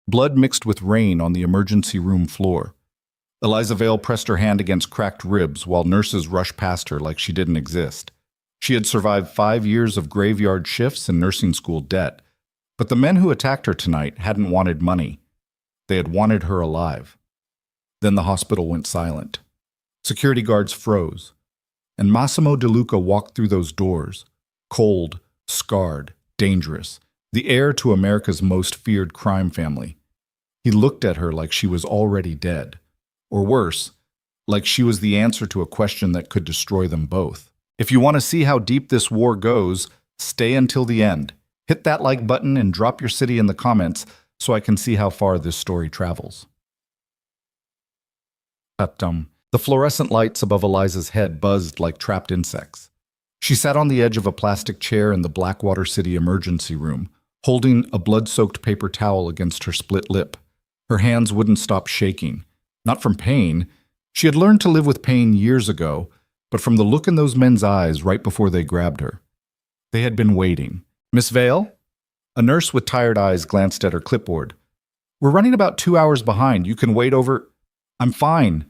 blood mixed with rain on the emergency room floor. Eliza Vale pressed her hand against cracked ribs while nurses rushed past her like she didn't exist. She had survived 5 years of graveyard shifts and nursing school debt, but the men who attacked her tonight hadn't wanted money. They had wanted her alive. Then the hospital went silent. Security guards froze, and Massimo De Luca walked through those doors, cold, scarred, dangerous, the heir to America's most feared crime family. He looked at her like she was already dead, or worse, like she was the answer to a question that could destroy them both. If you want to see how deep this war goes, stay until the end. Hit that like button and drop your city in the comments so I can see how far this story travels. The fluorescent lights above Eliza's head buzzed like trapped insects. She sat on the edge of a plastic chair in the Blackwater City emergency room, holding a blood-soaked paper towel against her split lip. Her hands wouldn't stop shaking. Not from pain. She had learned to live with pain years ago, but from the look in those men's eyes right before they grabbed her. They had been waiting. "Miss Vale?" A nurse with tired eyes glanced at her clipboard. "We're running about 2 hours behind. You can wait over—" "I'm fine."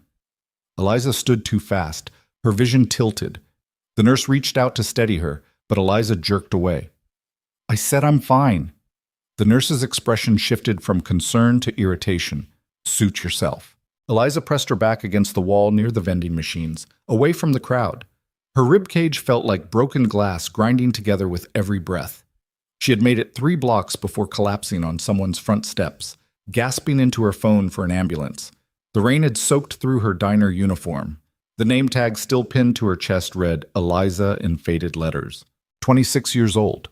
Eliza stood too fast. Her vision tilted. The nurse reached out to steady her, but Eliza jerked away. "I said I'm fine." The nurse's expression shifted from concern to irritation. "Suit yourself." Eliza pressed her back against the wall near the vending machines, away from the crowd. Her ribcage felt like broken glass grinding together with every breath. She had made it 3 blocks before collapsing on someone's front steps, gasping into her phone for an ambulance. The rain had soaked through her diner uniform. The name tag still pinned to her chest read Eliza in faded letters. 26 years old.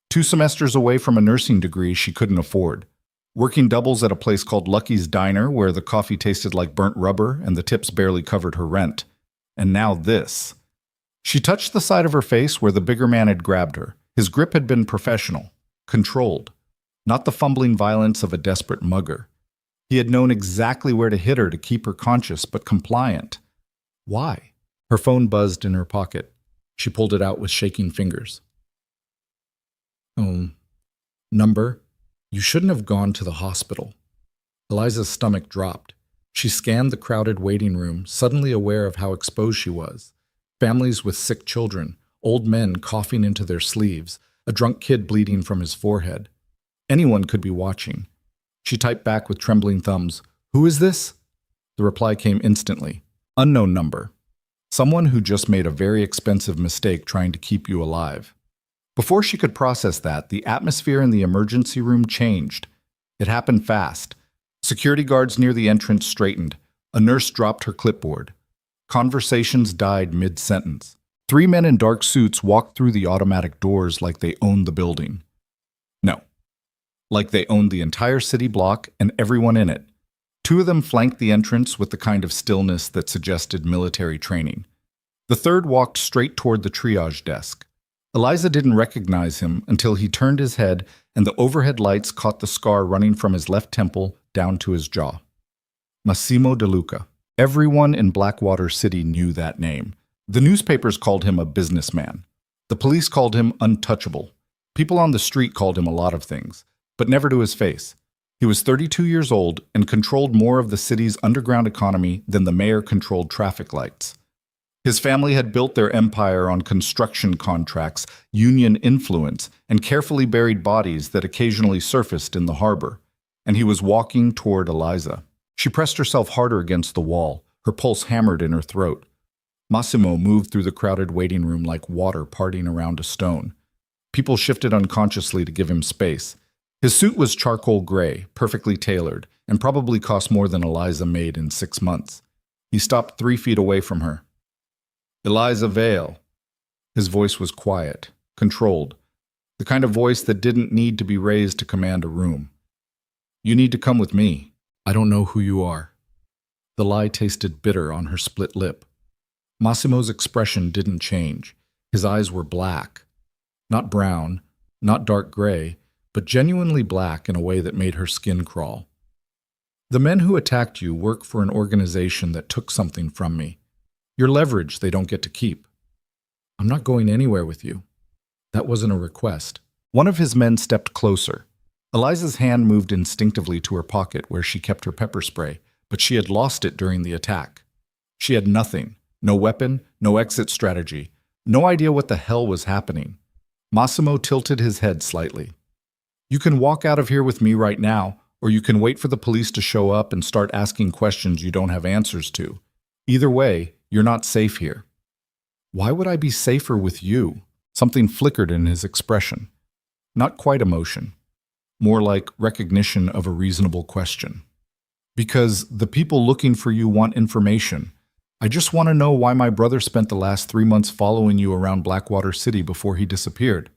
2 semesters away from a nursing degree she couldn't afford. Working doubles at a place called Lucky's Diner where the coffee tasted like burnt rubber and the tips barely covered her rent. And now this. She touched the side of her face where the bigger man had grabbed her. His grip had been professional, controlled, not the fumbling violence of a desperate mugger. He had known exactly where to hit her to keep her conscious but compliant. Why? Her phone buzzed in her pocket. She pulled it out with shaking fingers. Number? You shouldn't have gone to the hospital. Eliza's stomach dropped. She scanned the crowded waiting room, suddenly aware of how exposed she was. Families with sick children, old men coughing into their sleeves, a drunk kid bleeding from his forehead. Anyone could be watching. She typed back with trembling thumbs, "Who is this?" The reply came instantly. "Unknown number. Someone who just made a very expensive mistake trying to keep you alive." Before she could process that, the atmosphere in the emergency room changed. It happened fast. Security guards near the entrance straightened. A nurse dropped her clipboard. Conversations died mid-sentence. 3 men in dark suits walked through the automatic doors like they owned the building. No. Like they owned the entire city block and everyone in it. 2 of them flanked the entrance with the kind of stillness that suggested military training. The third walked straight toward the triage desk. Eliza didn't recognize him until he turned his head and the overhead lights caught the scar running from his left temple down to his jaw. Massimo De Luca. Everyone in Blackwater City knew that name. The newspapers called him a businessman. The police called him untouchable. People on the street called him a lot of things, but never to his face. He was 32 years old and controlled more of the city's underground economy than the mayor controlled traffic lights. His family had built their empire on construction contracts, union influence, and carefully buried bodies that occasionally surfaced in the harbor. And he was walking toward Eliza. She pressed herself harder against the wall, her pulse hammered in her throat. Massimo moved through the crowded waiting room like water parting around a stone. People shifted unconsciously to give him space. His suit was charcoal gray, perfectly tailored, and probably cost more than Eliza made in 6 months. He stopped 3 feet away from her. "Eliza Vale." His voice was quiet, controlled, the kind of voice that didn't need to be raised to command a room. "You need to come with me. I don't know who you are." The lie tasted bitter on her split lip. Massimo's expression didn't change. His eyes were black. Not brown, not dark gray, but genuinely black in a way that made her skin crawl. "The men who attacked you work for an organization that took something from me. Your leverage they don't get to keep. I'm not going anywhere with you." That wasn't a request. One of his men stepped closer. Eliza's hand moved instinctively to her pocket where she kept her pepper spray, but she had lost it during the attack. She had nothing, no weapon, no exit strategy, no idea what the hell was happening. Massimo tilted his head slightly. You can walk out of here with me right now, or you can wait for the police to show up and start asking questions you don't have answers to. Either way, you're not safe here. Why would I be safer with you? Something flickered in his expression. Not quite emotion. More like recognition of a reasonable question. Because the people looking for you want information. I just want to know why my brother spent the last 3 months following you around Blackwater City before he disappeared.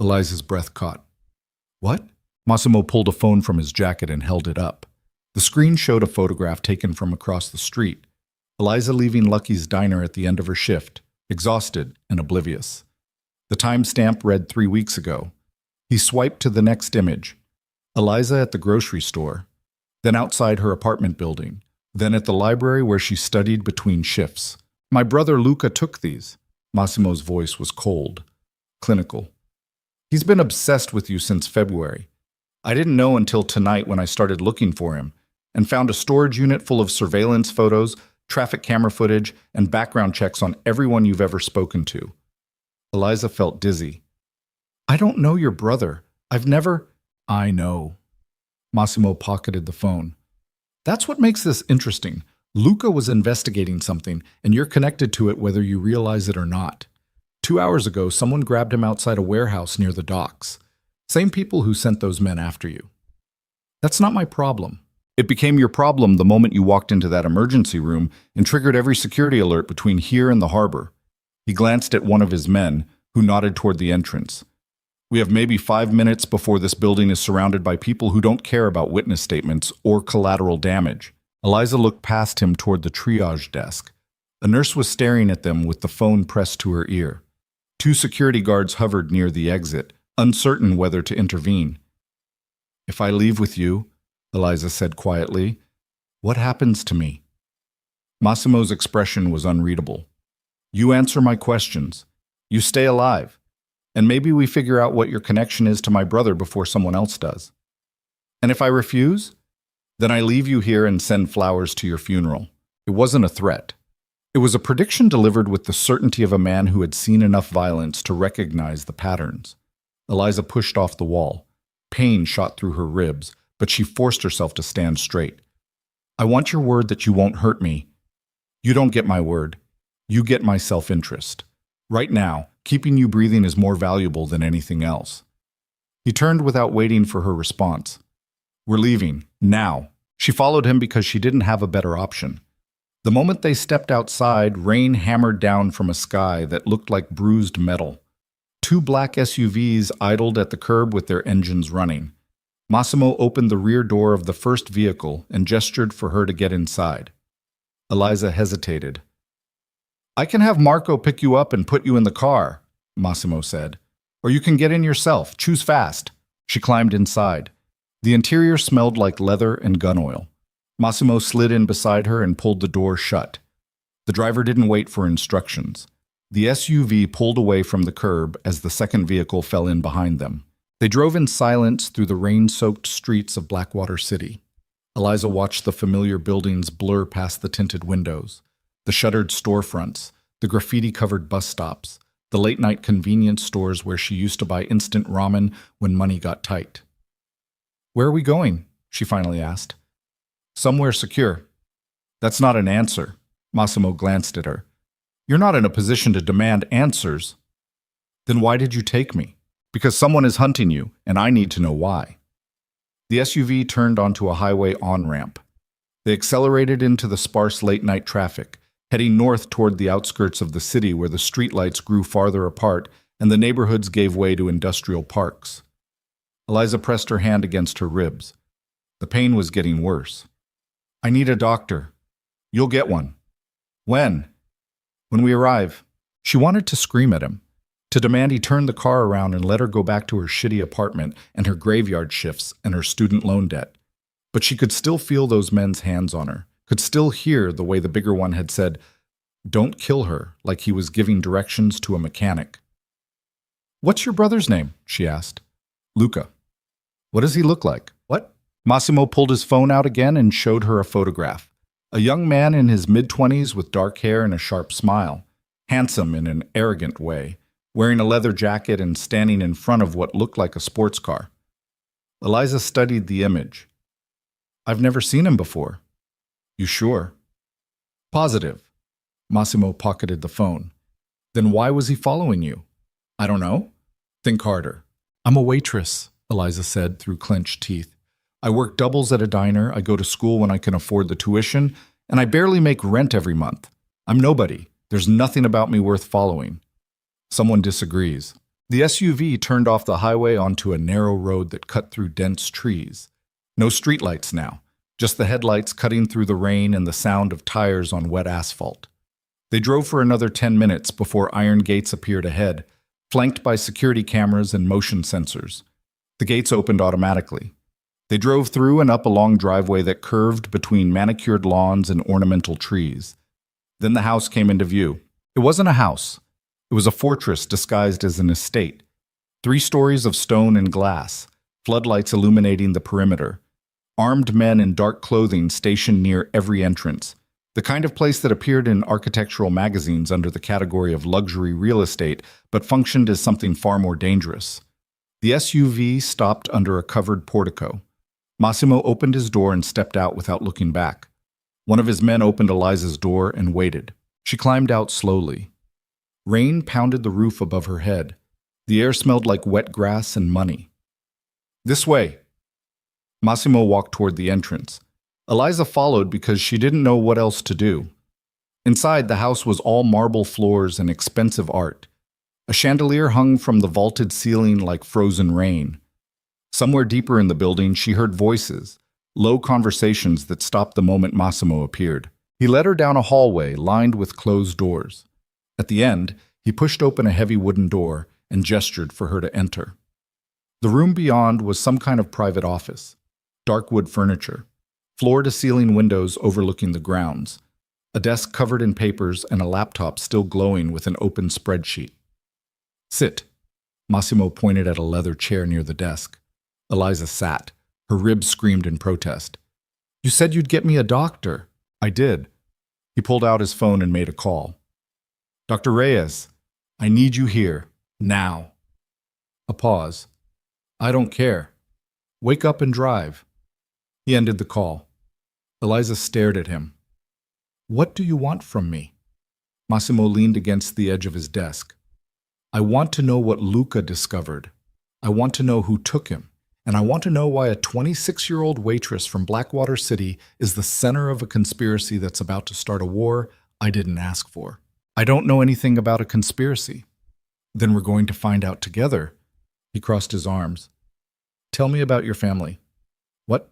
Eliza's breath caught. What? Massimo pulled a phone from his jacket and held it up. The screen showed a photograph taken from across the street. Eliza leaving Lucky's diner at the end of her shift, exhausted and oblivious. The timestamp read 3 weeks ago. He swiped to the next image. Eliza at the grocery store, then outside her apartment building, then at the library where she studied between shifts. My brother Luca took these. Massimo's voice was cold, clinical. He's been obsessed with you since February. I didn't know until tonight when I started looking for him and found a storage unit full of surveillance photos, traffic camera footage, and background checks on everyone you've ever spoken to. Eliza felt dizzy. I don't know your brother. I've never... I know. Massimo pocketed the phone. That's what makes this interesting. Luca was investigating something, and you're connected to it whether you realize it or not. 2 hours ago, someone grabbed him outside a warehouse near the docks. Same people who sent those men after you. That's not my problem. It became your problem the moment you walked into that emergency room and triggered every security alert between here and the harbor. He glanced at one of his men, who nodded toward the entrance. We have maybe 5 minutes before this building is surrounded by people who don't care about witness statements or collateral damage. Eliza looked past him toward the triage desk. A nurse was staring at them with the phone pressed to her ear. 2 security guards hovered near the exit, uncertain whether to intervene. If I leave with you, Eliza said quietly, what happens to me? Massimo's expression was unreadable. You answer my questions. You stay alive. And maybe we figure out what your connection is to my brother before someone else does. And if I refuse, then I leave you here and send flowers to your funeral. It wasn't a threat. It was a prediction delivered with the certainty of a man who had seen enough violence to recognize the patterns. Eliza pushed off the wall. Pain shot through her ribs, but she forced herself to stand straight. I want your word that you won't hurt me. You don't get my word. You get my self-interest. Right now, keeping you breathing is more valuable than anything else. He turned without waiting for her response. We're leaving, now. She followed him because she didn't have a better option. The moment they stepped outside, rain hammered down from a sky that looked like bruised metal. 2 black SUVs idled at the curb with their engines running. Massimo opened the rear door of the first vehicle and gestured for her to get inside. Eliza hesitated. I can have Marco pick you up and put you in the car, Massimo said. Or you can get in yourself. Choose fast. She climbed inside. The interior smelled like leather and gun oil. Massimo slid in beside her and pulled the door shut. The driver didn't wait for instructions. The SUV pulled away from the curb as the second vehicle fell in behind them. They drove in silence through the rain-soaked streets of Blackwater City. Eliza watched the familiar buildings blur past the tinted windows. The shuttered storefronts, the graffiti-covered bus stops, the late-night convenience stores where she used to buy instant ramen when money got tight. Where are we going? She finally asked. Somewhere secure. That's not an answer. Massimo glanced at her. You're not in a position to demand answers. Then why did you take me? Because someone is hunting you, and I need to know why. The SUV turned onto a highway on-ramp. They accelerated into the sparse late-night traffic, heading north toward the outskirts of the city where the streetlights grew farther apart and the neighborhoods gave way to industrial parks. Eliza pressed her hand against her ribs. The pain was getting worse. I need a doctor. You'll get one. When? When we arrive. She wanted to scream at him, to demand he turn the car around and let her go back to her shitty apartment and her graveyard shifts and her student loan debt. But she could still feel those men's hands on her, could still hear the way the bigger one had said, "Don't kill her," like he was giving directions to a mechanic. What's your brother's name? She asked. Luca. What does he look like? What? Massimo pulled his phone out again and showed her a photograph. A young man in his mid-20s with dark hair and a sharp smile. Handsome in an arrogant way, wearing a leather jacket and standing in front of what looked like a sports car. Eliza studied the image. I've never seen him before. You sure? Positive. Massimo pocketed the phone. Then why was he following you? I don't know. Think harder. I'm a waitress, Eliza said through clenched teeth. I work doubles at a diner, I go to school when I can afford the tuition, and I barely make rent every month. I'm nobody. There's nothing about me worth following. Someone disagrees. The SUV turned off the highway onto a narrow road that cut through dense trees. No streetlights now, just the headlights cutting through the rain and the sound of tires on wet asphalt. They drove for another 10 minutes before iron gates appeared ahead, flanked by security cameras and motion sensors. The gates opened automatically. They drove through and up a long driveway that curved between manicured lawns and ornamental trees. Then the house came into view. It wasn't a house. It was a fortress disguised as an estate. 3 stories of stone and glass, floodlights illuminating the perimeter. Armed men in dark clothing stationed near every entrance. The kind of place that appeared in architectural magazines under the category of luxury real estate, but functioned as something far more dangerous. The SUV stopped under a covered portico. Massimo opened his door and stepped out without looking back. One of his men opened Eliza's door and waited. She climbed out slowly. Rain pounded the roof above her head. The air smelled like wet grass and money. This way. Massimo walked toward the entrance. Eliza followed because she didn't know what else to do. Inside, the house was all marble floors and expensive art. A chandelier hung from the vaulted ceiling like frozen rain. Somewhere deeper in the building, she heard voices, low conversations that stopped the moment Massimo appeared. He led her down a hallway lined with closed doors. At the end, he pushed open a heavy wooden door and gestured for her to enter. The room beyond was some kind of private office. Dark wood furniture. Floor-to-ceiling windows overlooking the grounds. A desk covered in papers and a laptop still glowing with an open spreadsheet. Sit. Massimo pointed at a leather chair near the desk. Eliza sat. Her ribs screamed in protest. You said you'd get me a doctor. I did. He pulled out his phone and made a call. Dr. Reyes, I need you here. Now. A pause. I don't care. Wake up and drive. He ended the call. Eliza stared at him. What do you want from me? Massimo leaned against the edge of his desk. I want to know what Luca discovered. I want to know who took him. And I want to know why a 26-year-old waitress from Blackwater City is the center of a conspiracy that's about to start a war I didn't ask for. I don't know anything about a conspiracy. Then we're going to find out together. He crossed his arms. Tell me about your family. What?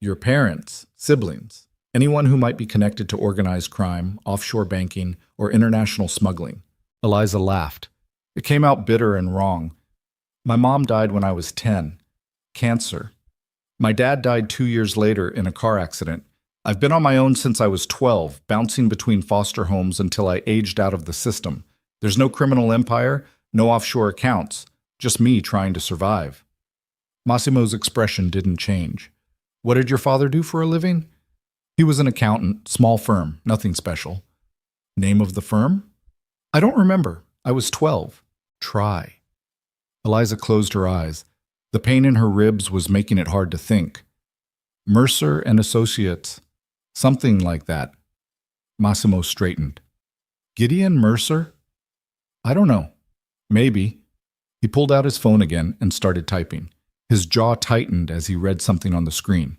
Your parents, siblings, anyone who might be connected to organized crime, offshore banking, or international smuggling. Eliza laughed. It came out bitter and wrong. My mom died when I was 10. Cancer. My dad died 2 years later in a car accident. I've been on my own since I was 12, bouncing between foster homes until I aged out of the system. There's no criminal empire, no offshore accounts, just me trying to survive. Massimo's expression didn't change. What did your father do for a living? He was an accountant, small firm, nothing special. Name of the firm? I don't remember. I was 12. Try. Eliza closed her eyes. The pain in her ribs was making it hard to think. Mercer and Associates. Something like that. Massimo straightened. Gideon Mercer? I don't know. Maybe. He pulled out his phone again and started typing. His jaw tightened as he read something on the screen.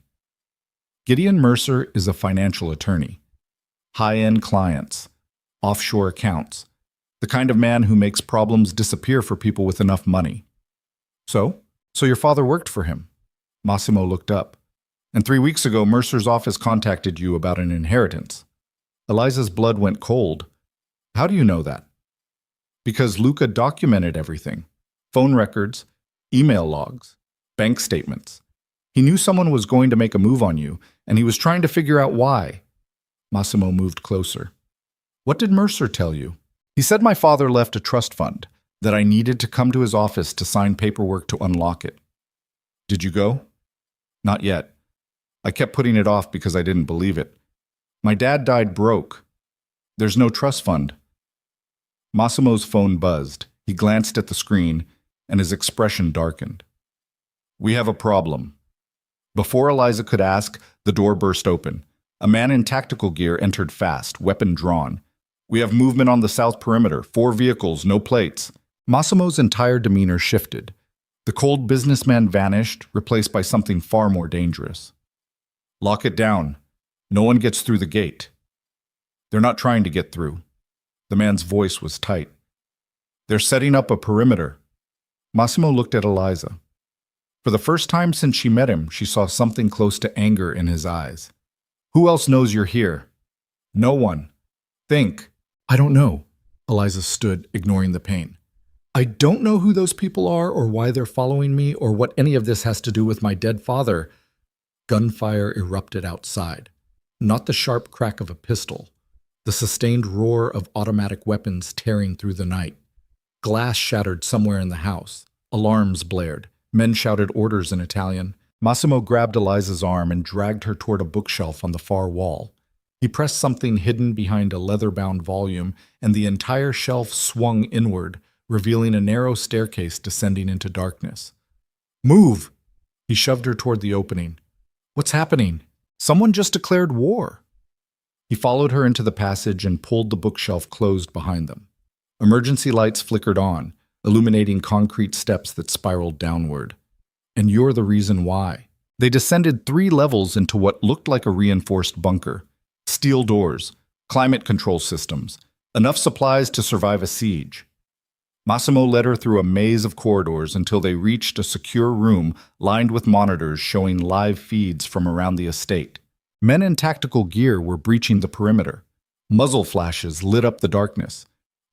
Gideon Mercer is a financial attorney. High-end clients. Offshore accounts. The kind of man who makes problems disappear for people with enough money. So your father worked for him? Massimo looked up. And 3 weeks ago, Mercer's office contacted you about an inheritance. Eliza's blood went cold. How do you know that? Because Luca documented everything. Phone records, email logs, bank statements. He knew someone was going to make a move on you, and he was trying to figure out why. Massimo moved closer. What did Mercer tell you? He said my father left a trust fund, that I needed to come to his office to sign paperwork to unlock it. Did you go? Not yet. I kept putting it off because I didn't believe it. My dad died broke. There's no trust fund. Massimo's phone buzzed. He glanced at the screen, and his expression darkened. We have a problem. Before Eliza could ask, the door burst open. A man in tactical gear entered fast, weapon drawn. We have movement on the south perimeter. 4 vehicles, no plates. Massimo's entire demeanor shifted. The cold businessman vanished, replaced by something far more dangerous. Lock it down. No one gets through the gate. They're not trying to get through. The man's voice was tight. They're setting up a perimeter. Massimo looked at Eliza. For the first time since she met him, she saw something close to anger in his eyes. Who else knows you're here? No one. Think. I don't know. Eliza stood, ignoring the pain. I don't know who those people are or why they're following me or what any of this has to do with my dead father. Gunfire erupted outside. Not the sharp crack of a pistol. The sustained roar of automatic weapons tearing through the night. Glass shattered somewhere in the house. Alarms blared. Men shouted orders in Italian. Massimo grabbed Eliza's arm and dragged her toward a bookshelf on the far wall. He pressed something hidden behind a leather-bound volume, and the entire shelf swung inward, revealing a narrow staircase descending into darkness. Move! He shoved her toward the opening. What's happening? Someone just declared war. He followed her into the passage and pulled the bookshelf closed behind them. Emergency lights flickered on, illuminating concrete steps that spiraled downward. And you're the reason why. They descended 3 levels into what looked like a reinforced bunker. Steel doors, climate control systems, enough supplies to survive a siege. Massimo led her through a maze of corridors until they reached a secure room lined with monitors showing live feeds from around the estate. Men in tactical gear were breaching the perimeter. Muzzle flashes lit up the darkness.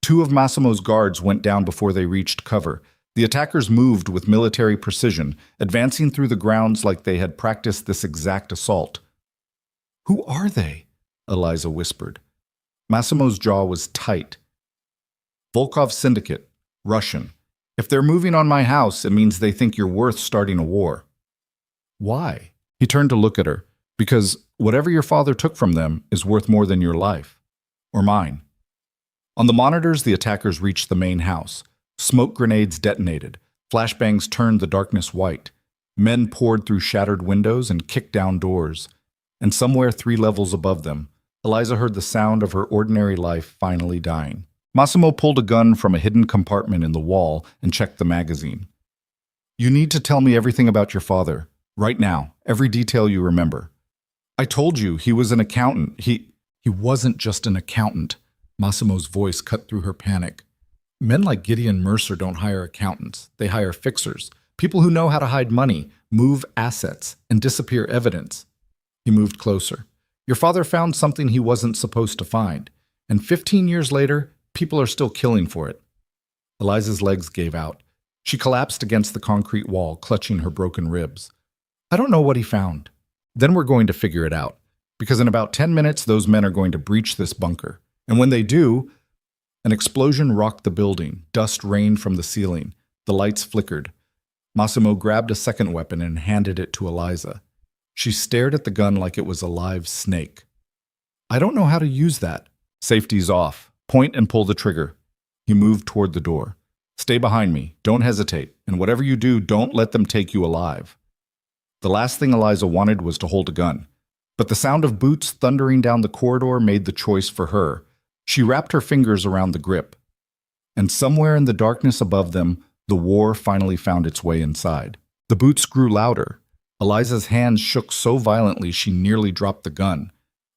2 of Massimo's guards went down before they reached cover. The attackers moved with military precision, advancing through the grounds like they had practiced this exact assault. Who are they? Eliza whispered. Massimo's jaw was tight. Volkov Syndicate, Russian. If they're moving on my house, it means they think you're worth starting a war. Why? He turned to look at her. Because whatever your father took from them is worth more than your life. Or mine. On the monitors, the attackers reached the main house. Smoke grenades detonated. Flashbangs turned the darkness white. Men poured through shattered windows and kicked down doors. And somewhere 3 levels above them, Eliza heard the sound of her ordinary life finally dying. Massimo pulled a gun from a hidden compartment in the wall and checked the magazine. You need to tell me everything about your father. Right now. Every detail you remember. I told you, he was an accountant. He wasn't just an accountant. Massimo's voice cut through her panic. Men like Gideon Mercer don't hire accountants. They hire fixers. People who know how to hide money, move assets, and disappear evidence. He moved closer. Your father found something he wasn't supposed to find. And 15 years later, people are still killing for it. Eliza's legs gave out. She collapsed against the concrete wall, clutching her broken ribs. I don't know what he found. Then we're going to figure it out. Because in about 10 minutes, those men are going to breach this bunker. And when they do, an explosion rocked the building. Dust rained from the ceiling. The lights flickered. Massimo grabbed a second weapon and handed it to Eliza. She stared at the gun like it was a live snake. I don't know how to use that. Safety's off. Point and pull the trigger. He moved toward the door. Stay behind me. Don't hesitate. And whatever you do, don't let them take you alive. The last thing Eliza wanted was to hold a gun. But the sound of boots thundering down the corridor made the choice for her. She wrapped her fingers around the grip. And somewhere in the darkness above them, the war finally found its way inside. The boots grew louder. Eliza's hands shook so violently she nearly dropped the gun.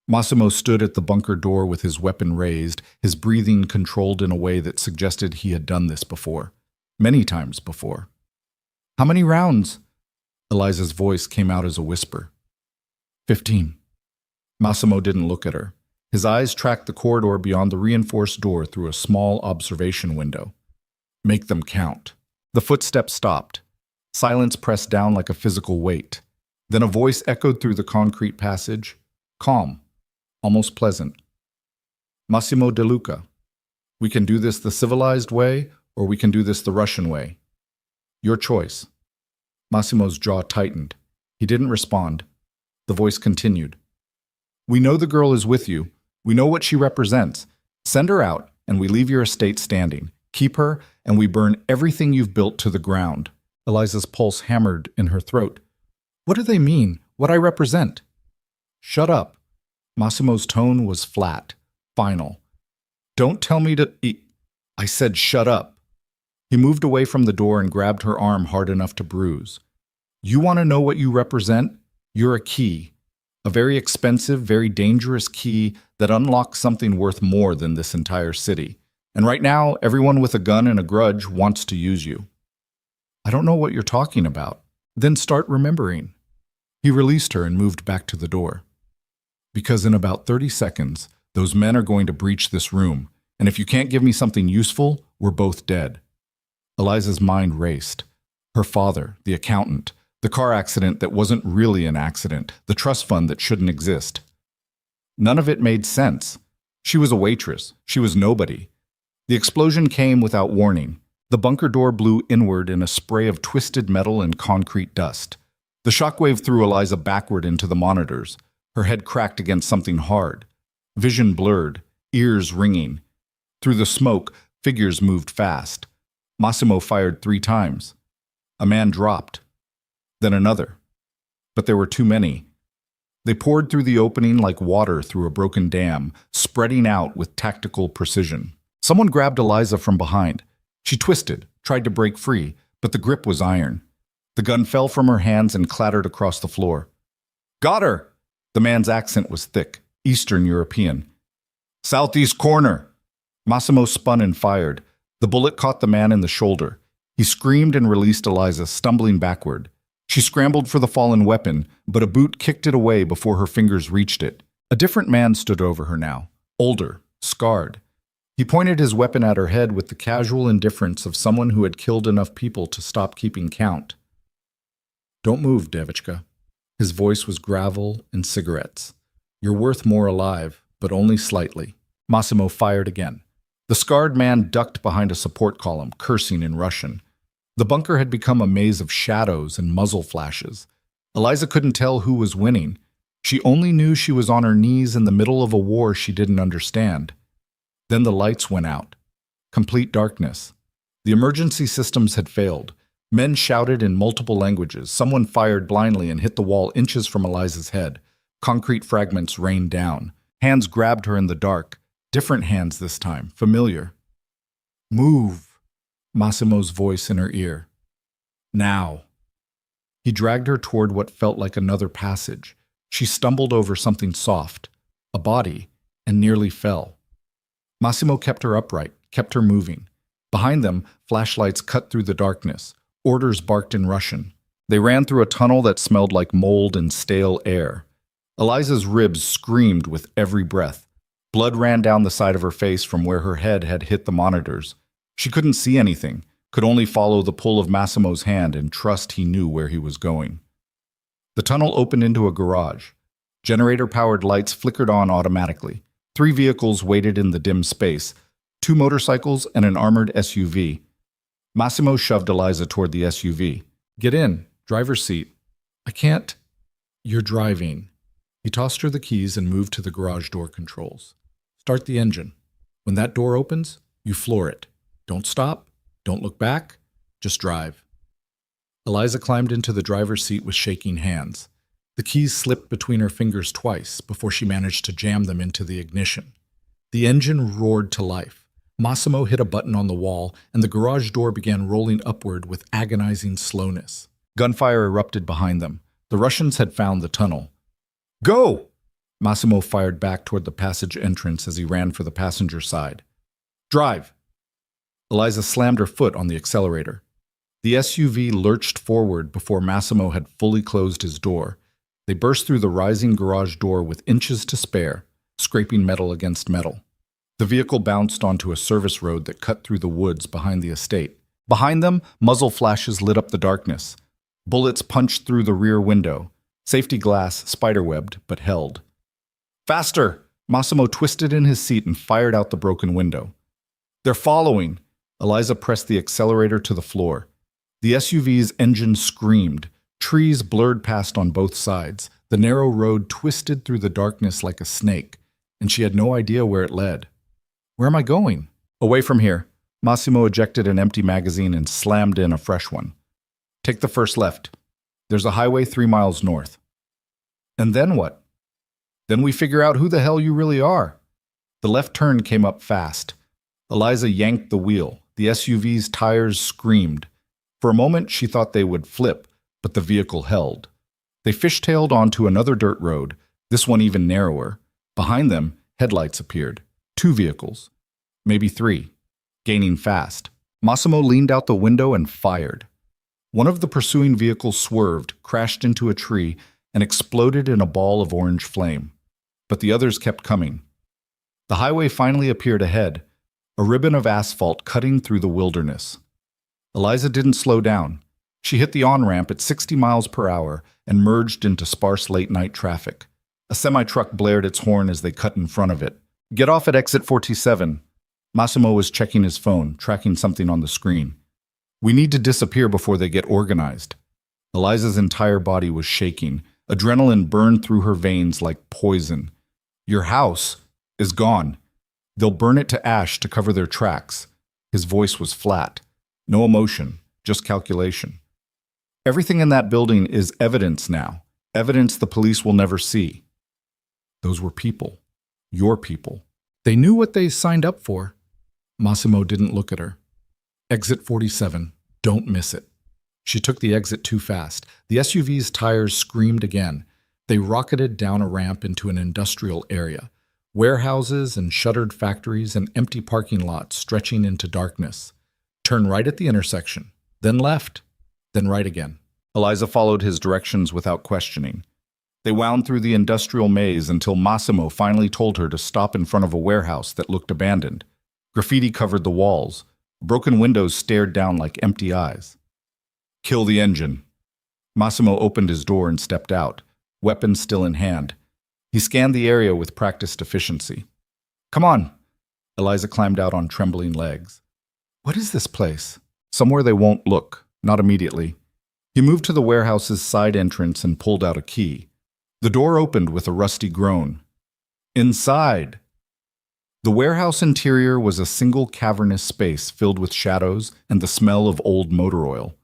Massimo stood at the bunker door with his weapon raised, his breathing controlled in a way that suggested he had done this before. Many times before. How many rounds? Eliza's voice came out as a whisper. 15. Massimo didn't look at her. His eyes tracked the corridor beyond the reinforced door through a small observation window. Make them count. The footsteps stopped. Silence pressed down like a physical weight. Then a voice echoed through the concrete passage. Calm. Almost pleasant. Massimo De Luca. We can do this the civilized way, or we can do this the Russian way. Your choice. Massimo's jaw tightened. He didn't respond. The voice continued. We know the girl is with you. We know what she represents. Send her out, and we leave your estate standing. Keep her, and we burn everything you've built to the ground. Eliza's pulse hammered in her throat. What do they mean? What I represent? Shut up. Massimo's tone was flat, final. Don't tell me to eat. I said shut up. He moved away from the door and grabbed her arm hard enough to bruise. You want to know what you represent? You're a key. A very expensive, very dangerous key that unlocks something worth more than this entire city. And right now, everyone with a gun and a grudge wants to use you. I don't know what you're talking about. Then start remembering. He released her and moved back to the door. Because in about 30 seconds, those men are going to breach this room, and if you can't give me something useful, we're both dead. Eliza's mind raced. Her father, the accountant, the car accident that wasn't really an accident, the trust fund that shouldn't exist. None of it made sense. She was a waitress. She was nobody. The explosion came without warning. The bunker door blew inward in a spray of twisted metal and concrete dust. The shockwave threw Eliza backward into the monitors. Her head cracked against something hard. Vision blurred, ears ringing. Through the smoke, figures moved fast. Massimo fired 3 times. A man dropped. Then another. But there were too many. They poured through the opening like water through a broken dam, spreading out with tactical precision. Someone grabbed Eliza from behind. She twisted, tried to break free, but the grip was iron. The gun fell from her hands and clattered across the floor. Got her! The man's accent was thick, Eastern European. Southeast corner! Massimo spun and fired. The bullet caught the man in the shoulder. He screamed and released Eliza, stumbling backward. She scrambled for the fallen weapon, but a boot kicked it away before her fingers reached it. A different man stood over her now, older, scarred. He pointed his weapon at her head with the casual indifference of someone who had killed enough people to stop keeping count. Don't move, Devichka. His voice was gravel and cigarettes. You're worth more alive, but only slightly. Massimo fired again. The scarred man ducked behind a support column, cursing in Russian. The bunker had become a maze of shadows and muzzle flashes. Eliza couldn't tell who was winning. She only knew she was on her knees in the middle of a war she didn't understand. Then the lights went out. Complete darkness. The emergency systems had failed. Men shouted in multiple languages. Someone fired blindly and hit the wall inches from Eliza's head. Concrete fragments rained down. Hands grabbed her in the dark. Different hands this time, familiar. Move. Massimo's voice in her ear. Now. He dragged her toward what felt like another passage. She stumbled over something soft, a body, and nearly fell. Massimo kept her upright, kept her moving. Behind them, flashlights cut through the darkness. Orders barked in Russian. They ran through a tunnel that smelled like mold and stale air. Eliza's ribs screamed with every breath. Blood ran down the side of her face from where her head had hit the monitors. She couldn't see anything, could only follow the pull of Massimo's hand and trust he knew where he was going. The tunnel opened into a garage. Generator-powered lights flickered on automatically. 3 vehicles waited in the dim space, 2 motorcycles and an armored SUV. Massimo shoved Eliza toward the SUV. Get in, driver's seat. I can't. You're driving. He tossed her the keys and moved to the garage door controls. Start the engine. When that door opens, you floor it. Don't stop. Don't look back. Just drive. Eliza climbed into the driver's seat with shaking hands. The keys slipped between her fingers twice before she managed to jam them into the ignition. The engine roared to life. Massimo hit a button on the wall, and the garage door began rolling upward with agonizing slowness. Gunfire erupted behind them. The Russians had found the tunnel. Go! Massimo fired back toward the passage entrance as he ran for the passenger side. Drive! Eliza slammed her foot on the accelerator. The SUV lurched forward before Massimo had fully closed his door. They burst through the rising garage door with inches to spare, scraping metal against metal. The vehicle bounced onto a service road that cut through the woods behind the estate. Behind them, muzzle flashes lit up the darkness. Bullets punched through the rear window. Safety glass spiderwebbed, but held. Faster! Massimo twisted in his seat and fired out the broken window. They're following! Eliza pressed the accelerator to the floor. The SUV's engine screamed. Trees blurred past on both sides. The narrow road twisted through the darkness like a snake, and she had no idea where it led. Where am I going? Away from here. Massimo ejected an empty magazine and slammed in a fresh one. Take the first left. There's a highway 3 miles north. And then what? Then we figure out who the hell you really are. The left turn came up fast. Eliza yanked the wheel. The SUV's tires screamed. For a moment, she thought they would flip, but the vehicle held. They fishtailed onto another dirt road, this one even narrower. Behind them, headlights appeared. 2 vehicles. Maybe 3. Gaining fast. Massimo leaned out the window and fired. One of the pursuing vehicles swerved, crashed into a tree, and exploded in a ball of orange flame. But the others kept coming. The highway finally appeared ahead, a ribbon of asphalt cutting through the wilderness. Eliza didn't slow down. She hit the on-ramp at 60 miles per hour and merged into sparse late-night traffic. A semi-truck blared its horn as they cut in front of it. Get off at exit 47. Massimo was checking his phone, tracking something on the screen. We need to disappear before they get organized. Eliza's entire body was shaking. Adrenaline burned through her veins like poison. Your house is gone. They'll burn it to ash to cover their tracks. His voice was flat. No emotion, just calculation. Everything in that building is evidence now. Evidence the police will never see. Those were people. Your people. They knew what they signed up for. Massimo didn't look at her. Exit 47. Don't miss it. She took the exit too fast. The SUV's tires screamed again. They rocketed down a ramp into an industrial area. Warehouses and shuttered factories and empty parking lots stretching into darkness. Turn right at the intersection, then left, then right again. Eliza followed his directions without questioning. They wound through the industrial maze until Massimo finally told her to stop in front of a warehouse that looked abandoned. Graffiti covered the walls. Broken windows stared down like empty eyes. Kill the engine. Massimo opened his door and stepped out, weapon still in hand. He scanned the area with practiced efficiency. Come on. Eliza climbed out on trembling legs. What is this place? Somewhere they won't look, not immediately. He moved to the warehouse's side entrance and pulled out a key. The door opened with a rusty groan. Inside. The warehouse interior was a single cavernous space filled with shadows and the smell of old motor oil.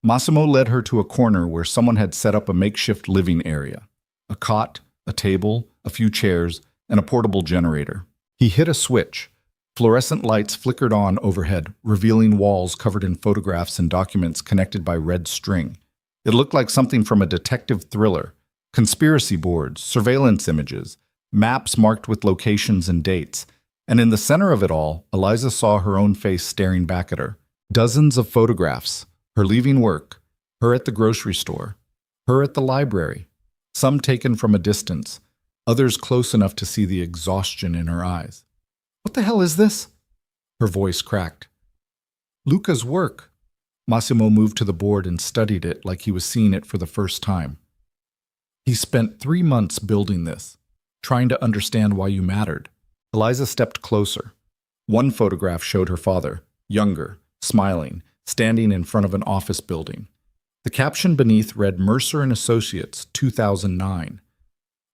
Massimo led her to a corner where someone had set up a makeshift living area. A cot, a table, a few chairs, and a portable generator. He hit a switch. Fluorescent lights flickered on overhead, revealing walls covered in photographs and documents connected by red string. It looked like something from a detective thriller. Conspiracy boards, surveillance images, maps marked with locations and dates. And in the center of it all, Eliza saw her own face staring back at her. Dozens of photographs. Her leaving work. Her at the grocery store. Her at the library. Some taken from a distance. Others close enough to see the exhaustion in her eyes. What the hell is this? Her voice cracked. Luca's work. Massimo moved to the board and studied it like he was seeing it for the first time. He spent 3 months building this, trying to understand why you mattered. Eliza stepped closer. One photograph showed her father, younger, smiling, standing in front of an office building. The caption beneath read Mercer and Associates, 2009.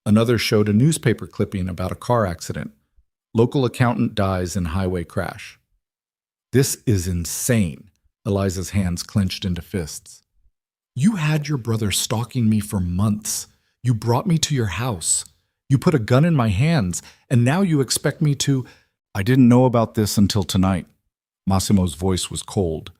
Another showed a newspaper clipping about a car accident. Local accountant dies in highway crash. This is insane. Eliza's hands clenched into fists. You had your brother stalking me for months. You brought me to your house. You put a gun in my hands, and now you expect me to— I didn't know about this until tonight. Massimo's voice was cold.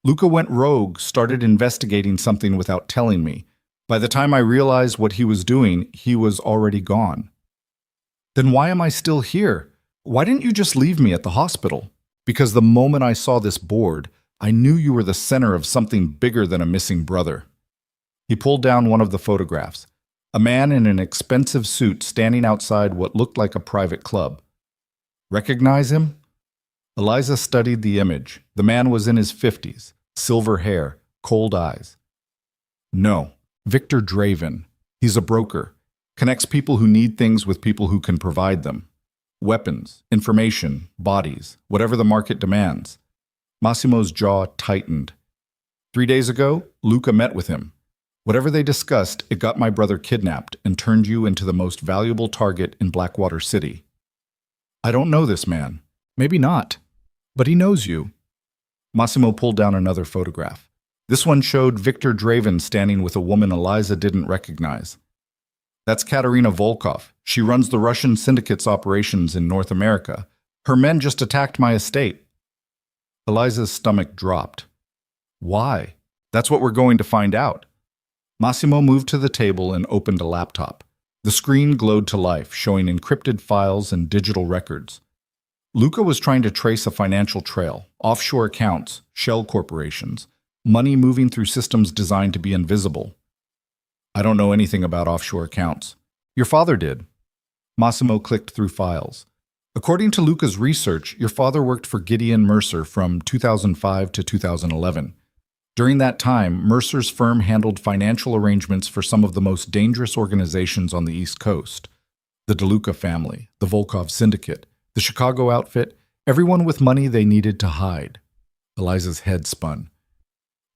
Luca went rogue, started investigating something without telling me. By the time I realized what he was doing, he was already gone. Then why am I still here? Why didn't you just leave me at the hospital? Because the moment I saw this board, I knew you were the center of something bigger than a missing brother. He pulled down one of the photographs. A man in an expensive suit standing outside what looked like a private club. Recognize him? Eliza studied the image. The man was in his 50s, silver hair, cold eyes. No, Victor Draven. He's a broker. Connects people who need things with people who can provide them. Weapons, information, bodies, whatever the market demands. Massimo's jaw tightened. 3 days ago, Luca met with him. Whatever they discussed, it got my brother kidnapped and turned you into the most valuable target in Blackwater City. I don't know this man. Maybe not. But he knows you. Massimo pulled down another photograph. This one showed Victor Draven standing with a woman Eliza didn't recognize. That's Katerina Volkov. She runs the Russian syndicate's operations in North America. Her men just attacked my estate. Eliza's stomach dropped. Why? That's what we're going to find out. Massimo moved to the table and opened a laptop. The screen glowed to life, showing encrypted files and digital records. Luca was trying to trace a financial trail, offshore accounts, shell corporations, money moving through systems designed to be invisible. I don't know anything about offshore accounts. Your father did. Massimo clicked through files. According to Luca's research, your father worked for Gideon Mercer from 2005 to 2011. During that time, Mercer's firm handled financial arrangements for some of the most dangerous organizations on the East Coast. The DeLuca family, the Volkov Syndicate, the Chicago outfit, everyone with money they needed to hide. Eliza's head spun.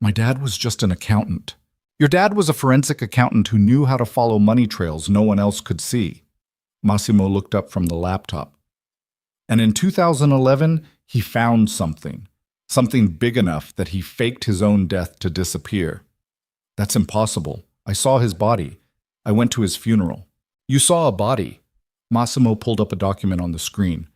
My dad was just an accountant. Your dad was a forensic accountant who knew how to follow money trails no one else could see. Massimo looked up from the laptop. And in 2011, he found something big enough that he faked his own death to disappear. That's impossible. I saw his body. I went to his funeral. You saw a body. Massimo pulled up a document on the screen.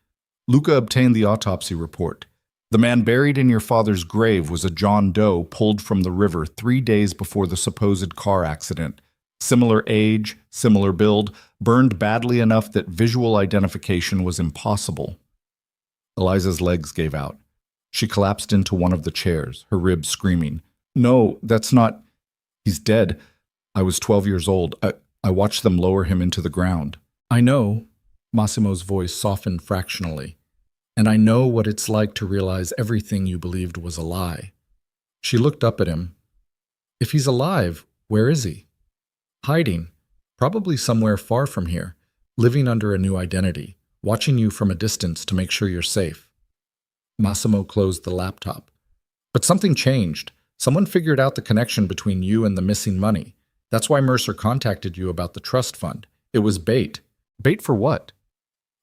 Luca obtained the autopsy report. The man buried in your father's grave was a John Doe pulled from the river 3 days before the supposed car accident. Similar age, similar build, burned badly enough that visual identification was impossible. Eliza's legs gave out. She collapsed into one of the chairs, her ribs screaming. No, that's not... He's dead. I was 12 years old. I watched them lower him into the ground. I know. Massimo's voice softened fractionally. And I know what it's like to realize everything you believed was a lie. She looked up at him. If he's alive, where is he? Hiding. Probably somewhere far from here. Living under a new identity. Watching you from a distance to make sure you're safe. Massimo closed the laptop. But something changed. Someone figured out the connection between you and the missing money. That's why Mercer contacted you about the trust fund. It was bait. Bait for what?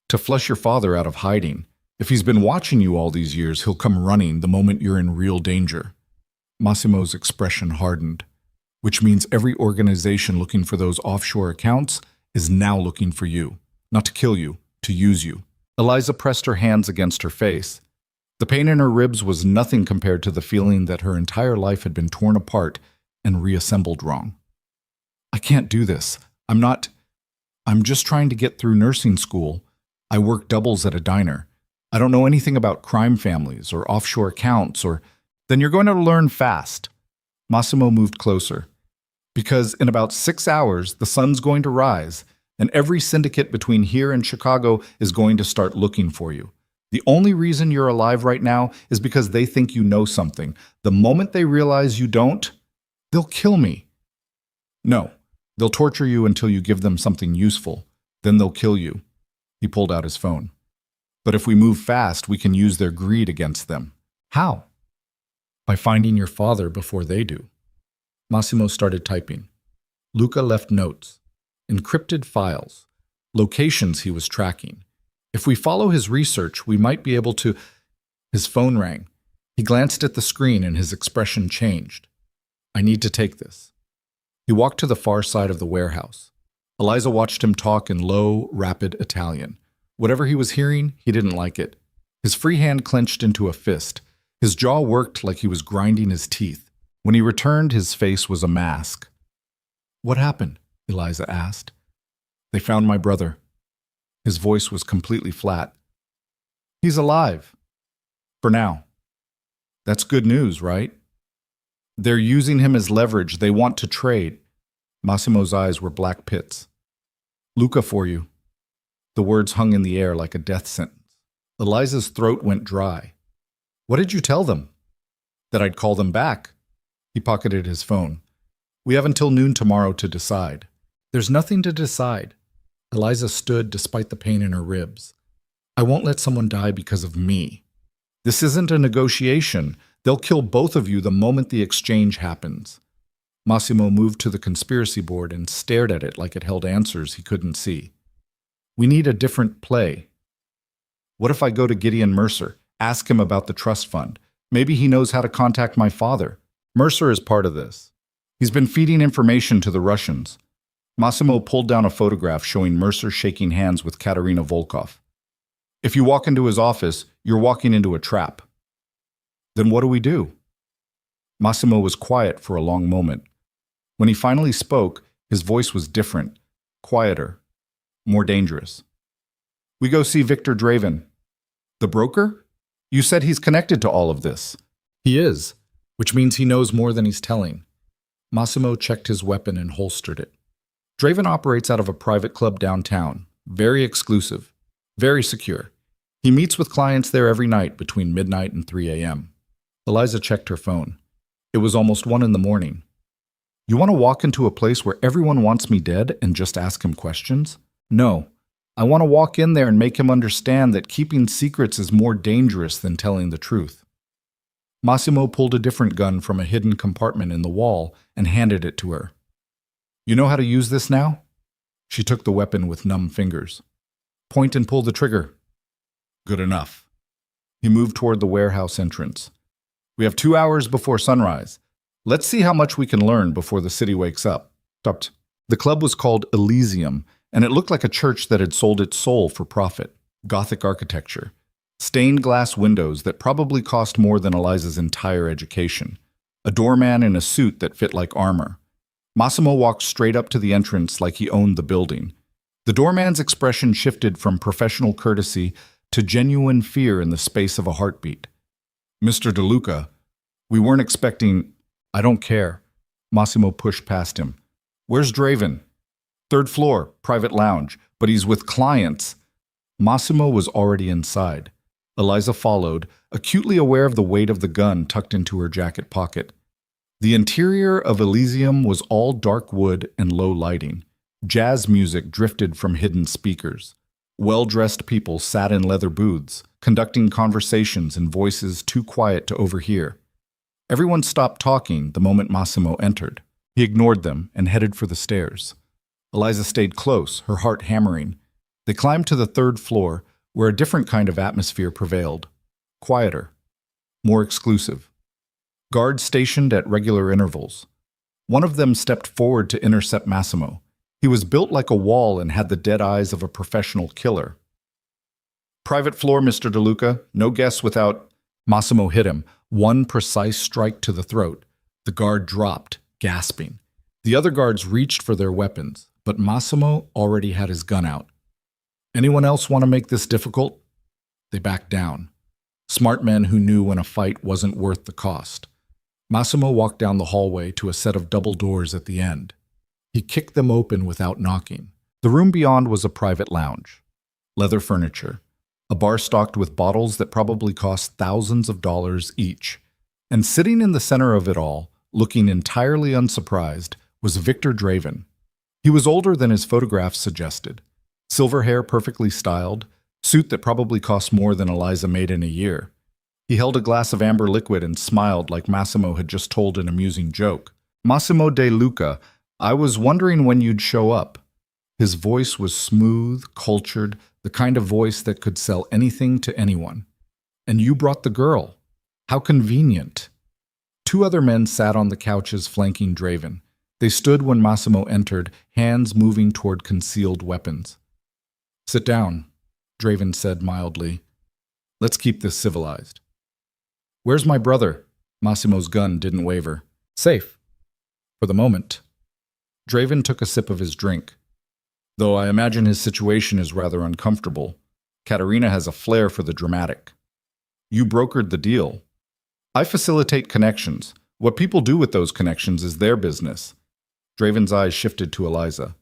To flush your father out of hiding. If he's been watching you all these years, he'll come running the moment you're in real danger. Massimo's expression hardened. Which means every organization looking for those offshore accounts is now looking for you. Not to kill you, to use you. Eliza pressed her hands against her face. The pain in her ribs was nothing compared to the feeling that her entire life had been torn apart and reassembled wrong. I can't do this. I'm just trying to get through nursing school. I work doubles at a diner. I don't know anything about crime families or offshore accounts or... Then you're going to learn fast. Massimo moved closer. Because in about 6 hours, the sun's going to rise, and every syndicate between here and Chicago is going to start looking for you. The only reason you're alive right now is because they think you know something. The moment they realize you don't, they'll kill me. No, they'll torture you until you give them something useful. Then they'll kill you. He pulled out his phone. But if we move fast, we can use their greed against them. How? By finding your father before they do. Massimo started typing. Luca left notes, encrypted files, locations he was tracking. If we follow his research, we might be able to... His phone rang. He glanced at the screen and his expression changed. I need to take this. He walked to the far side of the warehouse. Eliza watched him talk in low, rapid Italian. Whatever he was hearing, he didn't like it. His free hand clenched into a fist. His jaw worked like he was grinding his teeth. When he returned, his face was a mask. What happened? Eliza asked. They found my brother. His voice was completely flat. He's alive. For now. That's good news, right? They're using him as leverage. They want to trade. Massimo's eyes were black pits. Luca for you. The words hung in the air like a death sentence. Eliza's throat went dry. What did you tell them? That I'd call them back. He pocketed his phone. We have until noon tomorrow to decide. There's nothing to decide. Eliza stood despite the pain in her ribs. I won't let someone die because of me. This isn't a negotiation. They'll kill both of you the moment the exchange happens. Massimo moved to the conspiracy board and stared at it like it held answers he couldn't see. We need a different play. What if I go to Gideon Mercer, ask him about the trust fund? Maybe he knows how to contact my father. Mercer is part of this. He's been feeding information to the Russians. Massimo pulled down a photograph showing Mercer shaking hands with Katerina Volkov. If you walk into his office, you're walking into a trap. Then what do we do? Massimo was quiet for a long moment. When he finally spoke, his voice was different, quieter, more dangerous. We go see Victor Draven. The broker? You said he's connected to all of this. He is, which means he knows more than he's telling. Massimo checked his weapon and holstered it. Draven operates out of a private club downtown, very exclusive, very secure. He meets with clients there every night between midnight and 3 a.m. Eliza checked her phone. It was almost 1 in the morning. You want to walk into a place where everyone wants me dead and just ask him questions? No. I want to walk in there and make him understand that keeping secrets is more dangerous than telling the truth. Massimo pulled a different gun from a hidden compartment in the wall and handed it to her. You know how to use this now? She took the weapon with numb fingers. Point and pull the trigger. Good enough. He moved toward the warehouse entrance. We have 2 hours before sunrise. Let's see how much we can learn before the city wakes up. Stopped. The club was called Elysium, and it looked like a church that had sold its soul for profit. Gothic architecture. Stained glass windows that probably cost more than Eliza's entire education. A doorman in a suit that fit like armor. Massimo walked straight up to the entrance like he owned the building. The doorman's expression shifted from professional courtesy to genuine fear in the space of a heartbeat. Mr. DeLuca, we weren't expecting... I don't care. Massimo pushed past him. Where's Draven? 3rd floor, private lounge, but he's with clients. Massimo was already inside. Eliza followed, acutely aware of the weight of the gun tucked into her jacket pocket. The interior of Elysium was all dark wood and low lighting. Jazz music drifted from hidden speakers. Well-dressed people sat in leather booths, conducting conversations in voices too quiet to overhear. Everyone stopped talking the moment Massimo entered. He ignored them and headed for the stairs. Eliza stayed close, her heart hammering. They climbed to the 3rd floor, where a different kind of atmosphere prevailed. Quieter. More exclusive. Guards stationed at regular intervals. One of them stepped forward to intercept Massimo. He was built like a wall and had the dead eyes of a professional killer. Private floor, Mr. DeLuca. No guests without... Massimo hit him, one precise strike to the throat. The guard dropped, gasping. The other guards reached for their weapons, but Massimo already had his gun out. Anyone else want to make this difficult? They backed down. Smart men who knew when a fight wasn't worth the cost. Massimo walked down the hallway to a set of double doors at the end. He kicked them open without knocking. The room beyond was a private lounge. Leather furniture. A bar stocked with bottles that probably cost thousands of dollars each. And sitting in the center of it all, looking entirely unsurprised, was Victor Draven. He was older than his photographs suggested. Silver hair perfectly styled, suit that probably cost more than Eliza made in a year. He held a glass of amber liquid and smiled like Massimo had just told an amusing joke. Massimo De Luca, I was wondering when you'd show up. His voice was smooth, cultured, the kind of voice that could sell anything to anyone. And you brought the girl. How convenient. 2 other men sat on the couches flanking Draven. They stood when Massimo entered, hands moving toward concealed weapons. Sit down, Draven said mildly. Let's keep this civilized. Where's my brother? Massimo's gun didn't waver. Safe. For the moment. Draven took a sip of his drink. Though I imagine his situation is rather uncomfortable. Katerina has a flair for the dramatic. You brokered the deal. I facilitate connections. What people do with those connections is their business. Draven's eyes shifted to Eliza.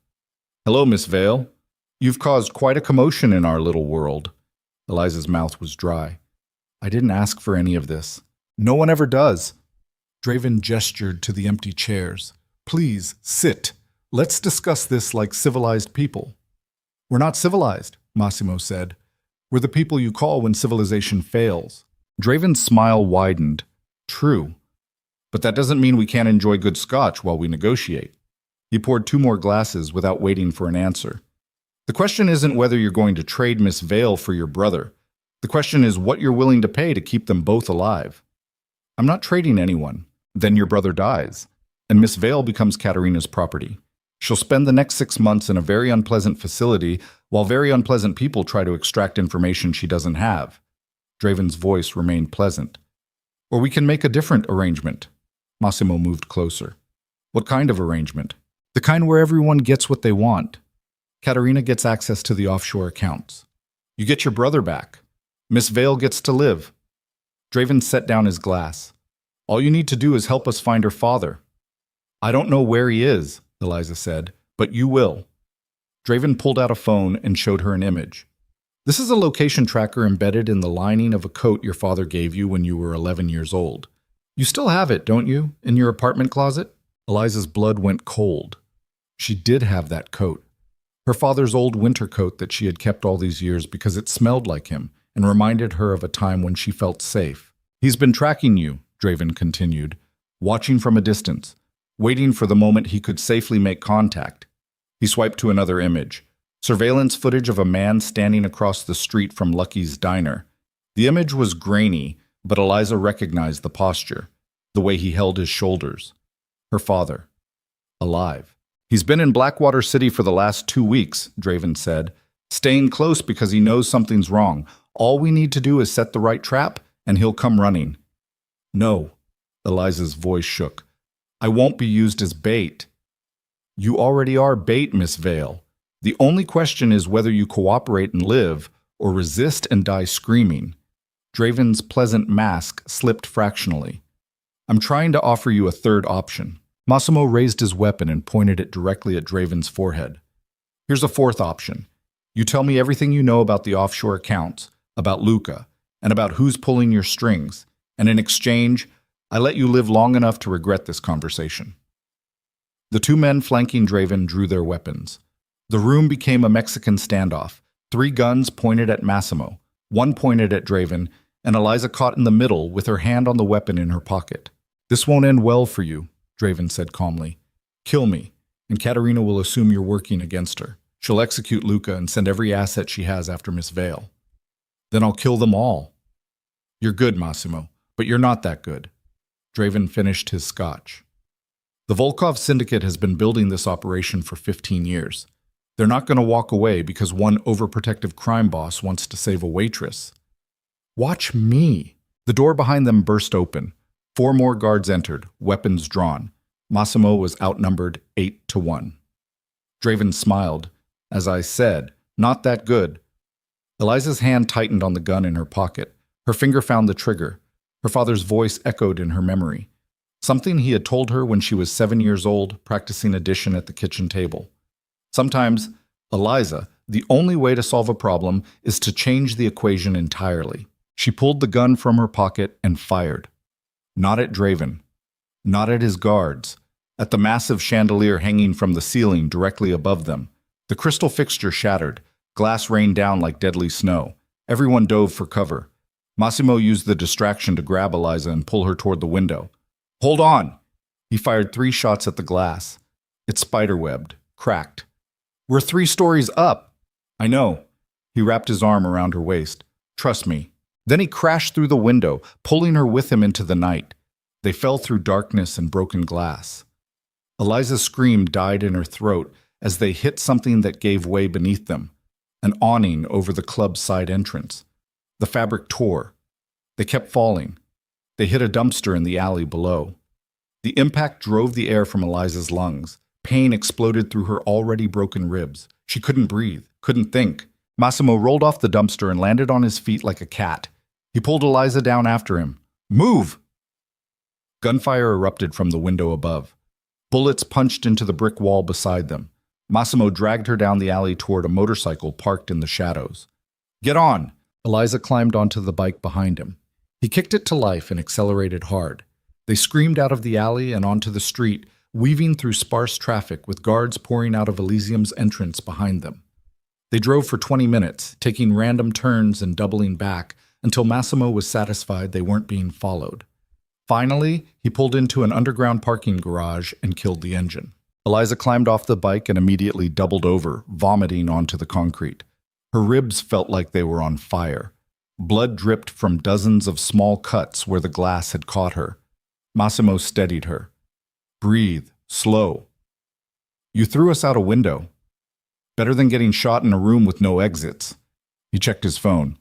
Hello, Miss Vale. You've caused quite a commotion in our little world. Eliza's mouth was dry. I didn't ask for any of this. No one ever does. Draven gestured to the empty chairs. Please, sit. Let's discuss this like civilized people. We're not civilized, Massimo said. We're the people you call when civilization fails. Draven's smile widened. True. But that doesn't mean we can't enjoy good scotch while we negotiate. He poured 2 more glasses without waiting for an answer. The question isn't whether you're going to trade Miss Vale for your brother. The question is what you're willing to pay to keep them both alive. I'm not trading anyone. Then your brother dies, and Miss Vale becomes Katerina's property. She'll spend the next 6 months in a very unpleasant facility while very unpleasant people try to extract information she doesn't have. Draven's voice remained pleasant. Or we can make a different arrangement. Massimo moved closer. What kind of arrangement? The kind where everyone gets what they want. Katerina gets access to the offshore accounts. You get your brother back. Miss Vale gets to live. Draven set down his glass. All you need to do is help us find her father. I don't know where he is, Eliza said, but you will. Draven pulled out a phone and showed her an image. This is a location tracker embedded in the lining of a coat your father gave you when you were 11 years old. You still have it, don't you, in your apartment closet? Eliza's blood went cold. She did have that coat. Her father's old winter coat that she had kept all these years because it smelled like him and reminded her of a time when she felt safe. He's been tracking you, Draven continued, watching from a distance, waiting for the moment he could safely make contact. He swiped to another image. Surveillance footage of a man standing across the street from Lucky's diner. The image was grainy, but Eliza recognized the posture, the way he held his shoulders. Her father. Alive. He's been in Blackwater City for the last 2 weeks, Draven said, staying close because he knows something's wrong. All we need to do is set the right trap, and he'll come running. No. Eliza's voice shook. I won't be used as bait. You already are bait, Miss Vale. The only question is whether you cooperate and live, or resist and die screaming. Draven's pleasant mask slipped fractionally. I'm trying to offer you a third option. Massimo raised his weapon and pointed it directly at Draven's forehead. Here's a fourth option. You tell me everything you know about the offshore accounts, about Luca, and about who's pulling your strings, and in exchange, I let you live long enough to regret this conversation. The 2 men flanking Draven drew their weapons. The room became a Mexican standoff. 3 guns pointed at Massimo, 1 pointed at Draven, and Eliza caught in the middle with her hand on the weapon in her pocket. This won't end well for you, Draven said calmly. Kill me, and Katerina will assume you're working against her. She'll execute Luca and send every asset she has after Miss Vale. Then I'll kill them all. You're good, Massimo, but you're not that good. Draven finished his scotch. The Volkov Syndicate has been building this operation for 15 years. They're not going to walk away because one overprotective crime boss wants to save a waitress. Watch me. The door behind them burst open. 4 more guards entered, weapons drawn. Massimo was outnumbered 8-1. Draven smiled. As I said, not that good. Eliza's hand tightened on the gun in her pocket. Her finger found the trigger. Her father's voice echoed in her memory. Something he had told her when she was 7 years old, practicing addition at the kitchen table. Sometimes, Eliza, the only way to solve a problem is to change the equation entirely. She pulled the gun from her pocket and fired. Not at Draven. Not at his guards. At the massive chandelier hanging from the ceiling directly above them. The crystal fixture shattered. Glass rained down like deadly snow. Everyone dove for cover. Massimo used the distraction to grab Eliza and pull her toward the window. Hold on! He fired 3 shots at the glass. It spiderwebbed, cracked. We're 3 stories up. I know. He wrapped his arm around her waist. Trust me. Then he crashed through the window, pulling her with him into the night. They fell through darkness and broken glass. Eliza's scream died in her throat as they hit something that gave way beneath them, an awning over the club's side entrance. The fabric tore. They kept falling. They hit a dumpster in the alley below. The impact drove the air from Eliza's lungs. Pain exploded through her already broken ribs. She couldn't breathe, couldn't think. Massimo rolled off the dumpster and landed on his feet like a cat. He pulled Eliza down after him. Move! Gunfire erupted from the window above. Bullets punched into the brick wall beside them. Massimo dragged her down the alley toward a motorcycle parked in the shadows. Get on! Eliza climbed onto the bike behind him. He kicked it to life and accelerated hard. They screamed out of the alley and onto the street, weaving through sparse traffic with guards pouring out of Elysium's entrance behind them. They drove for 20 minutes, taking random turns and doubling back, until Massimo was satisfied they weren't being followed. Finally, he pulled into an underground parking garage and killed the engine. Eliza climbed off the bike and immediately doubled over, vomiting onto the concrete. Her ribs felt like they were on fire. Blood dripped from dozens of small cuts where the glass had caught her. Massimo steadied her. Breathe, slow. You threw us out a window. Better than getting shot in a room with no exits. He checked his phone.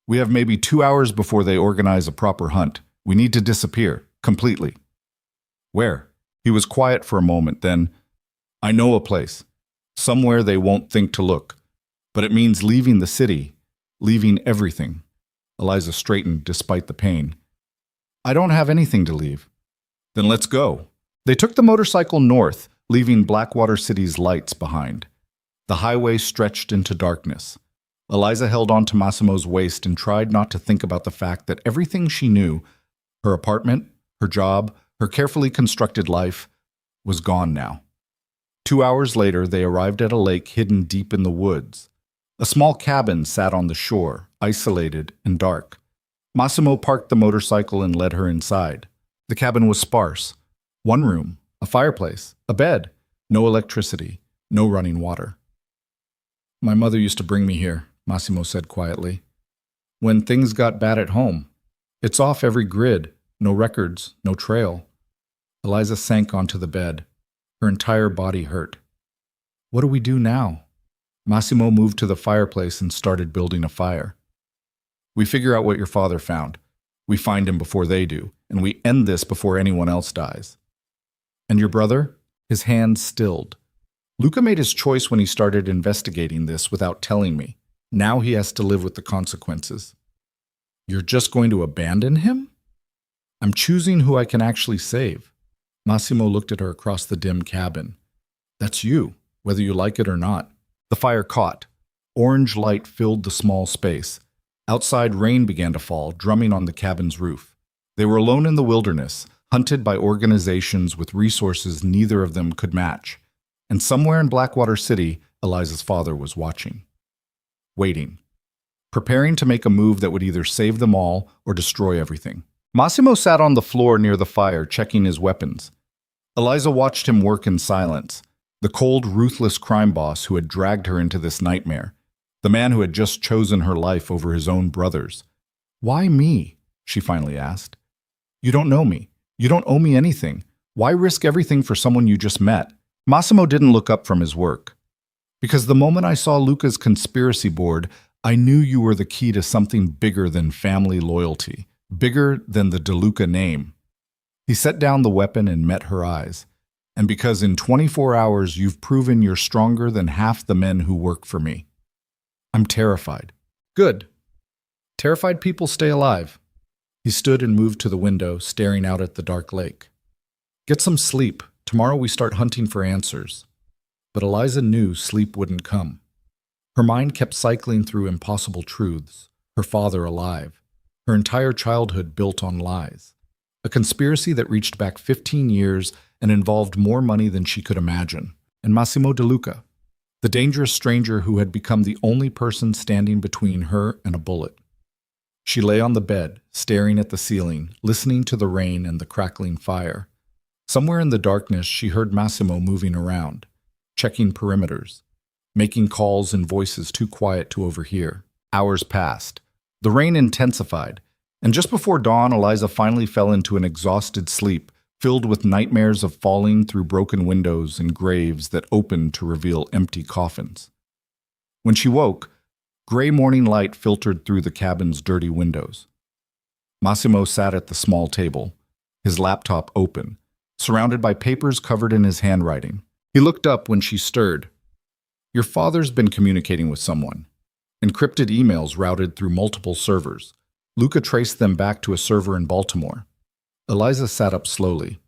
We have maybe 2 hours before they organize a proper hunt. We need to disappear, completely. Where? He was quiet for a moment, then, I know a place. Somewhere they won't think to look. But it means leaving the city, leaving everything. Eliza straightened despite the pain. I don't have anything to leave. Then let's go. They took the motorcycle north, leaving Blackwater City's lights behind. The highway stretched into darkness. Eliza held on to Massimo's waist and tried not to think about the fact that everything she knew, her apartment, her job, her carefully constructed life, was gone now. 2 hours later, they arrived at a lake hidden deep in the woods. A small cabin sat on the shore, isolated and dark. Massimo parked the motorcycle and led her inside. The cabin was sparse. One room, a fireplace, a bed, no electricity, no running water. My mother used to bring me here, Massimo said quietly. When things got bad at home. It's off every grid, no records, no trail. Eliza sank onto the bed. Her entire body hurt. What do we do now? Massimo moved to the fireplace and started building a fire. We figure out what your father found. We find him before they do, and we end this before anyone else dies. And your brother? His hands stilled. Luca made his choice when he started investigating this without telling me. Now he has to live with the consequences. You're just going to abandon him? I'm choosing who I can actually save. Massimo looked at her across the dim cabin. That's you, whether you like it or not. The fire caught. Orange light filled the small space. Outside, rain began to fall, drumming on the cabin's roof. They were alone in the wilderness, hunted by organizations with resources neither of them could match. And somewhere in Blackwater City, Eliza's father was watching. Waiting. Preparing to make a move that would either save them all or destroy everything. Massimo sat on the floor near the fire, checking his weapons. Eliza watched him work in silence. The cold, ruthless crime boss who had dragged her into this nightmare. The man who had just chosen her life over his own brother's. Why me? She finally asked. You don't know me. You don't owe me anything. Why risk everything for someone you just met? Massimo didn't look up from his work. Because the moment I saw Luca's conspiracy board, I knew you were the key to something bigger than family loyalty. Bigger than the DeLuca name. He set down the weapon and met her eyes. And because in 24 hours you've proven you're stronger than half the men who work for me. I'm terrified. Good. Terrified people stay alive. He stood and moved to the window, staring out at the dark lake. Get some sleep. Tomorrow we start hunting for answers. But Eliza knew sleep wouldn't come. Her mind kept cycling through impossible truths. Her father alive. Her entire childhood built on lies. A conspiracy that reached back 15 years and involved more money than she could imagine. And Massimo DeLuca, the dangerous stranger who had become the only person standing between her and a bullet. She lay on the bed, staring at the ceiling, listening to the rain and the crackling fire. Somewhere in the darkness, she heard Massimo moving around, checking perimeters, making calls in voices too quiet to overhear. Hours passed. The rain intensified, and just before dawn, Eliza finally fell into an exhausted sleep, filled with nightmares of falling through broken windows and graves that opened to reveal empty coffins. When she woke, gray morning light filtered through the cabin's dirty windows. Massimo sat at the small table, his laptop open, surrounded by papers covered in his handwriting. He looked up when she stirred. Your father's been communicating with someone. Encrypted emails routed through multiple servers. Luca traced them back to a server in Baltimore. Eliza sat up slowly.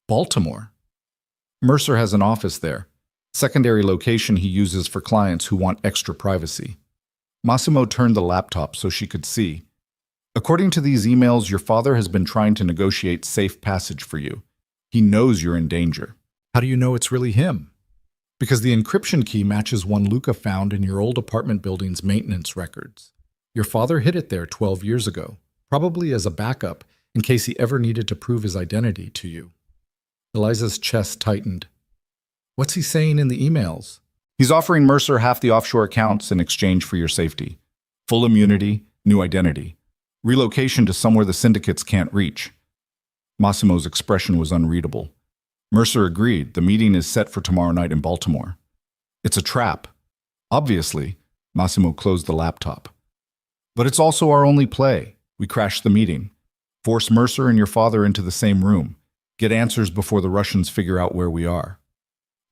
Baltimore? Mercer has an office there. Secondary location he uses for clients who want extra privacy. Massimo turned the laptop so she could see. According to these emails, your father has been trying to negotiate safe passage for you. He knows you're in danger. How do you know it's really him? Because the encryption key matches one Luca found in your old apartment building's maintenance records. Your father hid it there 12 years ago, probably as a backup in case he ever needed to prove his identity to you. Eliza's chest tightened. What's he saying in the emails? He's offering Mercer half the offshore accounts in exchange for your safety. Full immunity, new identity. Relocation to somewhere the syndicates can't reach. Massimo's expression was unreadable. Mercer agreed. The meeting is set for tomorrow night in Baltimore. It's a trap. Obviously, Massimo closed the laptop. But it's also our only play. We crash the meeting. Force Mercer and your father into the same room. Get answers before the Russians figure out where we are.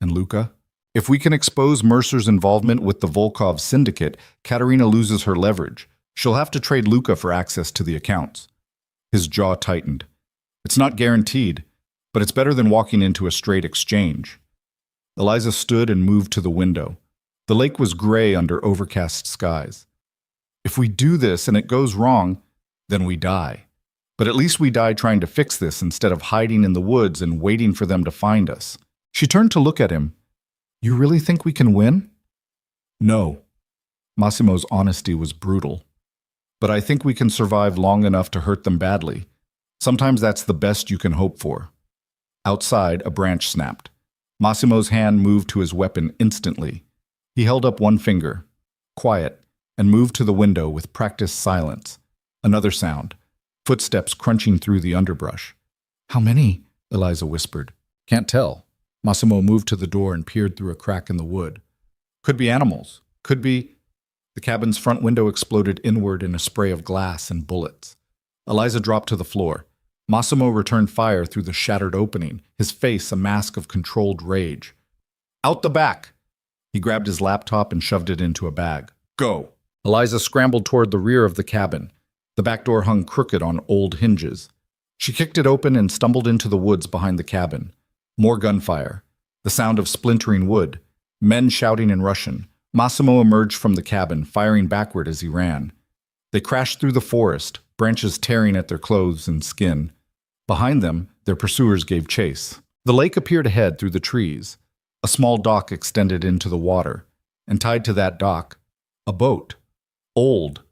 And Luca? If we can expose Mercer's involvement with the Volkov syndicate, Katerina loses her leverage. She'll have to trade Luca for access to the accounts. His jaw tightened. It's not guaranteed, but it's better than walking into a straight exchange. Eliza stood and moved to the window. The lake was gray under overcast skies. If we do this and it goes wrong, then we die. But at least we die trying to fix this instead of hiding in the woods and waiting for them to find us. She turned to look at him. You really think we can win? No. Massimo's honesty was brutal. But I think we can survive long enough to hurt them badly. Sometimes that's the best you can hope for. Outside, a branch snapped. Massimo's hand moved to his weapon instantly. He held up one finger, quiet, and moved to the window with practiced silence. Another sound, footsteps crunching through the underbrush. How many? Eliza whispered. Can't tell. Massimo moved to the door and peered through a crack in the wood. Could be animals. Could be... The cabin's front window exploded inward in a spray of glass and bullets. Eliza dropped to the floor. Massimo returned fire through the shattered opening, his face a mask of controlled rage. Out the back! He grabbed his laptop and shoved it into a bag. Go! Eliza scrambled toward the rear of the cabin. The back door hung crooked on old hinges. She kicked it open and stumbled into the woods behind the cabin. More gunfire. The sound of splintering wood. Men shouting in Russian. Massimo emerged from the cabin, firing backward as he ran. They crashed through the forest, branches tearing at their clothes and skin. Behind them, their pursuers gave chase. The lake appeared ahead through the trees. A small dock extended into the water, and tied to that dock, a boat. Old.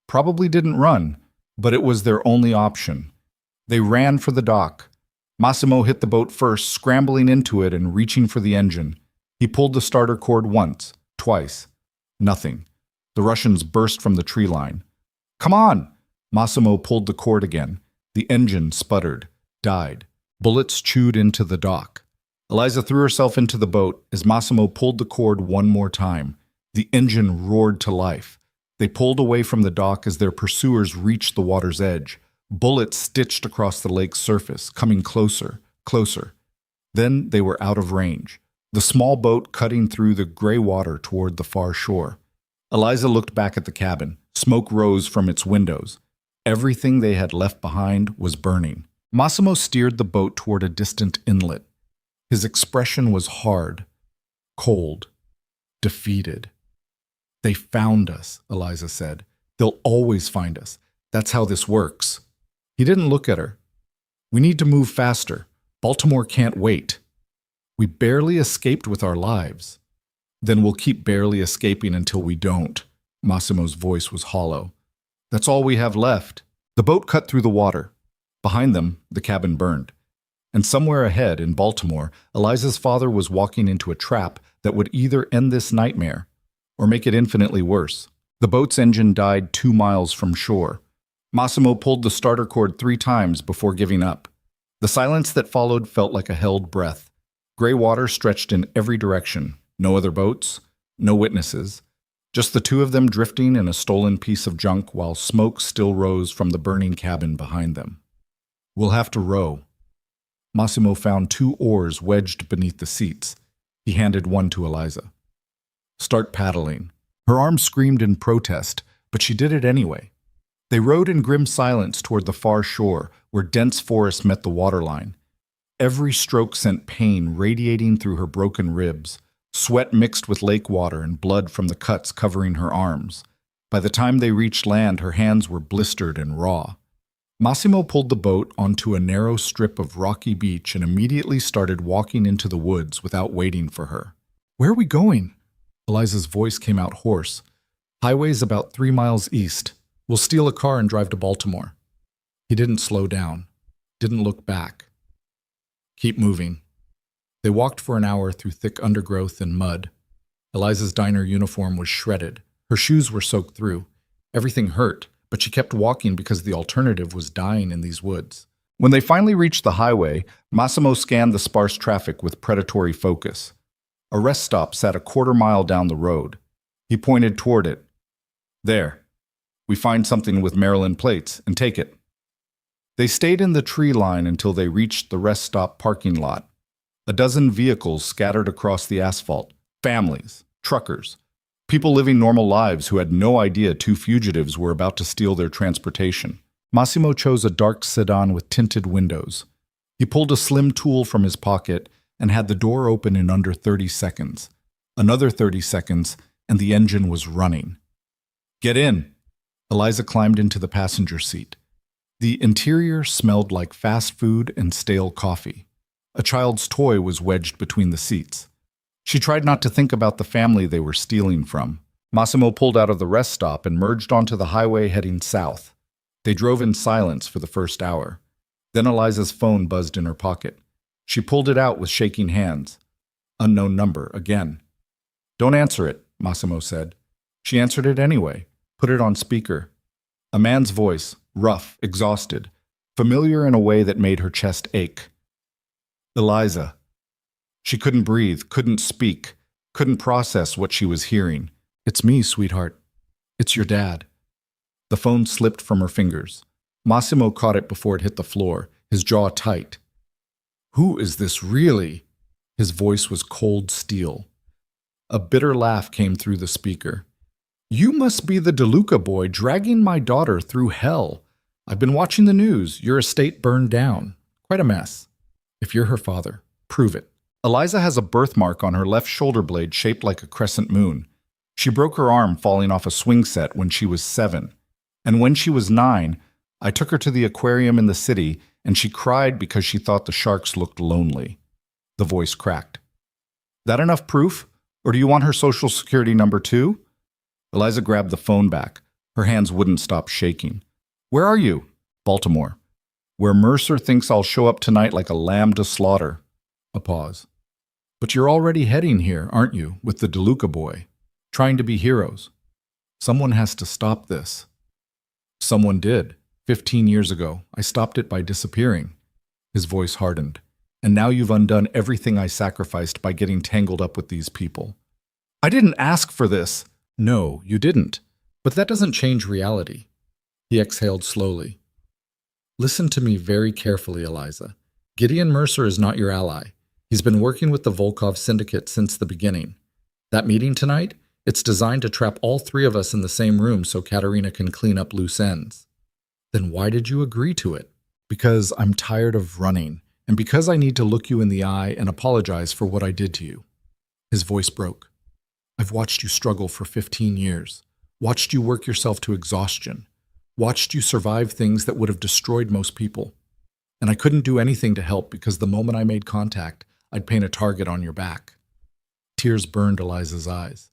Probably didn't run, but it was their only option. They ran for the dock. Massimo hit the boat first, scrambling into it and reaching for the engine. He pulled the starter cord once, twice. Nothing. The Russians burst from the tree line. Come on! Massimo pulled the cord again. The engine sputtered, died. Bullets chewed into the dock. Eliza threw herself into the boat as Massimo pulled the cord one more time. The engine roared to life. They pulled away from the dock as their pursuers reached the water's edge. Bullets stitched across the lake's surface, coming closer, closer. Then they were out of range, the small boat cutting through the gray water toward the far shore. Eliza looked back at the cabin. Smoke rose from its windows. Everything they had left behind was burning. Massimo steered the boat toward a distant inlet. His expression was hard, cold, defeated. They found us, Eliza said. They'll always find us. That's how this works. He didn't look at her. We need to move faster. Baltimore can't wait. We barely escaped with our lives. Then we'll keep barely escaping until we don't. Massimo's voice was hollow. That's all we have left. The boat cut through the water. Behind them, the cabin burned. And somewhere ahead, in Baltimore, Eliza's father was walking into a trap that would either end this nightmare or make it infinitely worse. The boat's engine died 2 miles from shore. Massimo pulled the starter cord 3 times before giving up. The silence that followed felt like a held breath. Gray water stretched in every direction. No other boats, no witnesses. Just the 2 of them drifting in a stolen piece of junk while smoke still rose from the burning cabin behind them. We'll have to row. Massimo found 2 oars wedged beneath the seats. He handed one to Eliza. Start paddling. Her arm screamed in protest, but she did it anyway. They rowed in grim silence toward the far shore, where dense forest met the waterline. Every stroke sent pain radiating through her broken ribs. Sweat mixed with lake water and blood from the cuts covering her arms. By the time they reached land, her hands were blistered and raw. Massimo pulled the boat onto a narrow strip of rocky beach and immediately started walking into the woods without waiting for her. Where are we going? Eliza's voice came out hoarse. Highway's about 3 miles east. We'll steal a car and drive to Baltimore. He didn't slow down, didn't look back. Keep moving. They walked for an hour through thick undergrowth and mud. Eliza's diner uniform was shredded. Her shoes were soaked through. Everything hurt, but she kept walking because the alternative was dying in these woods. When they finally reached the highway, Massimo scanned the sparse traffic with predatory focus. A rest stop sat a quarter-mile down the road. He pointed toward it. There. We find something with Maryland plates and take it. They stayed in the tree line until they reached the rest stop parking lot. A dozen vehicles scattered across the asphalt. Families, truckers, people living normal lives who had no idea two fugitives were about to steal their transportation. Massimo chose a dark sedan with tinted windows. He pulled a slim tool from his pocket and had the door open in under 30 seconds. Another 30 seconds, and the engine was running. Get in! Eliza climbed into the passenger seat. The interior smelled like fast food and stale coffee. A child's toy was wedged between the seats. She tried not to think about the family they were stealing from. Massimo pulled out of the rest stop and merged onto the highway heading south. They drove in silence for the first hour. Then Eliza's phone buzzed in her pocket. She pulled it out with shaking hands. Unknown number, again. Don't answer it, Massimo said. She answered it anyway, put it on speaker. A man's voice, rough, exhausted, familiar in a way that made her chest ache. Eliza. She couldn't breathe, couldn't speak, couldn't process what she was hearing. It's me, sweetheart. It's your dad. The phone slipped from her fingers. Massimo caught it before it hit the floor, his jaw tight. Who is this really? His voice was cold steel. A bitter laugh came through the speaker. You must be the DeLuca boy dragging my daughter through hell. I've been watching the news. Your estate burned down. Quite a mess. If you're her father, prove it. Eliza has a birthmark on her left shoulder blade shaped like a crescent moon. She broke her arm falling off a swing set when she was 7. And when she was 9, I took her to the aquarium in the city, and she cried because she thought the sharks looked lonely. The voice cracked. That enough proof? Or do you want her social security number too? Eliza grabbed the phone back. Her hands wouldn't stop shaking. Where are you? Baltimore. Where Mercer thinks I'll show up tonight like a lamb to slaughter. A pause. But you're already heading here, aren't you, with the DeLuca boy? Trying to be heroes. Someone has to stop this. Someone did. 15 years ago, I stopped it by disappearing. His voice hardened. And now you've undone everything I sacrificed by getting tangled up with these people. I didn't ask for this. No, you didn't. But that doesn't change reality. He exhaled slowly. Listen to me very carefully, Eliza. Gideon Mercer is not your ally. He's been working with the Volkov Syndicate since the beginning. That meeting tonight, it's designed to trap all 3 of us in the same room so Katerina can clean up loose ends. Then why did you agree to it? Because I'm tired of running, and because I need to look you in the eye and apologize for what I did to you. His voice broke. I've watched you struggle for 15 years, watched you work yourself to exhaustion, watched you survive things that would have destroyed most people. And I couldn't do anything to help because the moment I made contact, I'd paint a target on your back. Tears burned Eliza's eyes.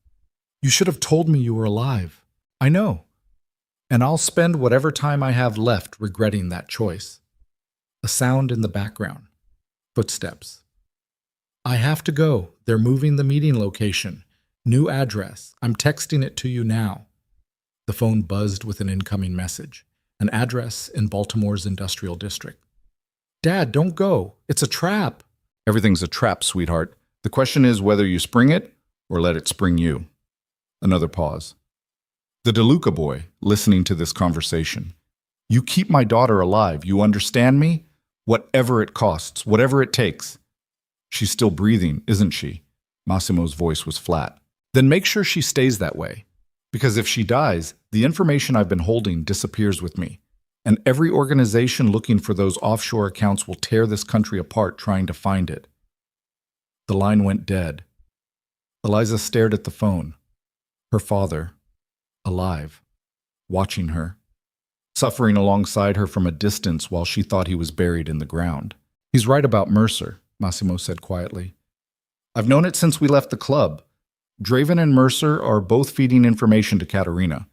You should have told me you were alive. I know. And I'll spend whatever time I have left regretting that choice. A sound in the background. Footsteps. I have to go. They're moving the meeting location. New address. I'm texting it to you now. The phone buzzed with an incoming message. An address in Baltimore's industrial district. Dad, don't go. It's a trap. Everything's a trap, sweetheart. The question is whether you spring it or let it spring you. Another pause. The DeLuca boy, listening to this conversation. You keep my daughter alive. You understand me? Whatever it costs, whatever it takes. She's still breathing, isn't she? Massimo's voice was flat. Then make sure she stays that way. Because if she dies, the information I've been holding disappears with me. And every organization looking for those offshore accounts will tear this country apart trying to find it. The line went dead. Eliza stared at the phone. Her father, alive, watching her, suffering alongside her from a distance while she thought he was buried in the ground. He's right about Mercer, Massimo said quietly. I've known it since we left the club. Draven and Mercer are both feeding information to Katerina.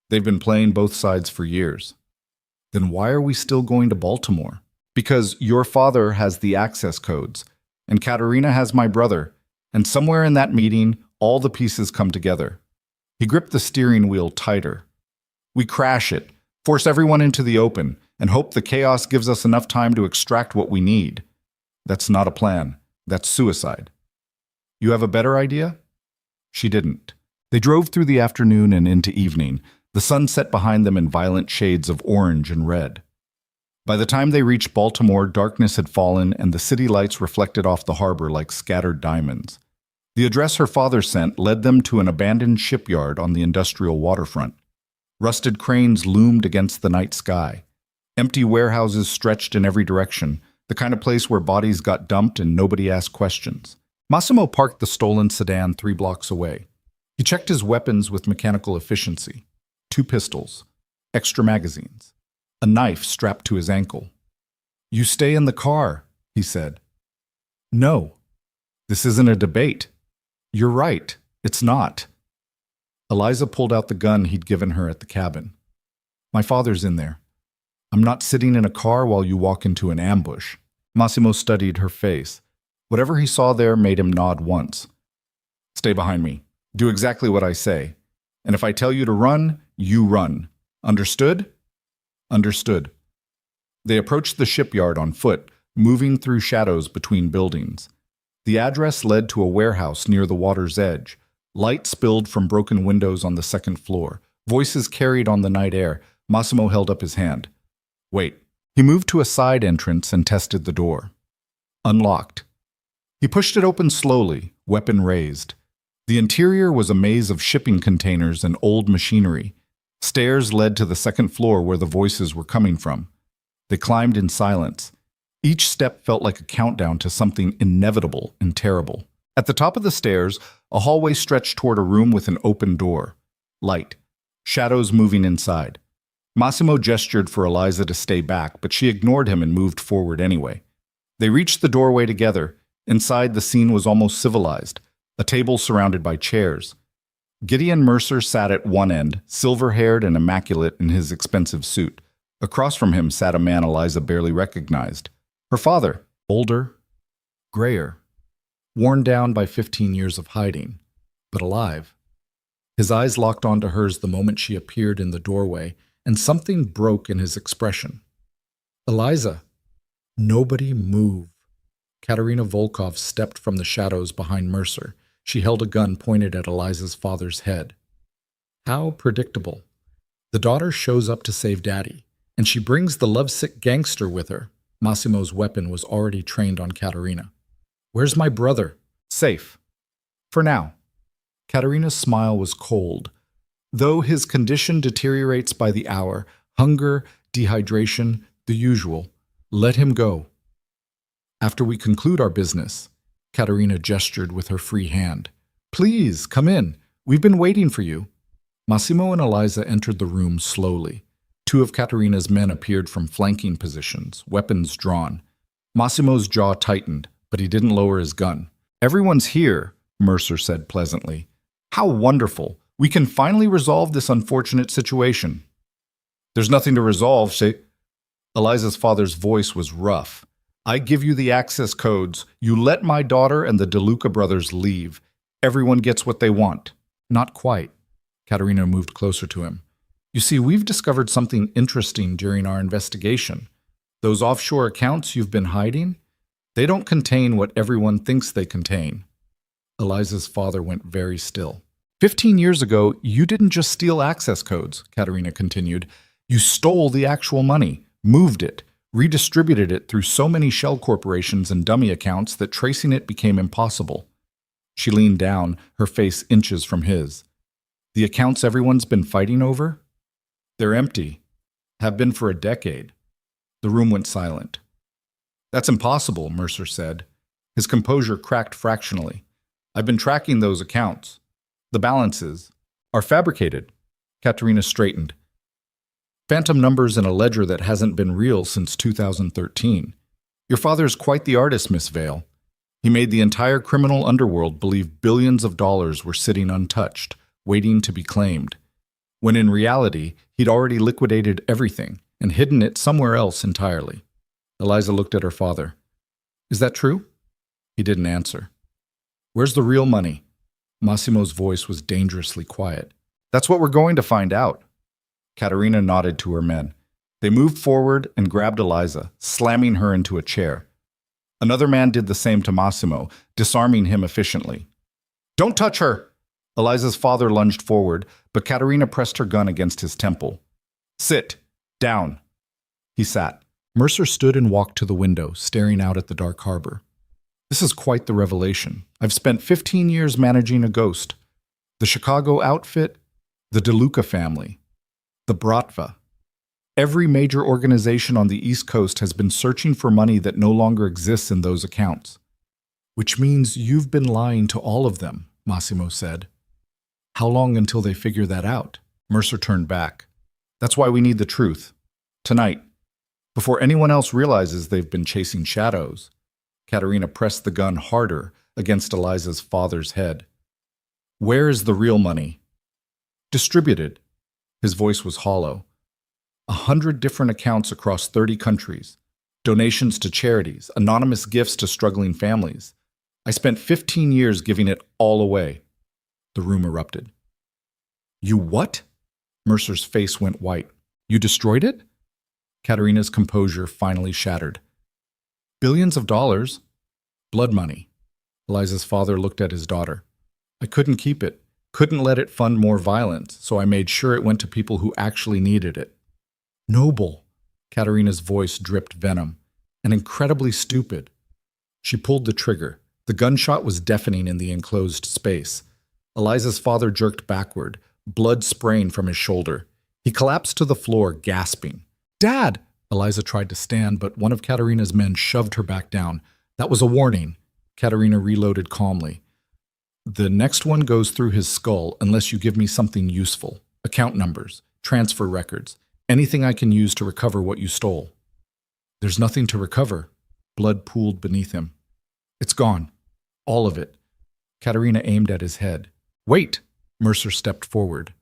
They've been playing both sides for years. Then why are we still going to Baltimore? Because your father has the access codes, and Katerina has my brother, and somewhere in that meeting, all the pieces come together. He gripped the steering wheel tighter. We crash it, force everyone into the open, and hope the chaos gives us enough time to extract what we need. That's not a plan. That's suicide. You have a better idea? She didn't. They drove through the afternoon and into evening, the sun set behind them in violent shades of orange and red. By the time they reached Baltimore, darkness had fallen and the city lights reflected off the harbor like scattered diamonds. The address her father sent led them to an abandoned shipyard on the industrial waterfront. Rusted cranes loomed against the night sky. Empty warehouses stretched in every direction, the kind of place where bodies got dumped and nobody asked questions. Massimo parked the stolen sedan 3 blocks away. He checked his weapons with mechanical efficiency. 2 pistols, extra magazines, a knife strapped to his ankle. "You stay in the car," he said. "No, this isn't a debate." "You're right, it's not." Eliza pulled out the gun he'd given her at the cabin. "My father's in there. I'm not sitting in a car while you walk into an ambush." Massimo studied her face. Whatever he saw there made him nod once. "Stay behind me. Do exactly what I say. And if I tell you to run, you run. Understood?" "Understood." They approached the shipyard on foot, moving through shadows between buildings. The address led to a warehouse near the water's edge. Light spilled from broken windows on the second floor. Voices carried on the night air. Massimo held up his hand. "Wait." He moved to a side entrance and tested the door. Unlocked. He pushed it open slowly, weapon raised. The interior was a maze of shipping containers and old machinery. Stairs led to the second floor where the voices were coming from. They climbed in silence. Each step felt like a countdown to something inevitable and terrible. At the top of the stairs, a hallway stretched toward a room with an open door. Light. Shadows moving inside. Massimo gestured for Eliza to stay back, but she ignored him and moved forward anyway. They reached the doorway together. Inside, the scene was almost civilized. A table surrounded by chairs. Gideon Mercer sat at one end, silver-haired and immaculate in his expensive suit. Across from him sat a man Eliza barely recognized. Her father, older, grayer, worn down by 15 years of hiding, but alive. His eyes locked onto hers the moment she appeared in the doorway, and something broke in his expression. "Eliza." "Nobody move." Katerina Volkov stepped from the shadows behind Mercer. She held a gun pointed at Eliza's father's head. How predictable. The daughter shows up to save Daddy, and she brings the lovesick gangster with her. Massimo's weapon was already trained on Katerina. "Where's my brother?" "Safe. For now." Katerina's smile was cold. Though his condition deteriorates by the hour, hunger, dehydration, the usual, let him go. "After we conclude our business." Katerina gestured with her free hand. "Please, come in. We've been waiting for you." Massimo and Eliza entered the room slowly. 2 of Katerina's men appeared from flanking positions, weapons drawn. Massimo's jaw tightened, but he didn't lower his gun. "Everyone's here," Mercer said pleasantly. "How wonderful. We can finally resolve this unfortunate situation." "There's nothing to resolve, say." Eliza's father's voice was rough. "I give you the access codes. You let my daughter and the DeLuca brothers leave. Everyone gets what they want." "Not quite." Katerina moved closer to him. "You see, we've discovered something interesting during our investigation. Those offshore accounts you've been hiding, they don't contain what everyone thinks they contain." Eliza's father went very still. 15 years ago, you didn't just steal access codes," Katerina continued. "You stole the actual money, moved it, redistributed it through so many shell corporations and dummy accounts that tracing it became impossible." She leaned down, her face inches from his. "The accounts everyone's been fighting over? They're empty. Have been for a decade." The room went silent. "That's impossible," Mercer said. His composure cracked fractionally. "I've been tracking those accounts. The balances are fabricated." Katerina straightened. "Phantom numbers in a ledger that hasn't been real since 2013. Your father's quite the artist, Miss Vale. He made the entire criminal underworld believe billions of dollars were sitting untouched, waiting to be claimed, when in reality, he'd already liquidated everything, and hidden it somewhere else entirely. Eliza looked at her father. Is that true? He didn't answer. Where's the real money? Massimo's voice was dangerously quiet. That's what we're going to find out. Caterina nodded to her men. They moved forward and grabbed Eliza, slamming her into a chair. Another man did the same to Massimo, disarming him efficiently. Don't touch her! Eliza's father lunged forward, but Caterina pressed her gun against his temple. Sit. Down. He sat. Mercer stood and walked to the window, staring out at the dark harbor. This is quite the revelation. I've spent 15 years managing a ghost. The Chicago outfit, the DeLuca family, the Bratva. Every major organization on the East Coast has been searching for money that no longer exists in those accounts. Which means you've been lying to all of them, Massimo said. How long until they figure that out? Mercer turned back. That's why we need the truth. Tonight. Before anyone else realizes they've been chasing shadows. Caterina pressed the gun harder against Eliza's father's head. Where is the real money? Distributed. His voice was hollow. 100 different accounts across 30 countries. Donations to charities, anonymous gifts to struggling families. I spent 15 years giving it all away. The room erupted. You what? Mercer's face went white. You destroyed it? Caterina's composure finally shattered. Billions of dollars. Blood money. Eliza's father looked at his daughter. I couldn't keep it. Couldn't let it fund more violence, so I made sure it went to people who actually needed it. Noble. Caterina's voice dripped venom. And incredibly stupid. She pulled the trigger. The gunshot was deafening in the enclosed space. Eliza's father jerked backward, blood spraying from his shoulder. He collapsed to the floor, gasping. Dad! Eliza tried to stand, but one of Caterina's men shoved her back down. That was a warning. Caterina reloaded calmly. The next one goes through his skull unless you give me something useful. Account numbers, transfer records, anything I can use to recover what you stole. There's nothing to recover. Blood pooled beneath him. It's gone. All of it. Caterina aimed at his head. Wait! Mercer stepped forward.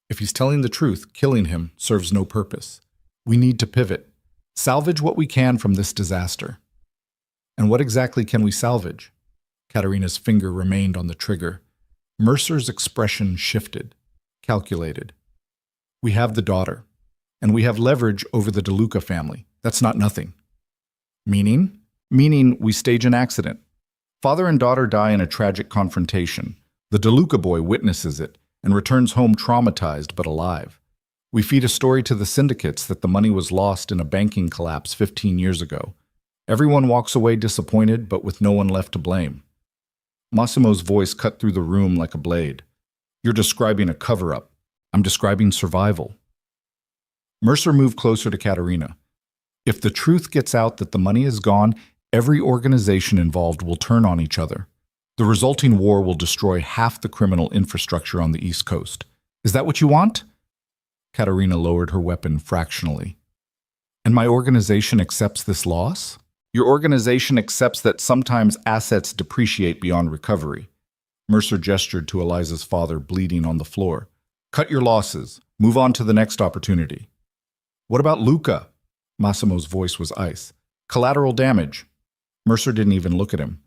If he's telling the truth, killing him serves no purpose. We need to pivot. Salvage what we can from this disaster. And what exactly can we salvage? Caterina's finger remained on the trigger. Mercer's expression shifted, calculated. We have the daughter, and we have leverage over the DeLuca family. That's not nothing. Meaning? Meaning we stage an accident. Father and daughter die in a tragic confrontation. The DeLuca boy witnesses it and returns home traumatized but alive. We feed a story to the syndicates that the money was lost in a banking collapse 15 years ago. Everyone walks away disappointed but with no one left to blame. Massimo's voice cut through the room like a blade. You're describing a cover-up. I'm describing survival. Mercer moved closer to Caterina. If the truth gets out that the money is gone, every organization involved will turn on each other. The resulting war will destroy half the criminal infrastructure on the East Coast. Is that what you want? Caterina lowered her weapon fractionally. And my organization accepts this loss? Your organization accepts that sometimes assets depreciate beyond recovery. Mercer gestured to Eliza's father, bleeding on the floor. Cut your losses. Move on to the next opportunity. What about Luca? Massimo's voice was ice. Collateral damage. Mercer didn't even look at him.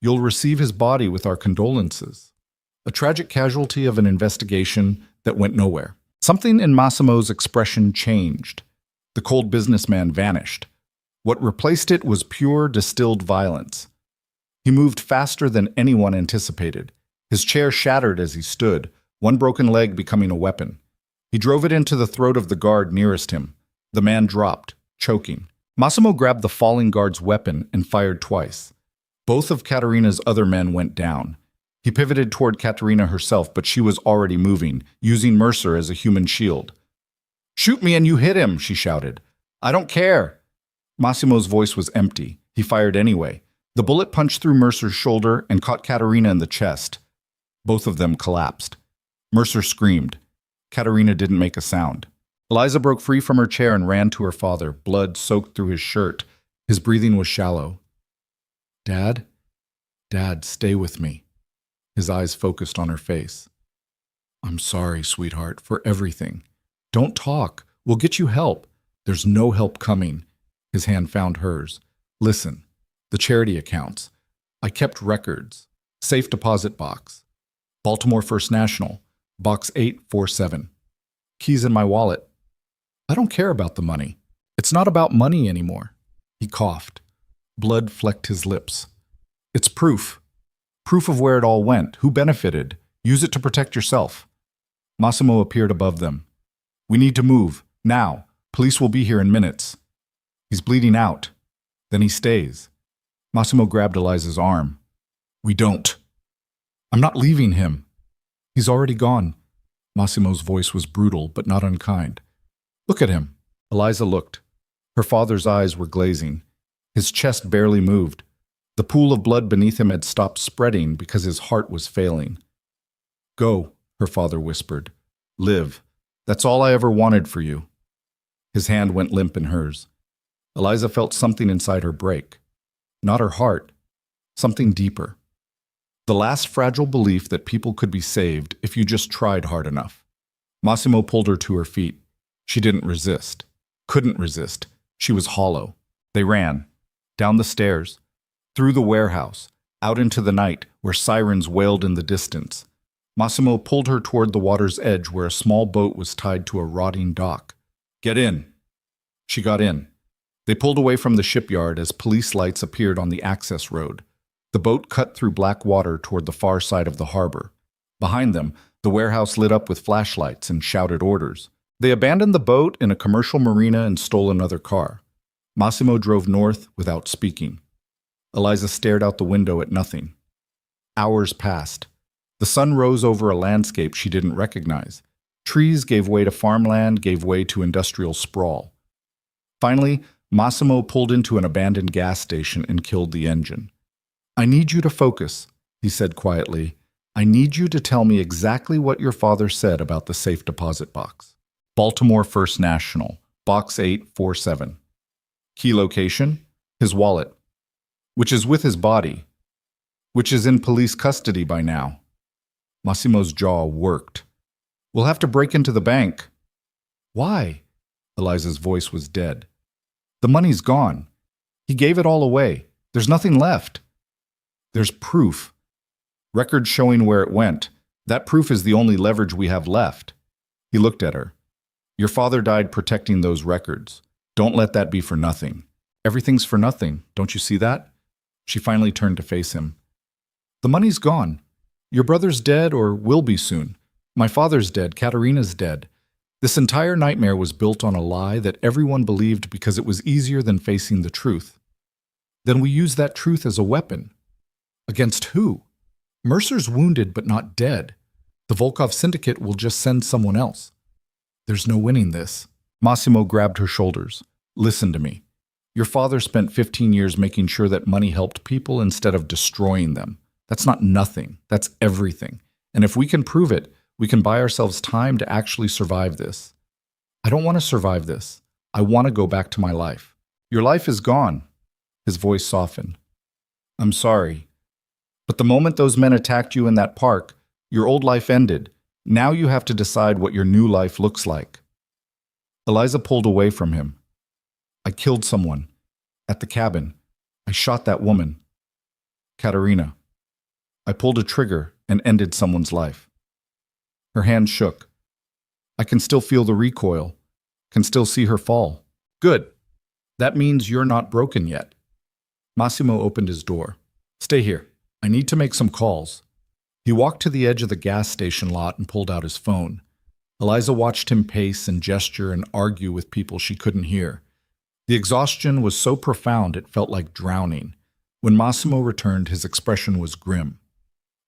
You'll receive his body with our condolences. A tragic casualty of an investigation that went nowhere. Something in Massimo's expression changed. The cold businessman vanished. What replaced it was pure, distilled violence. He moved faster than anyone anticipated. His chair shattered as he stood, one broken leg becoming a weapon. He drove it into the throat of the guard nearest him. The man dropped, choking. Massimo grabbed the falling guard's weapon and fired twice. Both of Caterina's other men went down. He pivoted toward Caterina herself, but she was already moving, using Mercer as a human shield. Shoot me and you hit him, she shouted. I don't care. Massimo's voice was empty. He fired anyway. The bullet punched through Mercer's shoulder and caught Caterina in the chest. Both of them collapsed. Mercer screamed. Caterina didn't make a sound. Eliza broke free from her chair and ran to her father, blood soaked through his shirt. His breathing was shallow. Dad? Dad, stay with me. His eyes focused on her face. I'm sorry, sweetheart, for everything. Don't talk. We'll get you help. There's no help coming. His hand found hers. Listen, the charity accounts. I kept records. Safe deposit box. Baltimore First National, box 847. Keys in my wallet. I don't care about the money. It's not about money anymore. He coughed. Blood flecked his lips. It's proof. Proof of where it all went, who benefited. Use it to protect yourself. Massimo appeared above them. We need to move, now. Police will be here in minutes. He's bleeding out. Then he stays. Massimo grabbed Eliza's arm. We don't. I'm not leaving him. He's already gone. Massimo's voice was brutal, but not unkind. Look at him. Eliza looked. Her father's eyes were glazing. His chest barely moved. The pool of blood beneath him had stopped spreading because his heart was failing. Go, her father whispered. Live. That's all I ever wanted for you. His hand went limp in hers. Eliza felt something inside her break. Not her heart. Something deeper. The last fragile belief that people could be saved if you just tried hard enough. Massimo pulled her to her feet. She didn't resist. Couldn't resist. She was hollow. They ran. Down the stairs. Through the warehouse. Out into the night, where sirens wailed in the distance. Massimo pulled her toward the water's edge where a small boat was tied to a rotting dock. Get in. She got in. They pulled away from the shipyard as police lights appeared on the access road. The boat cut through black water toward the far side of the harbor. Behind them, the warehouse lit up with flashlights and shouted orders. They abandoned the boat in a commercial marina and stole another car. Massimo drove north without speaking. Eliza stared out the window at nothing. Hours passed. The sun rose over a landscape she didn't recognize. Trees gave way to farmland, gave way to industrial sprawl. Finally, Massimo pulled into an abandoned gas station and killed the engine. I need you to focus, he said quietly. I need you to tell me exactly what your father said about the safe deposit box. Baltimore First National, box 847. Key location? His wallet, which is with his body, which is in police custody by now. Massimo's jaw worked. We'll have to break into the bank. Why? Eliza's voice was dead. The money's gone. He gave it all away. There's nothing left. There's proof. Records showing where it went. That proof is the only leverage we have left. He looked at her. Your father died protecting those records. Don't let that be for nothing. Everything's for nothing. Don't you see that? She finally turned to face him. The money's gone. Your brother's dead or will be soon. My father's dead. Katerina's dead. This entire nightmare was built on a lie that everyone believed because it was easier than facing the truth. Then we use that truth as a weapon. Against who? Mercer's wounded but not dead. The Volkov Syndicate will just send someone else. There's no winning this. Massimo grabbed her shoulders. Listen to me. Your father spent 15 years making sure that money helped people instead of destroying them. That's not nothing. That's everything. And if we can prove it, we can buy ourselves time to actually survive this. I don't want to survive this. I want to go back to my life. Your life is gone. His voice softened. I'm sorry. But the moment those men attacked you in that park, your old life ended. Now you have to decide what your new life looks like. Eliza pulled away from him. I killed someone. At the cabin. I shot that woman. Katerina. I pulled a trigger and ended someone's life. Her hand shook. I can still feel the recoil. Can still see her fall. Good. That means you're not broken yet. Massimo opened his door. Stay here. I need to make some calls. He walked to the edge of the gas station lot and pulled out his phone. Eliza watched him pace and gesture and argue with people she couldn't hear. The exhaustion was so profound it felt like drowning. When Massimo returned, his expression was grim.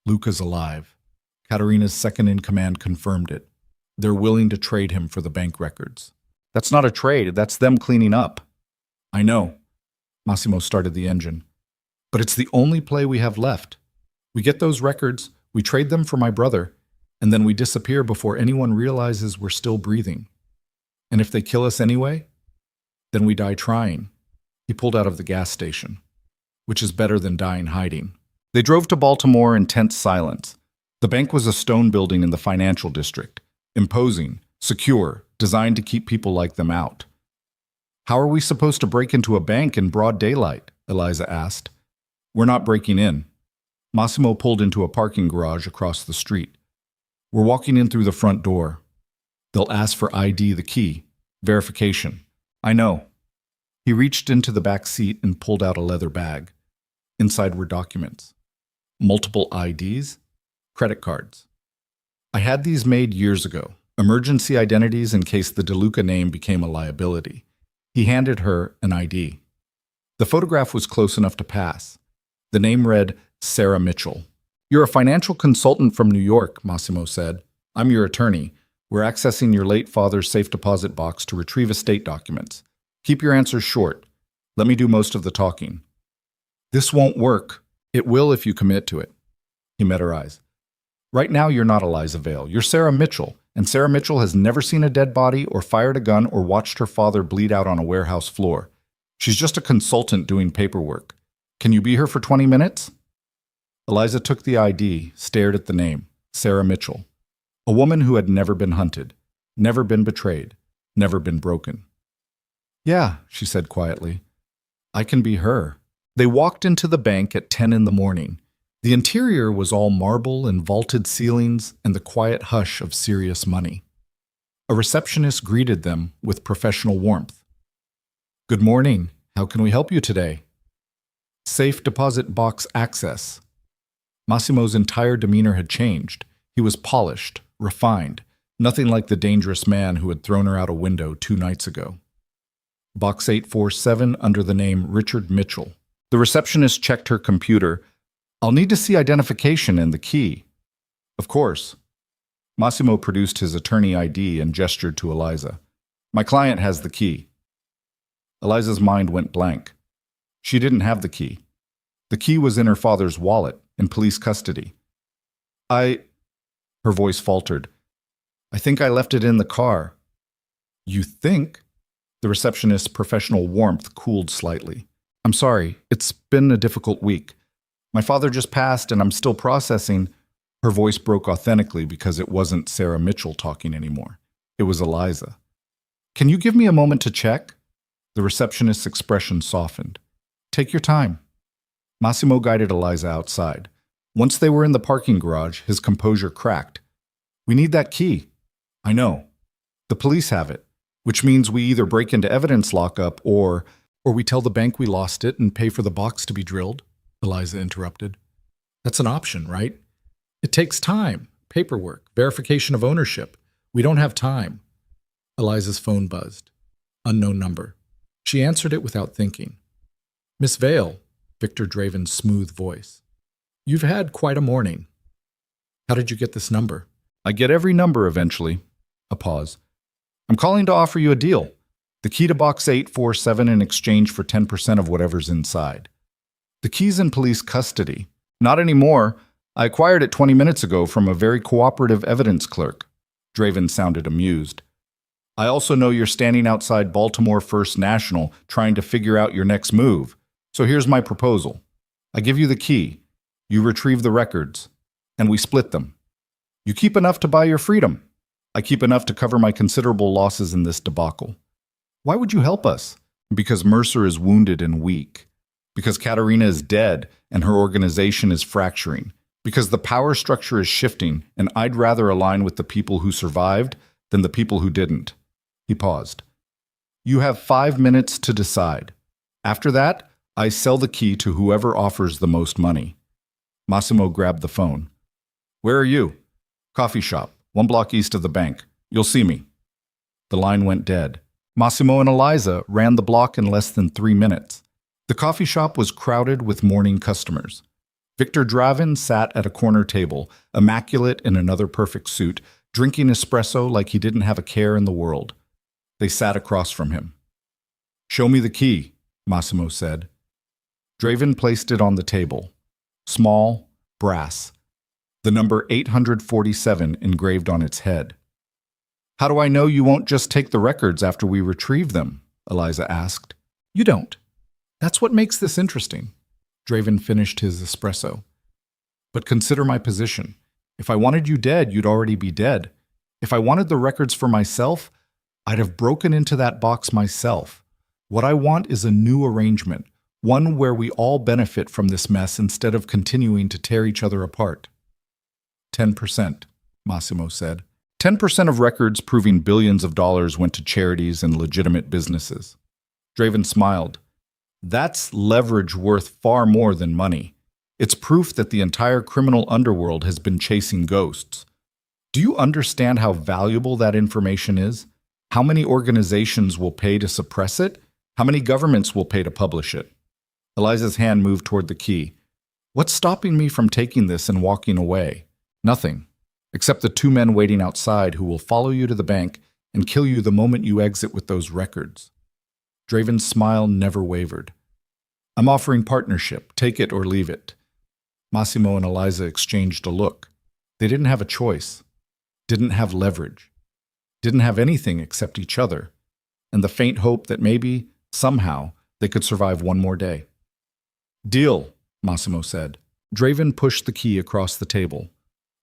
Luca's alive. Katerina's second-in-command confirmed it. They're willing to trade him for the bank records. That's not a trade. That's them cleaning up. I know. Massimo started the engine. But it's the only play we have left. We get those records, we trade them for my brother, and then we disappear before anyone realizes we're still breathing. And if they kill us anyway, then we die trying. He pulled out of the gas station, which is better than dying hiding. They drove to Baltimore in tense silence. The bank was a stone building in the financial district, imposing, secure, designed to keep people like them out. How are we supposed to break into a bank in broad daylight? Eliza asked. We're not breaking in. Massimo pulled into a parking garage across the street. We're walking in through the front door. They'll ask for ID, the key. Verification. I know. He reached into the back seat and pulled out a leather bag. Inside were documents. Multiple IDs, credit cards. I had these made years ago, emergency identities in case the DeLuca name became a liability. He handed her an ID. The photograph was close enough to pass. The name read Sarah Mitchell. You're a financial consultant from New York, Massimo said. I'm your attorney. We're accessing your late father's safe deposit box to retrieve estate documents. Keep your answers short. Let me do most of the talking. This won't work. It will if you commit to it. He met her eyes. Right now you're not Eliza Vale. You're Sarah Mitchell, and Sarah Mitchell has never seen a dead body or fired a gun or watched her father bleed out on a warehouse floor. She's just a consultant doing paperwork. Can you be here for 20 minutes? Eliza took the ID, stared at the name, Sarah Mitchell. A woman who had never been hunted, never been betrayed, never been broken. Yeah, she said quietly. I can be her. They walked into the bank at 10 in the morning. The interior was all marble and vaulted ceilings and the quiet hush of serious money. A receptionist greeted them with professional warmth. Good morning. How can we help you today? Safe deposit box access. Massimo's entire demeanor had changed. He was polished, refined, nothing like the dangerous man who had thrown her out a window 2 nights ago. Box 847 under the name Richard Mitchell. The receptionist checked her computer. I'll need to see identification and the key. Of course. Massimo produced his attorney ID and gestured to Eliza. My client has the key. Eliza's mind went blank. She didn't have the key. The key was in her father's wallet, in police custody. Her voice faltered. I think I left it in the car. You think? The receptionist's professional warmth cooled slightly. I'm sorry, it's been a difficult week. My father just passed and I'm still processing. Her voice broke authentically because it wasn't Sarah Mitchell talking anymore. It was Eliza. Can you give me a moment to check? The receptionist's expression softened. Take your time. Massimo guided Eliza outside. Once they were in the parking garage, his composure cracked. We need that key. I know. The police have it, which means we either break into evidence lockup or we tell the bank we lost it and pay for the box to be drilled, Eliza interrupted. That's an option, right? It takes time, paperwork, verification of ownership. We don't have time. Eliza's phone buzzed. Unknown number. She answered it without thinking. Miss Vale, Victor Draven's smooth voice. You've had quite a morning. How did you get this number? I get every number eventually. A pause. I'm calling to offer you a deal. The key to box 847 in exchange for 10% of whatever's inside. The key's in police custody. Not anymore. I acquired it 20 minutes ago from a very cooperative evidence clerk. Draven sounded amused. I also know you're standing outside Baltimore First National trying to figure out your next move. So here's my proposal. I give you the key. You retrieve the records. And we split them. You keep enough to buy your freedom. I keep enough to cover my considerable losses in this debacle. Why would you help us? Because Mercer is wounded and weak. Because Katerina is dead and her organization is fracturing. Because the power structure is shifting and I'd rather align with the people who survived than the people who didn't. He paused. You have 5 minutes to decide. After that, I sell the key to whoever offers the most money. Massimo grabbed the phone. Where are you? Coffee shop, 1 block east of the bank. You'll see me. The line went dead. Massimo and Eliza ran the block in less than 3 minutes. The coffee shop was crowded with morning customers. Victor Draven sat at a corner table, immaculate in another perfect suit, drinking espresso like he didn't have a care in the world. They sat across from him. Show me the key, Massimo said. Draven placed it on the table. Small, brass. The number 847 engraved on its head. How do I know you won't just take the records after we retrieve them? Eliza asked. You don't. That's what makes this interesting. Draven finished his espresso. But consider my position. If I wanted you dead, you'd already be dead. If I wanted the records for myself, I'd have broken into that box myself. What I want is a new arrangement, one where we all benefit from this mess instead of continuing to tear each other apart. 10%, Massimo said. 10% of records proving billions of dollars went to charities and legitimate businesses. Draven smiled. That's leverage worth far more than money. It's proof that the entire criminal underworld has been chasing ghosts. Do you understand how valuable that information is? How many organizations will pay to suppress it? How many governments will pay to publish it? Eliza's hand moved toward the key. What's stopping me from taking this and walking away? Nothing, except the two men waiting outside who will follow you to the bank and kill you the moment you exit with those records. Draven's smile never wavered. I'm offering partnership. Take it or leave it. Massimo and Eliza exchanged a look. They didn't have a choice. Didn't have leverage. Didn't have anything except each other, and the faint hope that maybe, somehow, they could survive one more day. Deal, Massimo said. Draven pushed the key across the table.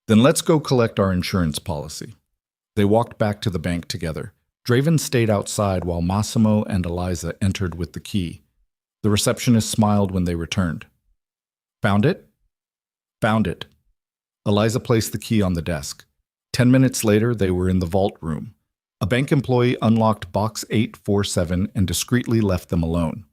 Then let's go collect our insurance policy. They walked back to the bank together. Draven stayed outside while Massimo and Eliza entered with the key. The receptionist smiled when they returned. Found it? Found it. Eliza placed the key on the desk. 10 minutes later, they were in the vault room. A bank employee unlocked box 847 and discreetly left them alone.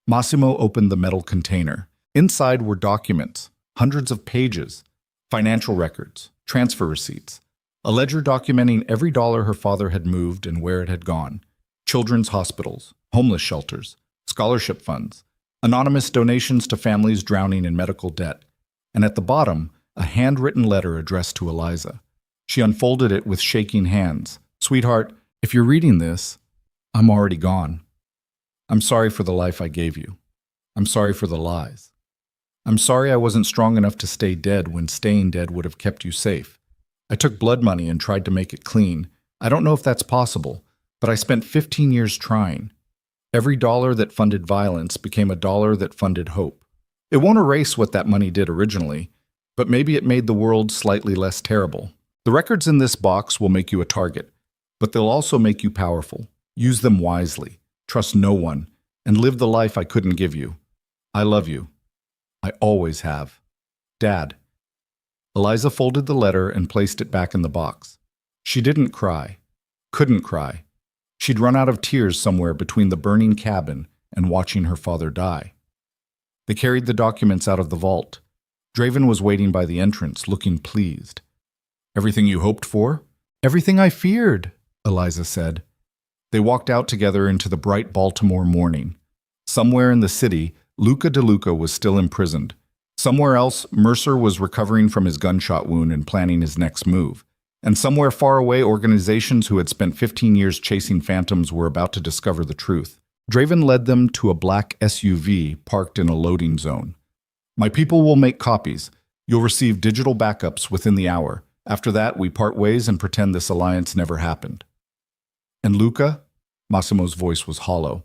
Massimo opened the metal container. Inside were documents, hundreds of pages, financial records, transfer receipts, a ledger documenting every dollar her father had moved and where it had gone, children's hospitals, homeless shelters, scholarship funds, anonymous donations to families drowning in medical debt, and at the bottom, a handwritten letter addressed to Eliza. She unfolded it with shaking hands. Sweetheart, if you're reading this, I'm already gone. I'm sorry for the life I gave you. I'm sorry for the lies. I'm sorry I wasn't strong enough to stay dead when staying dead would have kept you safe. I took blood money and tried to make it clean. I don't know if that's possible, but I spent 15 years trying. Every dollar that funded violence became a dollar that funded hope. It won't erase what that money did originally, but maybe it made the world slightly less terrible. The records in this box will make you a target, but they'll also make you powerful. Use them wisely, trust no one, and live the life I couldn't give you. I love you. I always have. Dad. Eliza folded the letter and placed it back in the box. She didn't cry. Couldn't cry. She'd run out of tears somewhere between the burning cabin and watching her father die. They carried the documents out of the vault. Draven was waiting by the entrance, looking pleased. Everything you hoped for? Everything I feared, Eliza said. They walked out together into the bright Baltimore morning. Somewhere in the city, Luca DeLuca was still imprisoned. Somewhere else, Mercer was recovering from his gunshot wound and planning his next move. And somewhere far away, organizations who had spent 15 years chasing phantoms were about to discover the truth. Draven led them to a black SUV parked in a loading zone. My people will make copies. You'll receive digital backups within the hour. After that, we part ways and pretend this alliance never happened. And Luca? Massimo's voice was hollow.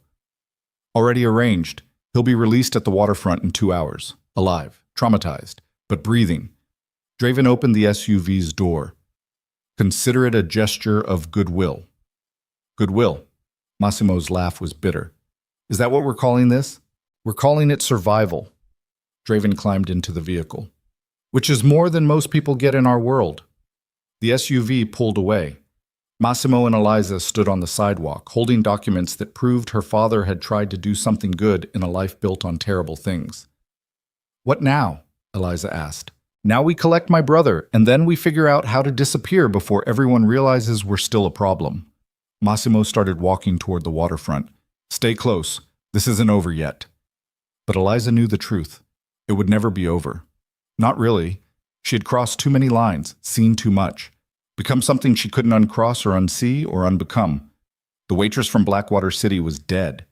Already arranged. He'll be released at the waterfront in 2 hours. Alive, traumatized, but breathing. Draven opened the SUV's door. Consider it a gesture of goodwill. Goodwill. Massimo's laugh was bitter. Is that what we're calling this? We're calling it survival. Draven climbed into the vehicle. Which is more than most people get in our world. The SUV pulled away. Massimo and Eliza stood on the sidewalk, holding documents that proved her father had tried to do something good in a life built on terrible things. What now? Eliza asked. Now we collect my brother, and then we figure out how to disappear before everyone realizes we're still a problem. Massimo started walking toward the waterfront. Stay close. This isn't over yet. But Eliza knew the truth. It would never be over. Not really. She had crossed too many lines, seen too much, become something she couldn't uncross or unsee or unbecome. The waitress from Blackwater City was dead,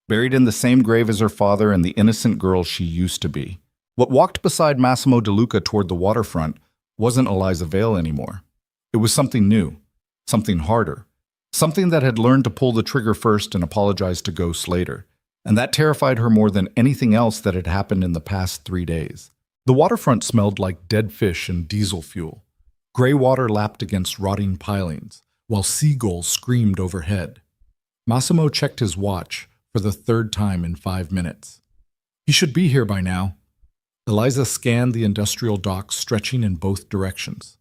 buried in the same grave as her father and the innocent girl she used to be. What walked beside Massimo DeLuca toward the waterfront wasn't Eliza Vale anymore. It was something new, something harder, something that had learned to pull the trigger first and apologize to ghosts later. And that terrified her more than anything else that had happened in the past 3 days. The waterfront smelled like dead fish and diesel fuel. Gray water lapped against rotting pilings, while seagulls screamed overhead. Massimo checked his watch, for the third time in 5 minutes. He should be here by now. Eliza scanned the industrial docks stretching in both directions.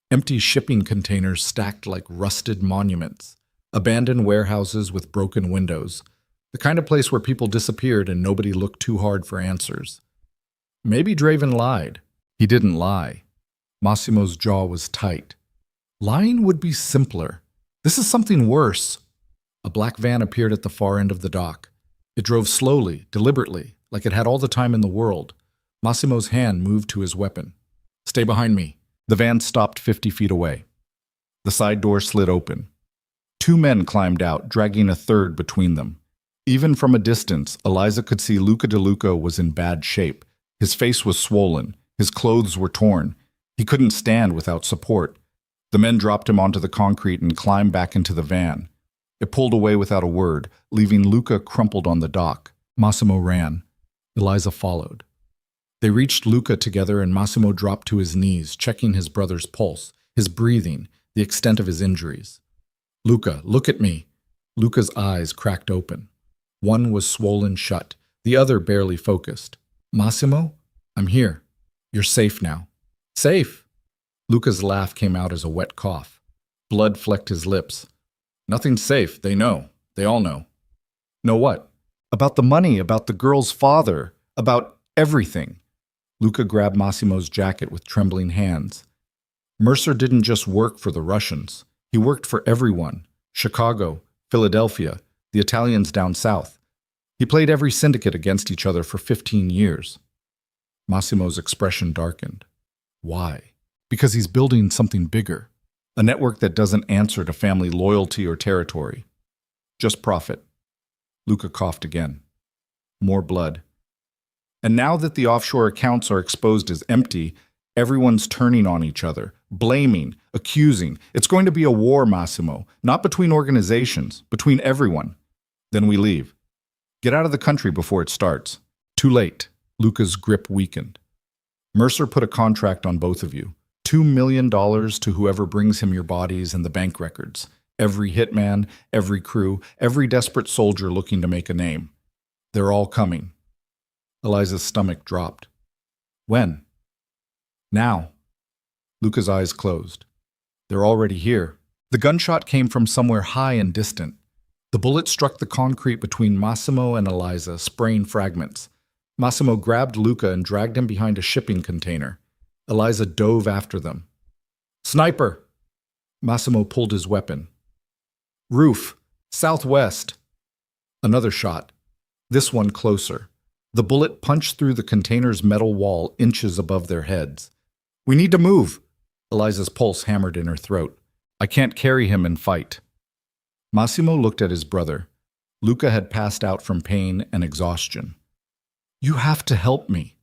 Empty shipping containers stacked like rusted monuments. Abandoned warehouses with broken windows. The kind of place where people disappeared and nobody looked too hard for answers. Maybe Draven lied. He didn't lie. Massimo's jaw was tight. Lying would be simpler. This is something worse. A black van appeared at the far end of the dock. It drove slowly, deliberately, like it had all the time in the world. Massimo's hand moved to his weapon. Stay behind me. The van stopped 50 feet away. The side door slid open. 2 men climbed out, dragging a third between them. Even from a distance, Eliza could see Luca DeLuca was in bad shape. His face was swollen. His clothes were torn. He couldn't stand without support. The men dropped him onto the concrete and climbed back into the van. It pulled away without a word, leaving Luca crumpled on the dock. Massimo ran. Eliza followed. They reached Luca together and Massimo dropped to his knees, checking his brother's pulse, his breathing, the extent of his injuries. Luca, look at me. Luca's eyes cracked open. One was swollen shut, the other barely focused. Massimo, I'm here. You're safe now. Safe? Luca's laugh came out as a wet cough. Blood flecked his lips. Nothing's safe, they know. They all know. Know what? About the money, about the girl's father, about everything. Luca grabbed Massimo's jacket with trembling hands. Mercer didn't just work for the Russians. He worked for everyone. Chicago, Philadelphia, the Italians down south. He played every syndicate against each other for 15 years. Massimo's expression darkened. Why? Because he's building something bigger. A network that doesn't answer to family loyalty or territory. Just profit. Luca coughed again. More blood. And now that the offshore accounts are exposed as empty, everyone's turning on each other, blaming, accusing. It's going to be a war, Massimo, not between organizations, between everyone. Then we leave. Get out of the country before it starts. Too late. Luca's grip weakened. Mercer put a contract on both of you. $2 million to whoever brings him your bodies and the bank records. Every hitman, every crew, every desperate soldier looking to make a name. They're all coming. Eliza's stomach dropped. When? Now. Luca's eyes closed. They're already here. The gunshot came from somewhere high and distant. The bullet struck the concrete between Massimo and Eliza, spraying fragments. Massimo grabbed Luca and dragged him behind a shipping container. Eliza dove after them. Sniper! Massimo pulled his weapon. Roof! Southwest! Another shot. This one closer. The bullet punched through the container's metal wall inches above their heads. We need to move! Eliza's pulse hammered in her throat. I can't carry him and fight. Massimo looked at his brother. Luca had passed out from pain and exhaustion. You have to help me.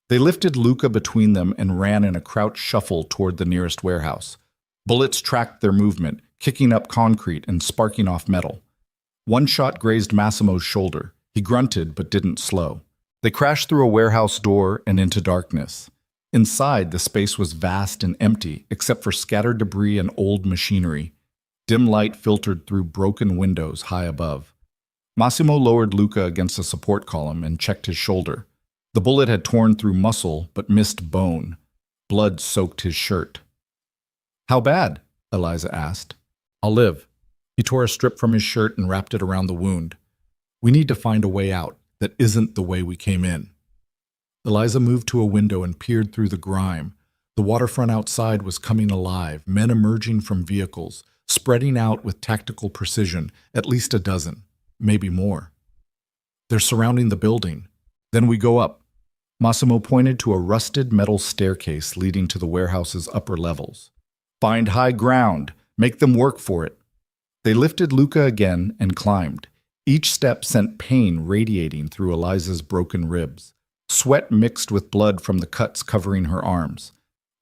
They lifted Luca between them and ran in a crouched shuffle toward the nearest warehouse. Bullets tracked their movement, kicking up concrete and sparking off metal. One shot grazed Massimo's shoulder. He grunted but didn't slow. They crashed through a warehouse door and into darkness. Inside, the space was vast and empty, except for scattered debris and old machinery. Dim light filtered through broken windows high above. Massimo lowered Luca against a support column and checked his shoulder. The bullet had torn through muscle but missed bone. Blood soaked his shirt. How bad? Eliza asked. I'll live. He tore a strip from his shirt and wrapped it around the wound. We need to find a way out that isn't the way we came in. Eliza moved to a window and peered through the grime. The waterfront outside was coming alive, men emerging from vehicles, spreading out with tactical precision, at least a dozen, maybe more. They're surrounding the building. Then we go up. Massimo pointed to a rusted metal staircase leading to the warehouse's upper levels. Find high ground. Make them work for it. They lifted Luca again and climbed. Each step sent pain radiating through Eliza's broken ribs. Sweat mixed with blood from the cuts covering her arms.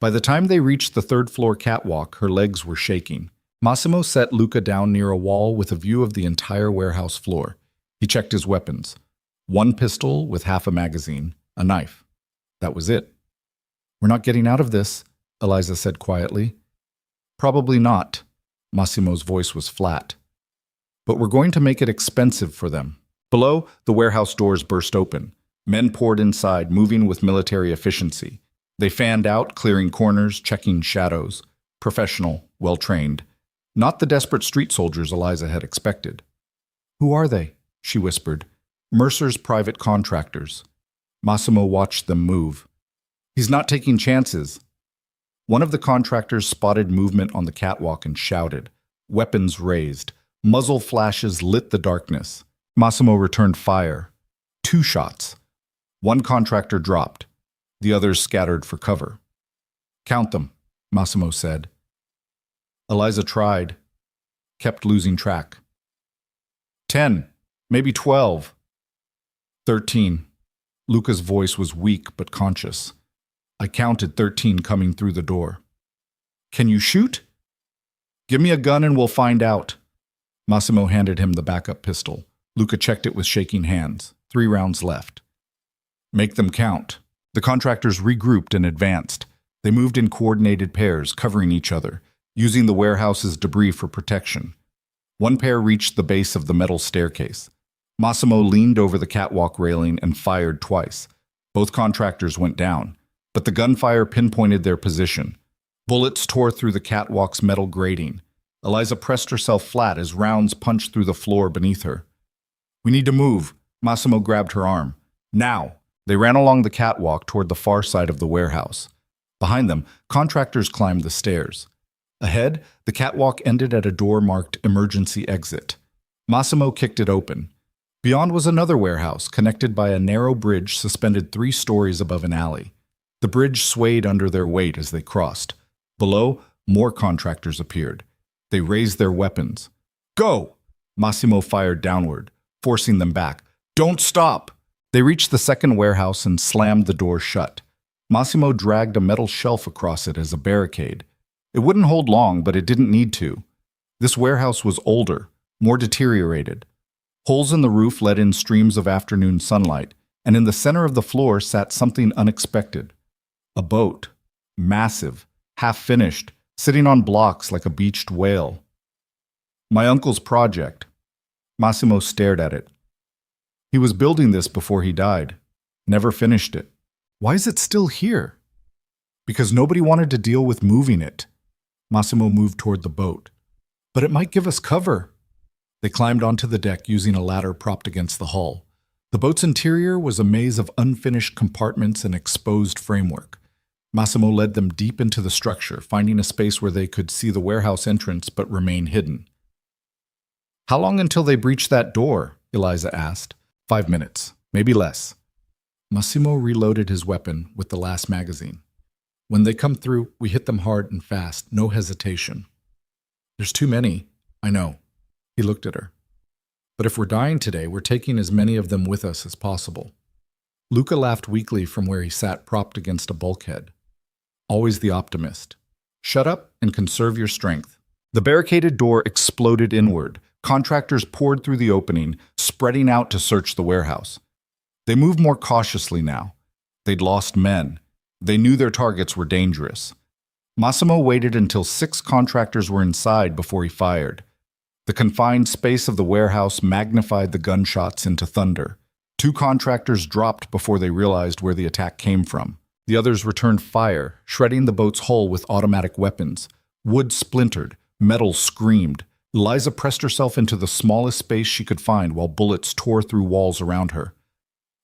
By the time they reached the third-floor catwalk, her legs were shaking. Massimo set Luca down near a wall with a view of the entire warehouse floor. He checked his weapons. One pistol with half a magazine, a knife. That was it. We're not getting out of this, Eliza said quietly. Probably not. Massimo's voice was flat. But we're going to make it expensive for them. Below, the warehouse doors burst open. Men poured inside, moving with military efficiency. They fanned out, clearing corners, checking shadows. Professional, well-trained. Not the desperate street soldiers Eliza had expected. "Who are they?" she whispered. "Mercer's private contractors." Massimo watched them move. "He's not taking chances." One of the contractors spotted movement on the catwalk and shouted. Weapons raised. Muzzle flashes lit the darkness. Massimo returned fire. 2 shots. One contractor dropped. The others scattered for cover. "Count them," Massimo said. Eliza tried. Kept losing track. 10, maybe 12. 13. Luca's voice was weak but conscious. "I counted 13 coming through the door." "Can you shoot?" "Give me a gun and we'll find out." Massimo handed him the backup pistol. Luca checked it with shaking hands. 3 rounds left. "Make them count." The contractors regrouped and advanced. They moved in coordinated pairs, covering each other, using the warehouse's debris for protection. One pair reached the base of the metal staircase. Massimo leaned over the catwalk railing and fired twice. Both contractors went down, but the gunfire pinpointed their position. Bullets tore through the catwalk's metal grating. Eliza pressed herself flat as rounds punched through the floor beneath her. "We need to move." Massimo grabbed her arm. "Now!" They ran along the catwalk toward the far side of the warehouse. Behind them, contractors climbed the stairs. Ahead, the catwalk ended at a door marked Emergency Exit. Massimo kicked it open. Beyond was another warehouse, connected by a narrow bridge suspended 3 stories above an alley. The bridge swayed under their weight as they crossed. Below, more contractors appeared. They raised their weapons. "Go!" Massimo fired downward, forcing them back. "Don't stop!" They reached the second warehouse and slammed the door shut. Massimo dragged a metal shelf across it as a barricade. It wouldn't hold long, but it didn't need to. This warehouse was older, more deteriorated. Holes in the roof let in streams of afternoon sunlight, and in the center of the floor sat something unexpected. A boat, massive, half-finished, sitting on blocks like a beached whale. "My uncle's project." Massimo stared at it. He was building this before he died. Never finished it. Why is it still here? Because nobody wanted to deal with moving it. Massimo moved toward the boat. "But it might give us cover." They climbed onto the deck using a ladder propped against the hull. The boat's interior was a maze of unfinished compartments and exposed framework. Massimo led them deep into the structure, finding a space where they could see the warehouse entrance but remain hidden. "How long until they breach that door?" Eliza asked. 5 minutes, maybe less. Massimo reloaded his weapon with the last magazine. "When they come through, we hit them hard and fast, no hesitation." "There's too many." "I know." He looked at her. "But if we're dying today, we're taking as many of them with us as possible." Luca laughed weakly from where he sat propped against a bulkhead. Always the optimist. "Shut up and conserve your strength." The barricaded door exploded inward. Contractors poured through the opening, spreading out to search the warehouse. They moved more cautiously now. They'd lost men. They knew their targets were dangerous. Massimo waited until 6 contractors were inside before he fired. The confined space of the warehouse magnified the gunshots into thunder. 2 contractors dropped before they realized where the attack came from. The others returned fire, shredding the boat's hull with automatic weapons. Wood splintered. Metal screamed. Eliza pressed herself into the smallest space she could find while bullets tore through walls around her.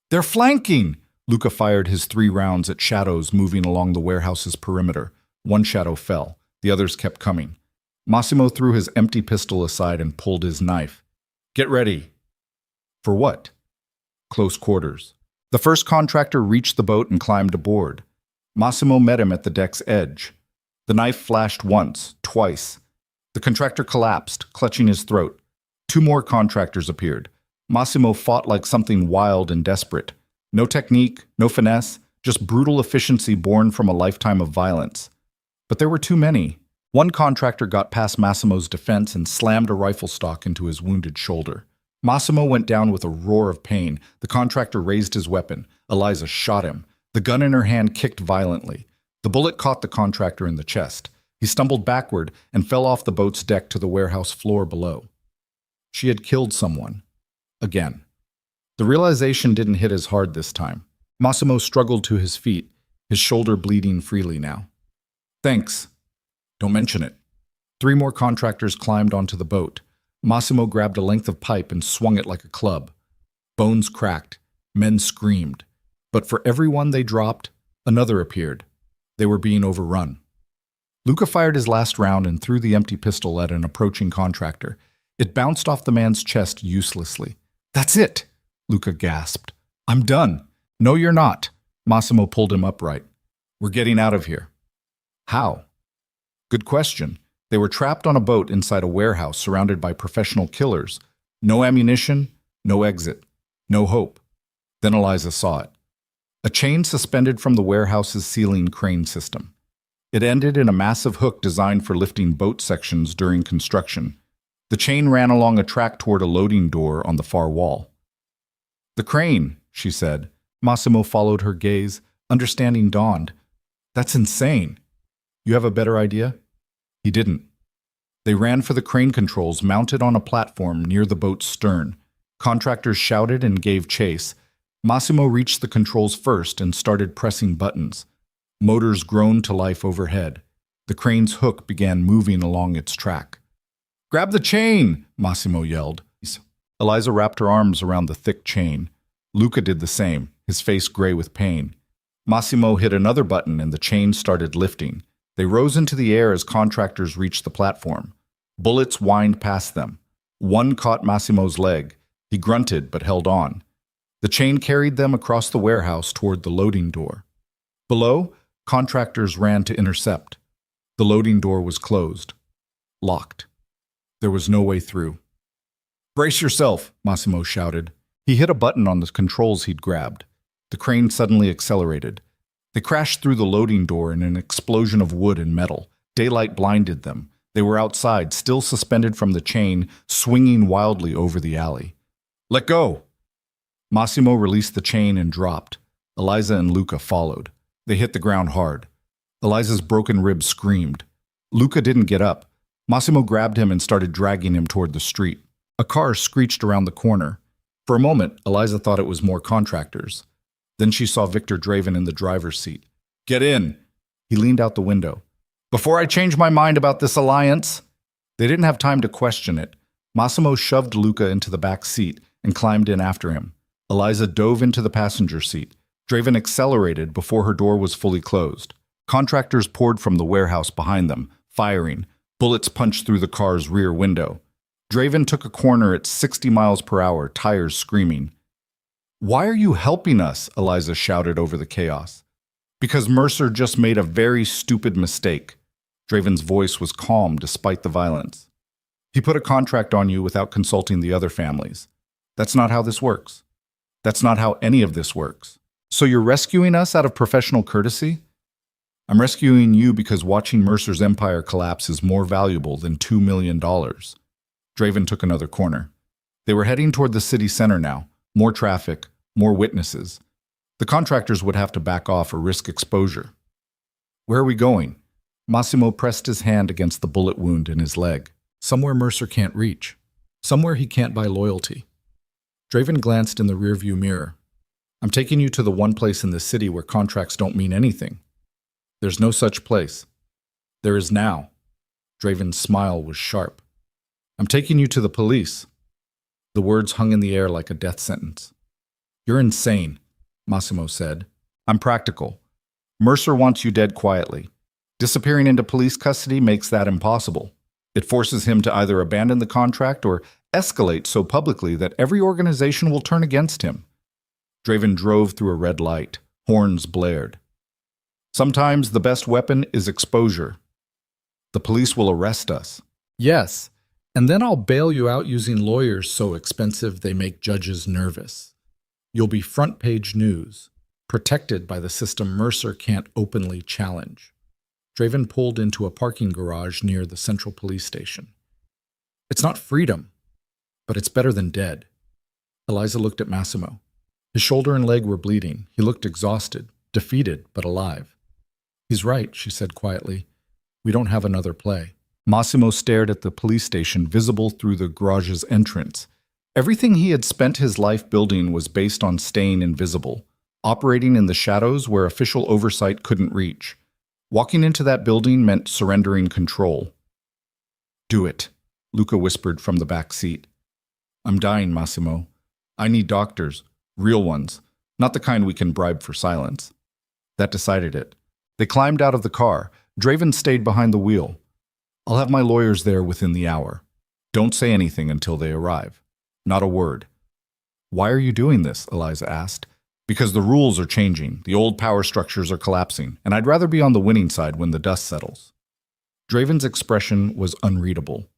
"They're flanking!" Luca fired his 3 rounds at shadows moving along the warehouse's perimeter. One shadow fell. The others kept coming. Massimo threw his empty pistol aside and pulled his knife. "Get ready." "For what?" "Close quarters." The first contractor reached the boat and climbed aboard. Massimo met him at the deck's edge. The knife flashed once, twice. The contractor collapsed, clutching his throat. 2 more contractors appeared. Massimo fought like something wild and desperate. No technique, no finesse, just brutal efficiency born from a lifetime of violence. But there were too many. One contractor got past Massimo's defense and slammed a rifle stock into his wounded shoulder. Massimo went down with a roar of pain. The contractor raised his weapon. Eliza shot him. The gun in her hand kicked violently. The bullet caught the contractor in the chest. He stumbled backward and fell off the boat's deck to the warehouse floor below. She had killed someone. Again. The realization didn't hit as hard this time. Massimo struggled to his feet, his shoulder bleeding freely now. Thanks. Don't mention it. 3 more contractors climbed onto the boat. Massimo grabbed a length of pipe and swung it like a club. Bones cracked. Men screamed. But for every one they dropped, another appeared. They were being overrun. Luca fired his last round and threw the empty pistol at an approaching contractor. It bounced off the man's chest uselessly. That's it, Luca gasped. I'm done. No, you're not. Massimo pulled him upright. We're getting out of here. How? Good question. They were trapped on a boat inside a warehouse surrounded by professional killers. No ammunition, no exit, no hope. Then Eliza saw it. A chain suspended from the warehouse's ceiling crane system. It ended in a massive hook designed for lifting boat sections during construction. The chain ran along a track toward a loading door on the far wall. The crane, she said. Massimo followed her gaze. Understanding dawned. That's insane. You have a better idea? He didn't. They ran for the crane controls mounted on a platform near the boat's stern. Contractors shouted and gave chase. Massimo reached the controls first and started pressing buttons. Motors groaned to life overhead. The crane's hook began moving along its track. Grab the chain, Massimo yelled. Eliza wrapped her arms around the thick chain. Luca did the same, his face gray with pain. Massimo hit another button and the chain started lifting. They rose into the air as contractors reached the platform. Bullets whined past them. One caught Massimo's leg. He grunted but held on. The chain carried them across the warehouse toward the loading door. Below, contractors ran to intercept. The loading door was closed. Locked. There was no way through. Brace yourself, Massimo shouted. He hit a button on the controls he'd grabbed. The crane suddenly accelerated. They crashed through the loading door in an explosion of wood and metal. Daylight blinded them. They were outside, still suspended from the chain, swinging wildly over the alley. Let go! Massimo released the chain and dropped. Eliza and Luca followed. They hit the ground hard. Eliza's broken ribs screamed. Luca didn't get up. Massimo grabbed him and started dragging him toward the street. A car screeched around the corner. For a moment, Eliza thought it was more contractors. Then she saw Victor Draven in the driver's seat. Get in! He leaned out the window. Before I change my mind about this alliance. They didn't have time to question it. Massimo shoved Luca into the back seat and climbed in after him. Eliza dove into the passenger seat. Draven accelerated before her door was fully closed. Contractors poured from the warehouse behind them, firing. Bullets punched through the car's rear window. Draven took a corner at 60 miles per hour, tires screaming. Why are you helping us? Eliza shouted over the chaos. Because Mercer just made a very stupid mistake. Draven's voice was calm despite the violence. He put a contract on you without consulting the other families. That's not how this works. That's not how any of this works. So you're rescuing us out of professional courtesy? I'm rescuing you because watching Mercer's empire collapse is more valuable than $2 million. Draven took another corner. They were heading toward the city center now. More traffic, more witnesses. The contractors would have to back off or risk exposure. Where are we going? Massimo pressed his hand against the bullet wound in his leg. Somewhere Mercer can't reach. Somewhere he can't buy loyalty. Draven glanced in the rearview mirror. I'm taking you to the one place in the city where contracts don't mean anything. There's no such place. There is now. Draven's smile was sharp. I'm taking you to the police. The words hung in the air like a death sentence. You're insane, Massimo said. I'm practical. Mercer wants you dead quietly. Disappearing into police custody makes that impossible. It forces him to either abandon the contract or escalate so publicly that every organization will turn against him. Draven drove through a red light. Horns blared. Sometimes the best weapon is exposure. The police will arrest us. Yes, and then I'll bail you out using lawyers so expensive they make judges nervous. You'll be front-page news, protected by the system Mercer can't openly challenge. Draven pulled into a parking garage near the central police station. It's not freedom, but it's better than dead. Eliza looked at Massimo. His shoulder and leg were bleeding. He looked exhausted, defeated, but alive. He's right, she said quietly. We don't have another play. Massimo stared at the police station visible through the garage's entrance. Everything he had spent his life building was based on staying invisible, operating in the shadows where official oversight couldn't reach. Walking into that building meant surrendering control. "Do it," Luca whispered from the back seat. "I'm dying, Massimo. I need doctors, real ones, not the kind we can bribe for silence." That decided it. They climbed out of the car. Draven stayed behind the wheel. "I'll have my lawyers there within the hour. Don't say anything until they arrive. Not a word." "Why are you doing this?" Eliza asked. "Because the rules are changing, the old power structures are collapsing, and I'd rather be on the winning side when the dust settles." Draven's expression was unreadable.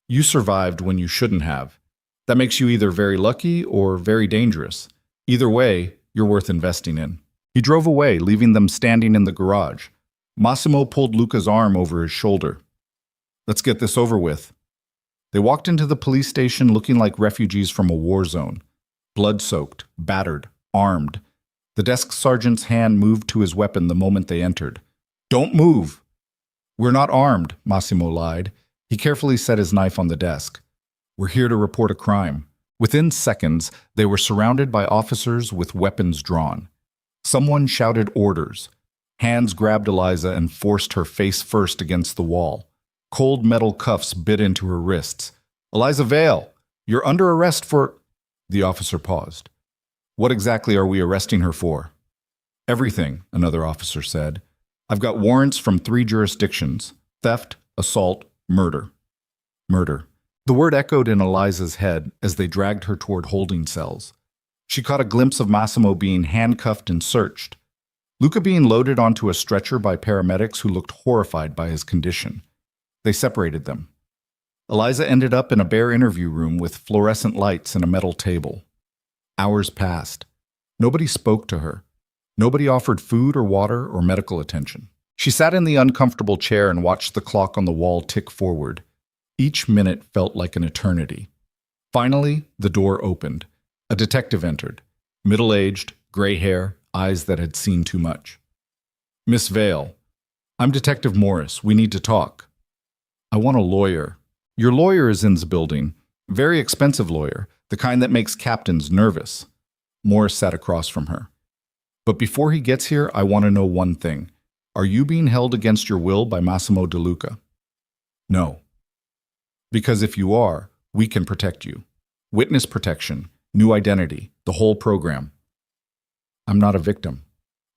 "You survived when you shouldn't have. That makes you either very lucky or very dangerous. Either way, you're worth investing in." He drove away, leaving them standing in the garage. Massimo pulled Luca's arm over his shoulder. "Let's get this over with." They walked into the police station looking like refugees from a war zone. Blood-soaked, battered, armed. The desk sergeant's hand moved to his weapon the moment they entered. "Don't move!" "We're not armed," Massimo lied. He carefully set his knife on the desk. "We're here to report a crime." Within seconds, they were surrounded by officers with weapons drawn. Someone shouted orders. Hands grabbed Eliza and forced her face first against the wall. Cold metal cuffs bit into her wrists. "Eliza Vale, you're under arrest for—" The officer paused. "What exactly are we arresting her for?" "Everything," another officer said. "I've got warrants from 3 jurisdictions: theft, assault, murder." Murder. The word echoed in Eliza's head as they dragged her toward holding cells. She caught a glimpse of Massimo being handcuffed and searched. Luca being loaded onto a stretcher by paramedics who looked horrified by his condition. They separated them. Eliza ended up in a bare interview room with fluorescent lights and a metal table. Hours passed. Nobody spoke to her. Nobody offered food or water or medical attention. She sat in the uncomfortable chair and watched the clock on the wall tick forward. Each minute felt like an eternity. Finally, the door opened. A detective entered. Middle-aged, gray hair, eyes that had seen too much. "Miss Vale, I'm Detective Morris. We need to talk." "I want a lawyer." "Your lawyer is in the building. Very expensive lawyer, the kind that makes captains nervous." Morris sat across from her. "But before he gets here, I want to know one thing. Are you being held against your will by Massimo De Luca?" "No." "Because if you are, we can protect you. Witness protection, new identity, the whole program." "I'm not a victim."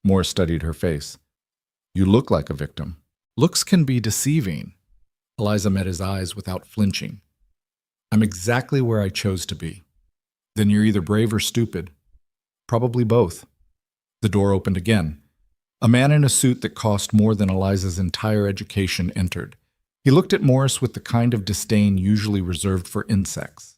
Morris studied her face. "You look like a victim." "Looks can be deceiving." Eliza met his eyes without flinching. "I'm exactly where I chose to be." "Then you're either brave or stupid." "Probably both." The door opened again. A man in a suit that cost more than Eliza's entire education entered. He looked at Morris with the kind of disdain usually reserved for insects.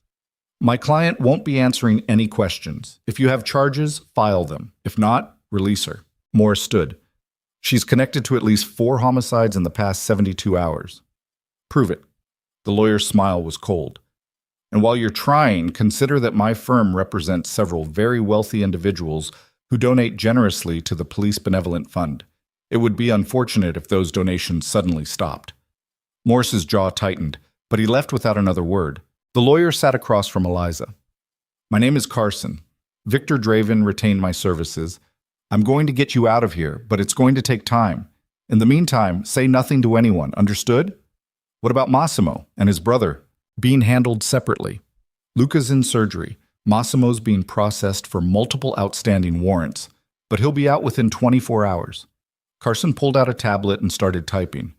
"My client won't be answering any questions. If you have charges, file them. If not, release her." Morris stood. "She's connected to at least 4 homicides in the past 72 hours. "Prove it." The lawyer's smile was cold. "And while you're trying, consider that my firm represents several very wealthy individuals who donate generously to the Police Benevolent Fund. It would be unfortunate if those donations suddenly stopped." Morris's jaw tightened, but he left without another word. The lawyer sat across from Eliza. "My name is Carson. Victor Draven retained my services. I'm going to get you out of here, but it's going to take time. In the meantime, say nothing to anyone, understood?" "What about Massimo and his brother?" "Being handled separately. Luca's in surgery. Massimo's being processed for multiple outstanding warrants, but he'll be out within 24 hours. Carson pulled out a tablet and started typing.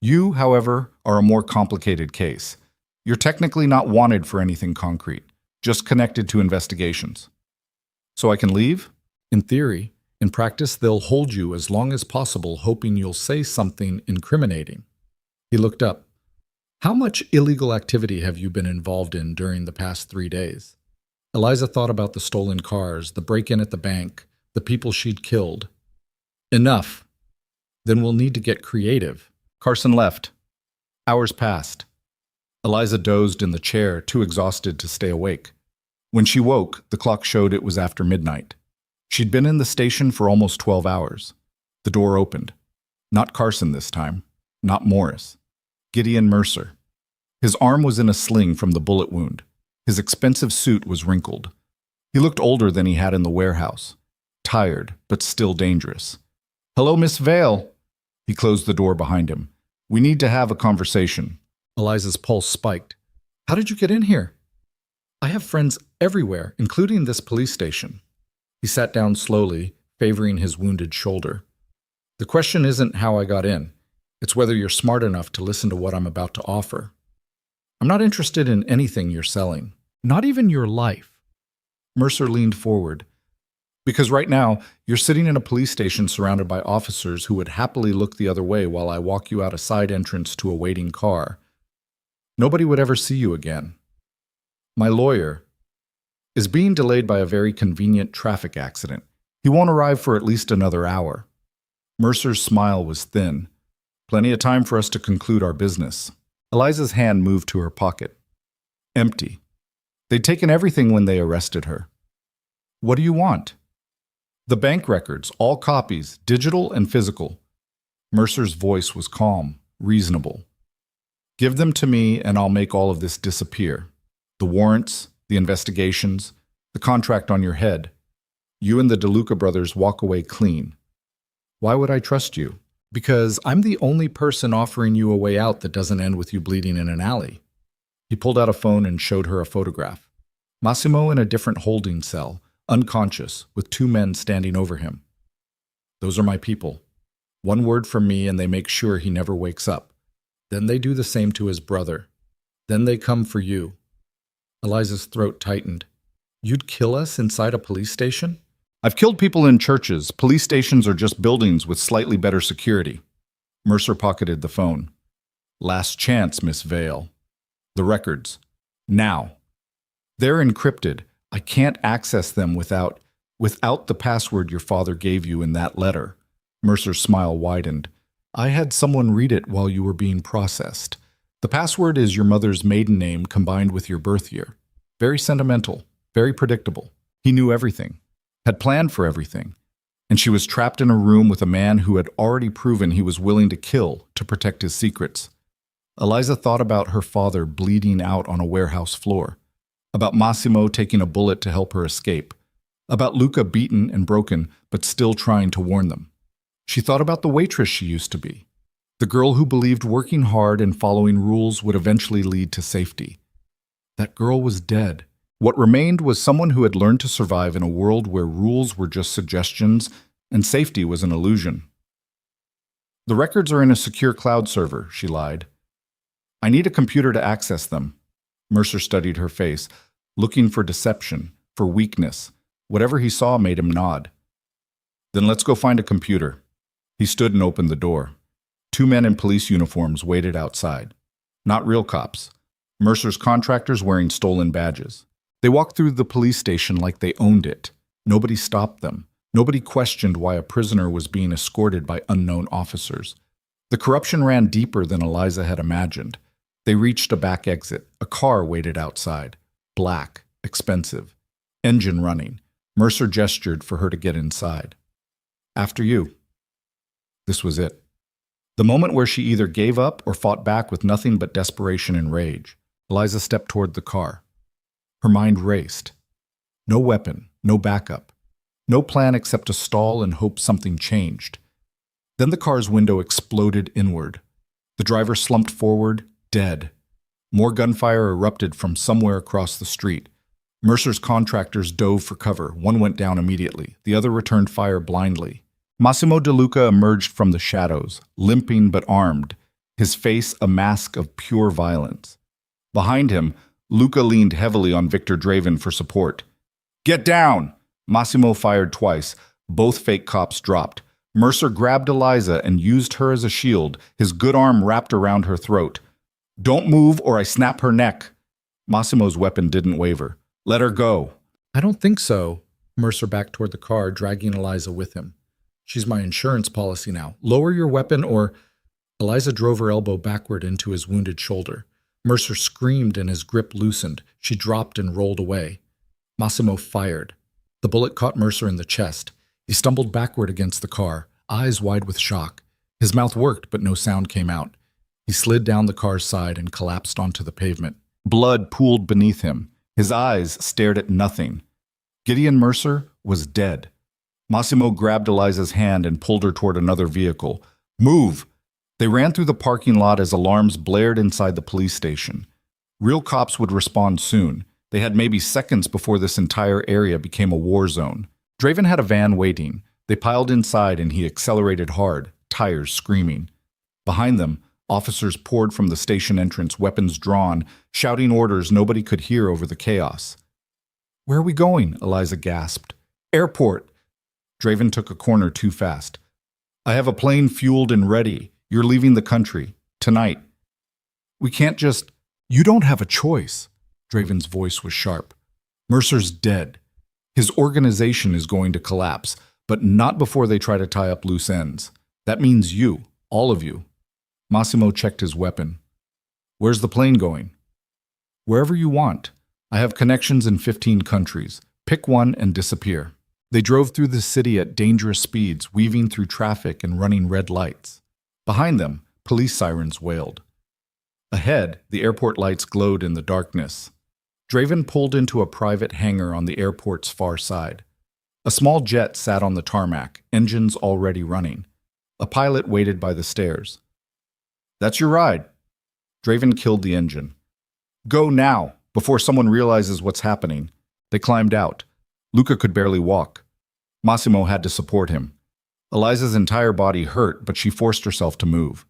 "You, however, are a more complicated case. You're technically not wanted for anything concrete, just connected to investigations." "So I can leave?" "In theory. In practice, they'll hold you as long as possible, hoping you'll say something incriminating." He looked up. "How much illegal activity have you been involved in during the past 3 days?" Eliza thought about the stolen cars, the break-in at the bank, the people she'd killed. "Enough. Then we'll need to get creative." Carson left. Hours passed. Eliza dozed in the chair, too exhausted to stay awake. When she woke, the clock showed it was after midnight. She'd been in the station for almost 12 hours. The door opened. Not Carson this time. Not Morris. Gideon Mercer. His arm was in a sling from the bullet wound. His expensive suit was wrinkled. He looked older than he had in the warehouse. Tired, but still dangerous. "Hello, Miss Vale." He closed the door behind him. "We need to have a conversation." Eliza's pulse spiked. "How did you get in here?" "I have friends everywhere, including this police station." He sat down slowly, favoring his wounded shoulder. "The question isn't how I got in. It's whether you're smart enough to listen to what I'm about to offer. I'm not interested in anything you're selling, not even your life." Mercer leaned forward. "Because right now, you're sitting in a police station surrounded by officers who would happily look the other way while I walk you out a side entrance to a waiting car. Nobody would ever see you again. My lawyer is being delayed by a very convenient traffic accident. He won't arrive for at least another hour." Mercer's smile was thin. "Plenty of time for us to conclude our business." Eliza's hand moved to her pocket. Empty. They'd taken everything when they arrested her. "What do you want?" "The bank records, all copies, digital and physical." Mercer's voice was calm, reasonable. "Give them to me and I'll make all of this disappear. The warrants, the investigations, the contract on your head. You and the DeLuca brothers walk away clean." "Why would I trust you?" "Because I'm the only person offering you a way out that doesn't end with you bleeding in an alley." He pulled out a phone and showed her a photograph. Massimo in a different holding cell, unconscious, with 2 men standing over him. "Those are my people. One word from me and they make sure he never wakes up. Then they do the same to his brother. Then they come for you." Eliza's throat tightened. "You'd kill us inside a police station?" "I've killed people in churches. Police stations are just buildings with slightly better security." Mercer pocketed the phone. "Last chance, Miss Vale. The records. Now. They're encrypted. I can't access them without the password your father gave you in that letter." Mercer's smile widened. "I had someone read it while you were being processed. The password is your mother's maiden name combined with your birth year. Very sentimental, very predictable. He knew everything, had planned for everything, and she was trapped in a room with a man who had already proven he was willing to kill to protect his secrets." Eliza thought about her father bleeding out on a warehouse floor, about Massimo taking a bullet to help her escape, about Luca beaten and broken but still trying to warn them. She thought about the waitress she used to be, the girl who believed working hard and following rules would eventually lead to safety. That girl was dead. What remained was someone who had learned to survive in a world where rules were just suggestions and safety was an illusion. "The records are in a secure cloud server," she lied. "I need a computer to access them." Mercer studied her face, looking for deception, for weakness. Whatever he saw made him nod. "Then let's go find a computer." He stood and opened the door. 2 men in police uniforms waited outside. Not real cops. Mercer's contractors wearing stolen badges. They walked through the police station like they owned it. Nobody stopped them. Nobody questioned why a prisoner was being escorted by unknown officers. The corruption ran deeper than Eliza had imagined. They reached a back exit. A car waited outside. Black, expensive, engine running. Mercer gestured for her to get inside. "After you." This was it. The moment where she either gave up or fought back with nothing but desperation and rage. Eliza stepped toward the car. Her mind raced. No weapon, no backup. No plan except to stall and hope something changed. Then the car's window exploded inward. The driver slumped forward, dead. More gunfire erupted from somewhere across the street. Mercer's contractors dove for cover. One went down immediately. The other returned fire blindly. Massimo DeLuca emerged from the shadows, limping but armed, his face a mask of pure violence. Behind him, Luca leaned heavily on Victor Draven for support. "Get down!" Massimo fired twice. Both fake cops dropped. Mercer grabbed Eliza and used her as a shield, his good arm wrapped around her throat. "Don't move or I snap her neck." Massimo's weapon didn't waver. "Let her go." "I don't think so." Mercer backed toward the car, dragging Eliza with him. "She's my insurance policy now. Lower your weapon or—" Eliza drove her elbow backward into his wounded shoulder. Mercer screamed and his grip loosened. She dropped and rolled away. Massimo fired. The bullet caught Mercer in the chest. He stumbled backward against the car, eyes wide with shock. His mouth worked, but no sound came out. He slid down the car's side and collapsed onto the pavement. Blood pooled beneath him. His eyes stared at nothing. Gideon Mercer was dead. Massimo grabbed Eliza's hand and pulled her toward another vehicle. Move! They ran through the parking lot as alarms blared inside the police station. Real cops would respond soon. They had maybe seconds before this entire area became a war zone. Draven had a van waiting. They piled inside and he accelerated hard, tires screaming. Behind them, officers poured from the station entrance, weapons drawn, shouting orders nobody could hear over the chaos. Where are we going? Eliza gasped. Airport. Draven took a corner too fast. I have a plane fueled and ready. You're leaving the country. Tonight. We can't just... You don't have a choice. Draven's voice was sharp. Mercer's dead. His organization is going to collapse, but not before they try to tie up loose ends. That means you, all of you. Massimo checked his weapon. Where's the plane going? Wherever you want. I have connections in 15 countries. Pick one and disappear. They drove through the city at dangerous speeds, weaving through traffic and running red lights. Behind them, police sirens wailed. Ahead, the airport lights glowed in the darkness. Draven pulled into a private hangar on the airport's far side. A small jet sat on the tarmac, engines already running. A pilot waited by the stairs. That's your ride. Draven killed the engine. Go now, before someone realizes what's happening. They climbed out. Luca could barely walk. Massimo had to support him. Eliza's entire body hurt, but she forced herself to move.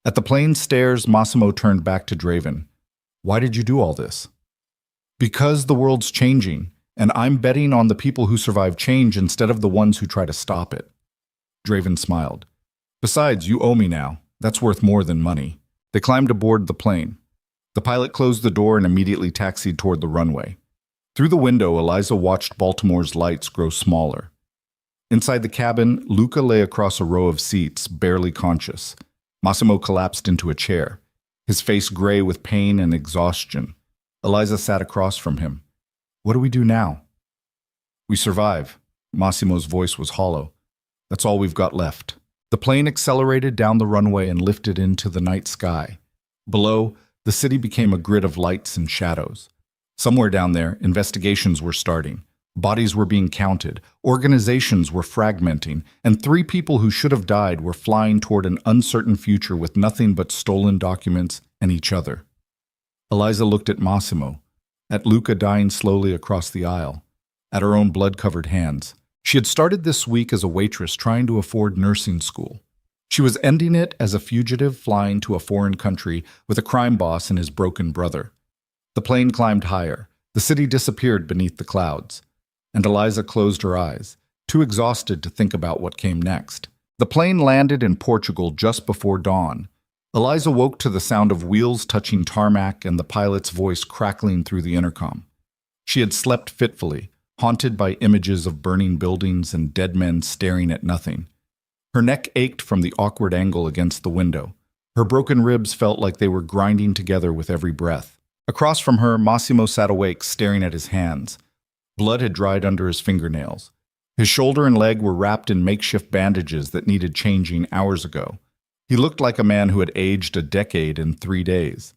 At the plane's stairs, Massimo turned back to Draven. Why did you do all this? Because the world's changing, and I'm betting on the people who survive change instead of the ones who try to stop it. Draven smiled. Besides, you owe me now. That's worth more than money. They climbed aboard the plane. The pilot closed the door and immediately taxied toward the runway. Through the window, Eliza watched Baltimore's lights grow smaller. Inside the cabin, Luca lay across a row of seats, barely conscious. Massimo collapsed into a chair, his face gray with pain and exhaustion. Eliza sat across from him. What do we do now? We survive. Massimo's voice was hollow. That's all we've got left. The plane accelerated down the runway and lifted into the night sky. Below, the city became a grid of lights and shadows. Somewhere down there, investigations were starting. Bodies were being counted, organizations were fragmenting, and 3 people who should have died were flying toward an uncertain future with nothing but stolen documents and each other. Eliza looked at Massimo, at Luca dying slowly across the aisle, at her own blood-covered hands. She had started this week as a waitress trying to afford nursing school. She was ending it as a fugitive flying to a foreign country with a crime boss and his broken brother. The plane climbed higher. The city disappeared beneath the clouds. And Eliza closed her eyes, too exhausted to think about what came next. The plane landed in Portugal just before dawn. Eliza woke to the sound of wheels touching tarmac and the pilot's voice crackling through the intercom. She had slept fitfully, haunted by images of burning buildings and dead men staring at nothing. Her neck ached from the awkward angle against the window. Her broken ribs felt like they were grinding together with every breath. Across from her, Massimo sat awake, staring at his hands. Blood had dried under his fingernails. His shoulder and leg were wrapped in makeshift bandages that needed changing hours ago. He looked like a man who had aged a decade in 3 days.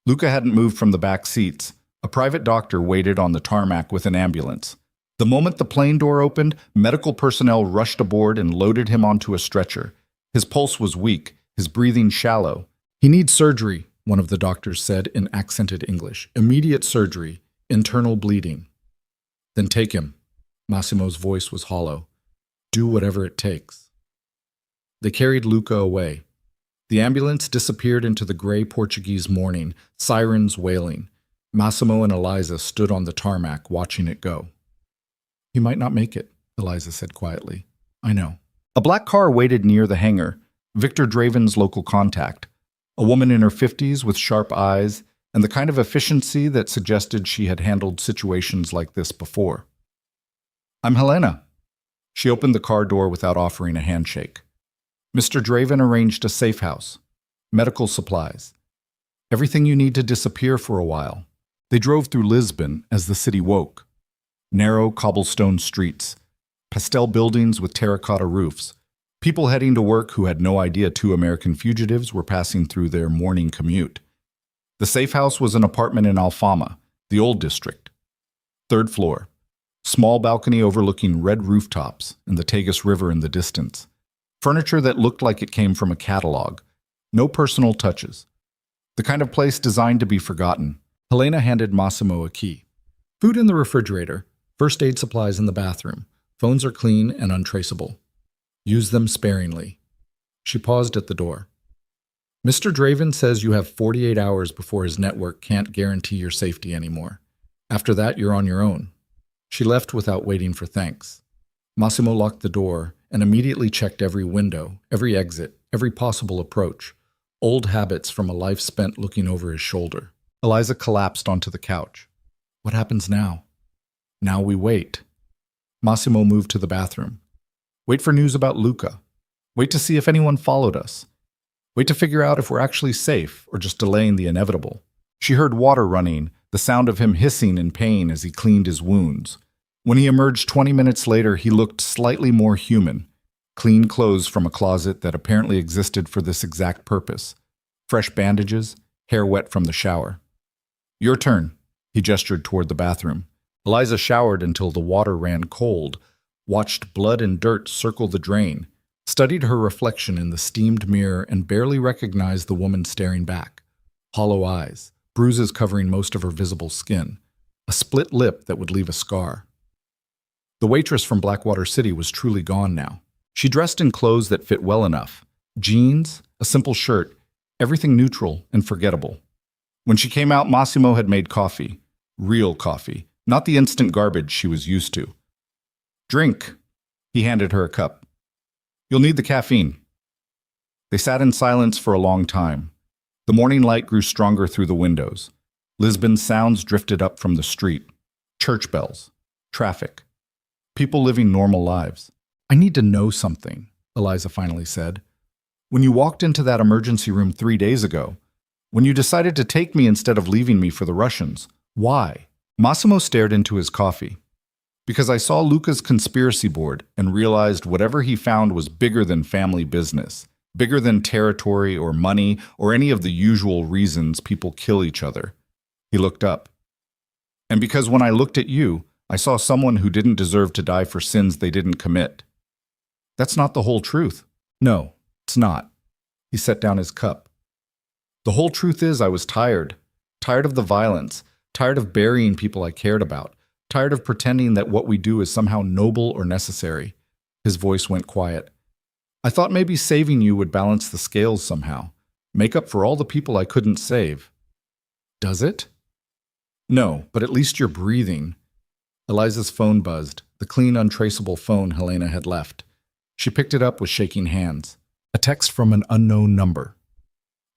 Luca hadn't moved from the back seats. A private doctor waited on the tarmac with an ambulance. The moment the plane door opened, medical personnel rushed aboard and loaded him onto a stretcher. His pulse was weak, his breathing shallow. He needs surgery, one of the doctors said in accented English. Immediate surgery, internal bleeding. Then take him. Massimo's voice was hollow. Do whatever it takes. They carried Luca away. The ambulance disappeared into the gray Portuguese morning, sirens wailing. Massimo and Eliza stood on the tarmac, watching it go. He might not make it, Eliza said quietly. I know. A black car waited near the hangar, Victor Draven's local contact. A woman in her 50s with sharp eyes and the kind of efficiency that suggested she had handled situations like this before. I'm Helena. She opened the car door without offering a handshake. Mr. Draven arranged a safe house, medical supplies, everything you need to disappear for a while. They drove through Lisbon as the city woke. Narrow cobblestone streets, pastel buildings with terracotta roofs, people heading to work who had no idea 2 American fugitives were passing through their morning commute. The safe house was an apartment in Alfama, The old district. Third floor. Small balcony overlooking red rooftops and the Tagus River in the distance. Furniture that looked like it came from a catalog. No personal touches. The kind of place designed to be forgotten. Helena handed Massimo a key. Food in the refrigerator. First aid supplies in the bathroom. Phones are clean and untraceable. Use them sparingly. She paused at the door. Mr. Draven says you have 48 hours before his network can't guarantee your safety anymore. After that, you're on your own. She left without waiting for thanks. Massimo locked the door and immediately checked every window, every exit, every possible approach. Old habits from a life spent looking over his shoulder. Eliza collapsed onto the couch. What happens now? Now we wait. Massimo moved to the bathroom. Wait for news about Luca. Wait to see if anyone followed us. Wait to figure out if we're actually safe or just delaying the inevitable. She heard water running, the sound of him hissing in pain as he cleaned his wounds. When he emerged 20 minutes later, he looked slightly more human. Clean clothes from a closet that apparently existed for this exact purpose. Fresh bandages, hair wet from the shower. Your turn, he gestured toward the bathroom. Eliza showered until the water ran cold, watched blood and dirt circle the drain, studied her reflection in the steamed mirror and barely recognized the woman staring back. Hollow eyes, bruises covering most of her visible skin, a split lip that would leave a scar. The waitress from Blackwater City was truly gone now. She dressed in clothes that fit well enough. Jeans, a simple shirt, everything neutral and forgettable. When she came out, Massimo had made coffee. Real coffee, not the instant garbage she was used to. Drink. He handed her a cup. You'll need the caffeine. They sat in silence for a long time. The morning light grew stronger through the windows. Lisbon's sounds drifted up from the street. Church bells. Traffic. People living normal lives. I need to know something, Eliza finally said. When you walked into that emergency room 3 days ago, when you decided to take me instead of leaving me for the Russians, why? Massimo stared into his coffee. Because I saw Luca's conspiracy board and realized whatever he found was bigger than family business, bigger than territory or money or any of the usual reasons people kill each other. He looked up. And because when I looked at you, I saw someone who didn't deserve to die for sins they didn't commit. That's not the whole truth. No, it's not. He set down his cup. The whole truth is I was tired. Tired of the violence. Tired of burying people I cared about. Tired of pretending that what we do is somehow noble or necessary. His voice went quiet. I thought maybe saving you would balance the scales somehow. Make up for all the people I couldn't save. Does it? No, but at least you're breathing. Eliza's phone buzzed, the clean, untraceable phone Helena had left. She picked it up with shaking hands. A text from an unknown number.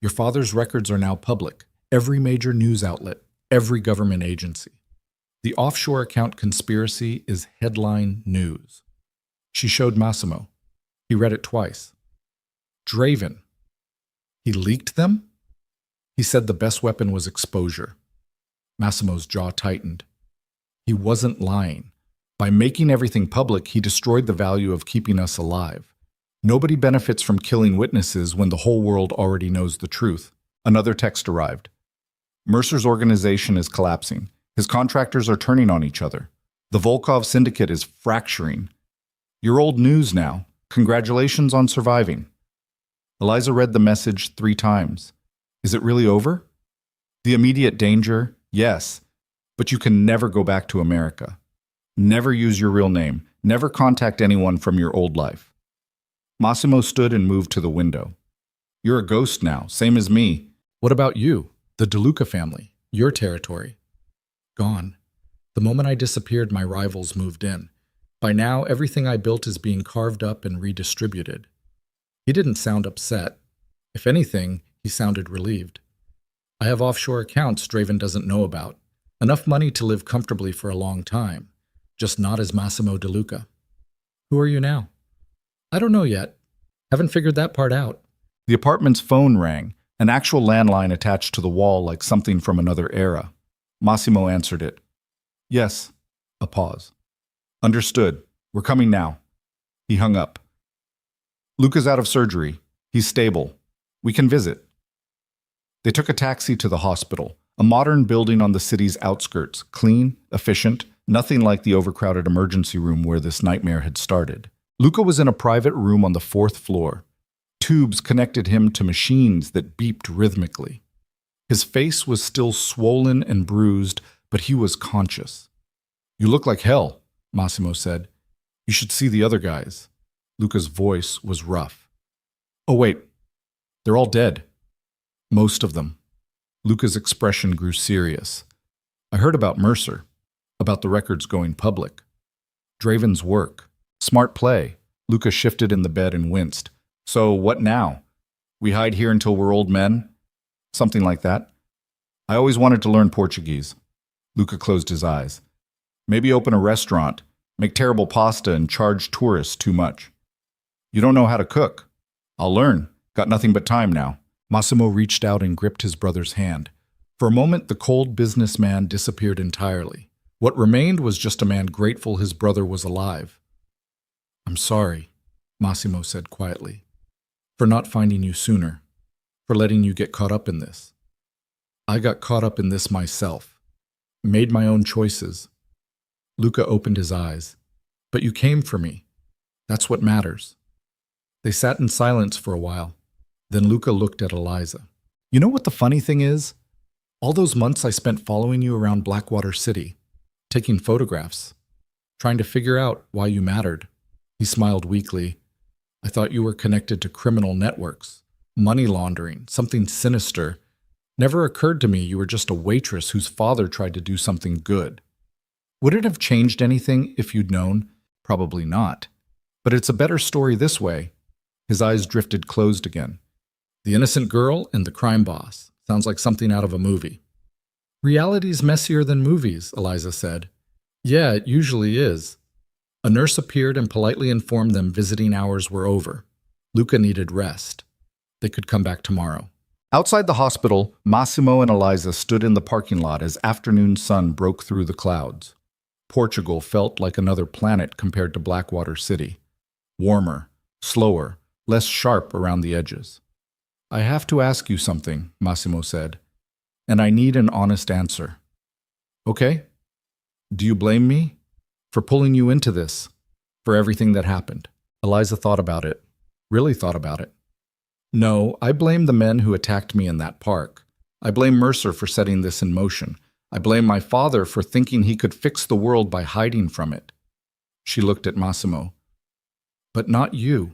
Your father's records are now public. Every major news outlet, every government agency. The offshore account conspiracy is headline news. She showed Massimo. He read it twice. Draven. He leaked them? He said the best weapon was exposure. Massimo's jaw tightened. He wasn't lying. By making everything public, he destroyed the value of keeping us alive. Nobody benefits from killing witnesses when the whole world already knows the truth. Another text arrived. Mercer's organization is collapsing. His contractors are turning on each other. The Volkov syndicate is fracturing. You're old news now. Congratulations on surviving. Eliza read the message 3 times. Is it really over? The immediate danger, yes, but you can never go back to America. Never use your real name. Never contact anyone from your old life. Massimo stood and moved to the window. You're a ghost now, same as me. What about you? The DeLuca family? Your territory? Gone. The moment I disappeared, my rivals moved in. By now, everything I built is being carved up and redistributed. He didn't sound upset. If anything, he sounded relieved. I have offshore accounts Draven doesn't know about. Enough money to live comfortably for a long time. Just not as Massimo DeLuca. Who are you now? I don't know yet. Haven't figured that part out. The apartment's phone rang, an actual landline attached to the wall like something from another era. Massimo answered it. Yes. A pause. Understood. We're coming now. He hung up. Luca's out of surgery. He's stable. We can visit. They took a taxi to the hospital. a modern building on the city's outskirts, clean, efficient, nothing like the overcrowded emergency room where this nightmare had started. Luca was in a private room on the 4th floor. Tubes connected him to machines that beeped rhythmically. His face was still swollen and bruised, but he was conscious. "You look like hell," Massimo said. "You should see the other guys." Luca's voice was rough. "Oh, wait. They're all dead. Most of them." Luca's expression grew serious. "I heard about Mercer, about the records going public. Draven's work. Smart play." Luca shifted in the bed and winced. "So what now? We hide here until we're old men? Something like that? I always wanted to learn Portuguese." Luca closed his eyes. "Maybe open a restaurant, make terrible pasta and charge tourists too much. You don't know how to cook. I'll learn. Got nothing but time now." Massimo reached out and gripped his brother's hand. For a moment, the cold businessman disappeared entirely. What remained was just a man grateful his brother was alive. "I'm sorry," Massimo said quietly, "for not finding you sooner, for letting you get caught up in this. I got caught up in this myself, made my own choices." Luca opened his eyes. "But you came for me. That's what matters." They sat in silence for a while. Then Luca looked at Eliza. "You know what the funny thing is? All those months I spent following you around Blackwater City, taking photographs, trying to figure out why you mattered." He smiled weakly. "I thought you were connected to criminal networks, money laundering, something sinister. Never occurred to me you were just a waitress whose father tried to do something good. Would it have changed anything if you'd known? Probably not. But it's a better story this way." His eyes drifted closed again. "The innocent girl and the crime boss. Sounds like something out of a movie." "Reality's messier than movies," Eliza said. "Yeah, it usually is." A nurse appeared and politely informed them visiting hours were over. Luca needed rest. They could come back tomorrow. Outside the hospital, Massimo and Eliza stood in the parking lot as afternoon sun broke through the clouds. Portugal felt like another planet compared to Blackwater City. Warmer, slower, less sharp around the edges. "I have to ask you something," Massimo said, "and I need an honest answer. Okay? Do you blame me for pulling you into this, for everything that happened?" Eliza thought about it, really thought about it. "No, I blame the men who attacked me in that park. I blame Mercer for setting this in motion. I blame my father for thinking he could fix the world by hiding from it." She looked at Massimo. "But not you.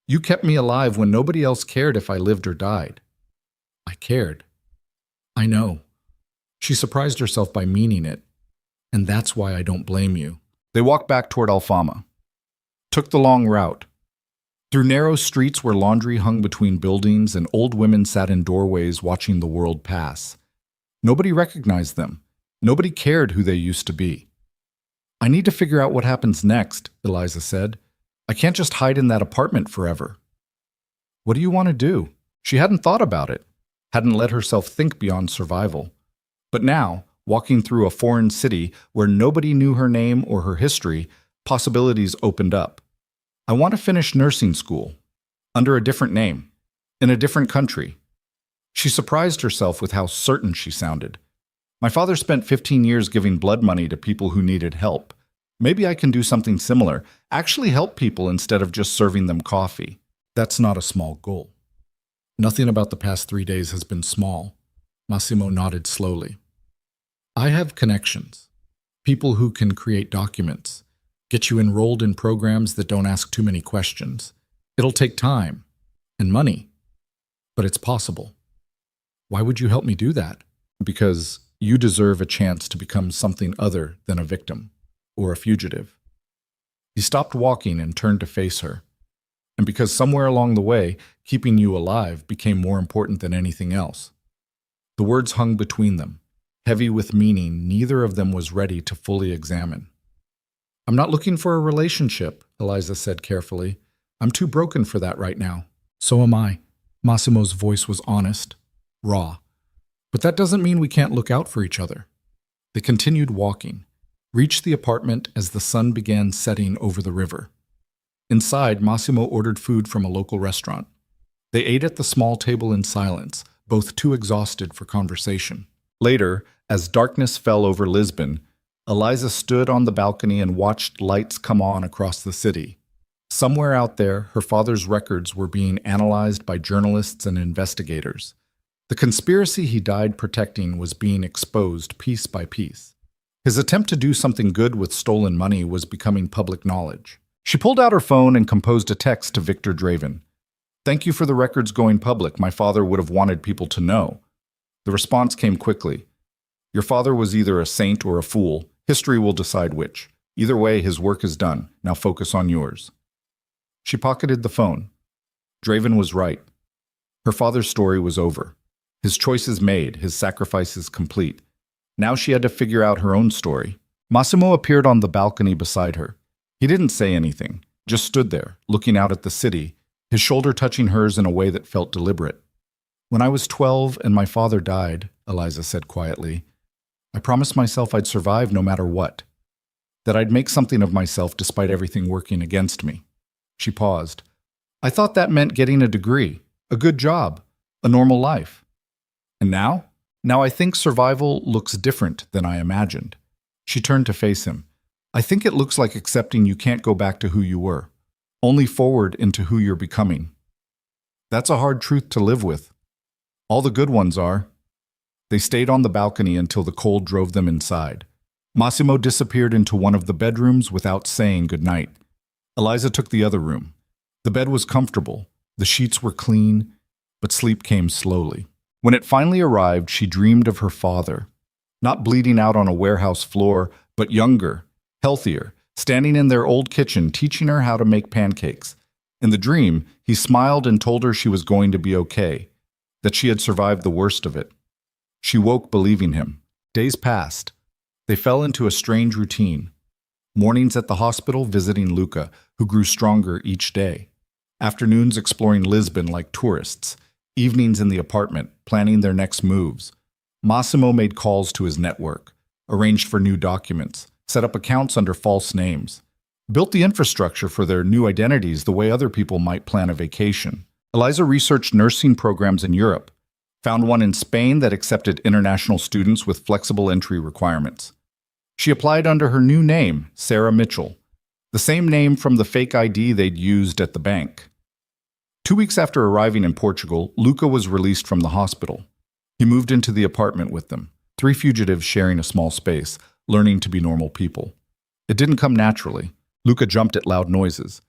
You kept me alive when nobody else cared if I lived or died." "I cared." "I know." She surprised herself by meaning it. "And that's why I don't blame you." They walked back toward Alfama. Took the long route. Through narrow streets where laundry hung between buildings and old women sat in doorways watching the world pass. Nobody recognized them. Nobody cared who they used to be. "I need to figure out what happens next," Eliza said. "I can't just hide in that apartment forever." "What do you want to do?" She hadn't thought about it, hadn't let herself think beyond survival. But now, walking through a foreign city where nobody knew her name or her history, possibilities opened up. "I want to finish nursing school, under a different name, in a different country." She surprised herself with how certain she sounded. "My father spent 15 years giving blood money to people who needed help. Maybe I can do something similar, actually help people instead of just serving them coffee." That's not a small goal. Nothing about the past 3 days has been small. Massimo nodded slowly. "I have connections. People who can create documents, get you enrolled in programs that don't ask too many questions. It'll take time and money, but it's possible." "Why would you help me do that?" "Because you deserve a chance to become something other than a victim or a fugitive." He stopped walking and turned to face her. "And because somewhere along the way, keeping you alive became more important than anything else." The words hung between them, heavy with meaning neither of them was ready to fully examine. "I'm not looking for a relationship," Eliza said carefully. "I'm too broken for that right now." "So am I." Massimo's voice was honest, raw. "But that doesn't mean we can't look out for each other." They continued walking, reached the apartment as the sun began setting over the river. Inside, Massimo ordered food from a local restaurant. They ate at the small table in silence, both too exhausted for conversation. Later, as darkness fell over Lisbon, Eliza stood on the balcony and watched lights come on across the city. Somewhere out there, her father's records were being analyzed by journalists and investigators. The conspiracy he died protecting was being exposed piece by piece. His attempt to do something good with stolen money was becoming public knowledge. She pulled out her phone and composed a text to Victor Draven. "Thank you for the records going public. My father would have wanted people to know." The response came quickly. "Your father was either a saint or a fool. History will decide which. Either way, his work is done. Now focus on yours." She pocketed the phone. Draven was right. Her father's story was over. His choices made, his sacrifices complete. Now she had to figure out her own story. Massimo appeared on the balcony beside her. He didn't say anything, just stood there, looking out at the city, his shoulder touching hers in a way that felt deliberate. "When I was 12 and my father died," Eliza said quietly, "I promised myself I'd survive no matter what, that I'd make something of myself despite everything working against me." She paused. "I thought that meant getting a degree, a good job, a normal life. And now? Now I think survival looks different than I imagined." She turned to face him. "I think it looks like accepting you can't go back to who you were, only forward into who you're becoming. That's a hard truth to live with. All the good ones are." They stayed on the balcony until the cold drove them inside. Massimo disappeared into one of the bedrooms without saying goodnight. Eliza took the other room. The bed was comfortable, the sheets were clean, but sleep came slowly. When it finally arrived, she dreamed of her father, not bleeding out on a warehouse floor, but younger, healthier, standing in their old kitchen, teaching her how to make pancakes. In the dream, he smiled and told her she was going to be okay, that she had survived the worst of it. She woke believing him. Days passed. They fell into a strange routine. Mornings at the hospital visiting Luca, who grew stronger each day. Afternoons exploring Lisbon like tourists. Evenings in the apartment, planning their next moves. Massimo made calls to his network, arranged for new documents, set up accounts under false names, built the infrastructure for their new identities the way other people might plan a vacation. Eliza researched nursing programs in Europe, found one in Spain that accepted international students with flexible entry requirements. She applied under her new name, Sarah Mitchell, the same name from the fake ID they'd used at the bank. 2 weeks after arriving in Portugal, Luca was released from the hospital. He moved into the apartment with them, 3 fugitives sharing a small space, learning to be normal people. It didn't come naturally. Luca jumped at loud noises.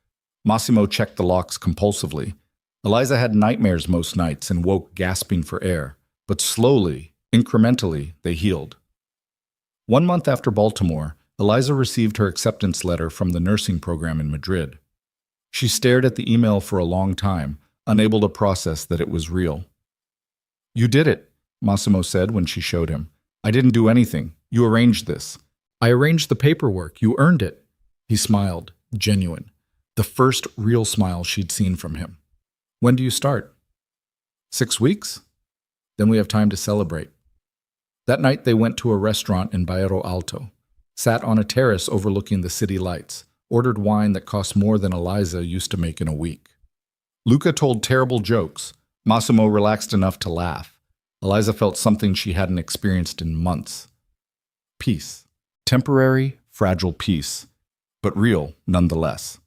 Massimo checked the locks compulsively. Eliza had nightmares most nights and woke gasping for air, but slowly, incrementally, they healed. 1 month after Baltimore, Eliza received her acceptance letter from the nursing program in Madrid. She stared at the email for a long time, unable to process that it was real. "You did it," Massimo said when she showed him. "I didn't do anything. You arranged this." "I arranged the paperwork. You earned it." He smiled, genuine, the first real smile she'd seen from him. "When do you start?" 6 weeks? Then we have time to celebrate." That night they went to a restaurant in Bairro Alto, sat on a terrace overlooking the city lights, ordered wine that cost more than Eliza used to make in a week. Luca told terrible jokes. Massimo relaxed enough to laugh. Eliza felt something she hadn't experienced in months. Peace. Temporary, fragile peace, but real nonetheless.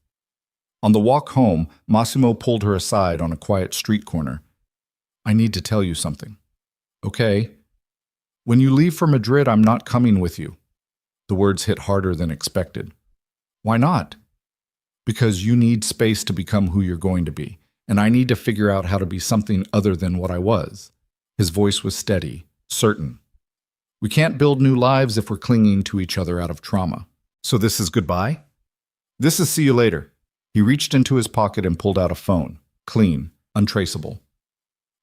On the walk home, Massimo pulled her aside on a quiet street corner. "I need to tell you something." "Okay." "When you leave for Madrid, I'm not coming with you." The words hit harder than expected. "Why not?" "Because you need space to become who you're going to be, and I need to figure out how to be something other than what I was." His voice was steady, certain. "We can't build new lives if we're clinging to each other out of trauma. So this is goodbye?" "This is see you later." He reached into his pocket and pulled out a phone, clean, untraceable.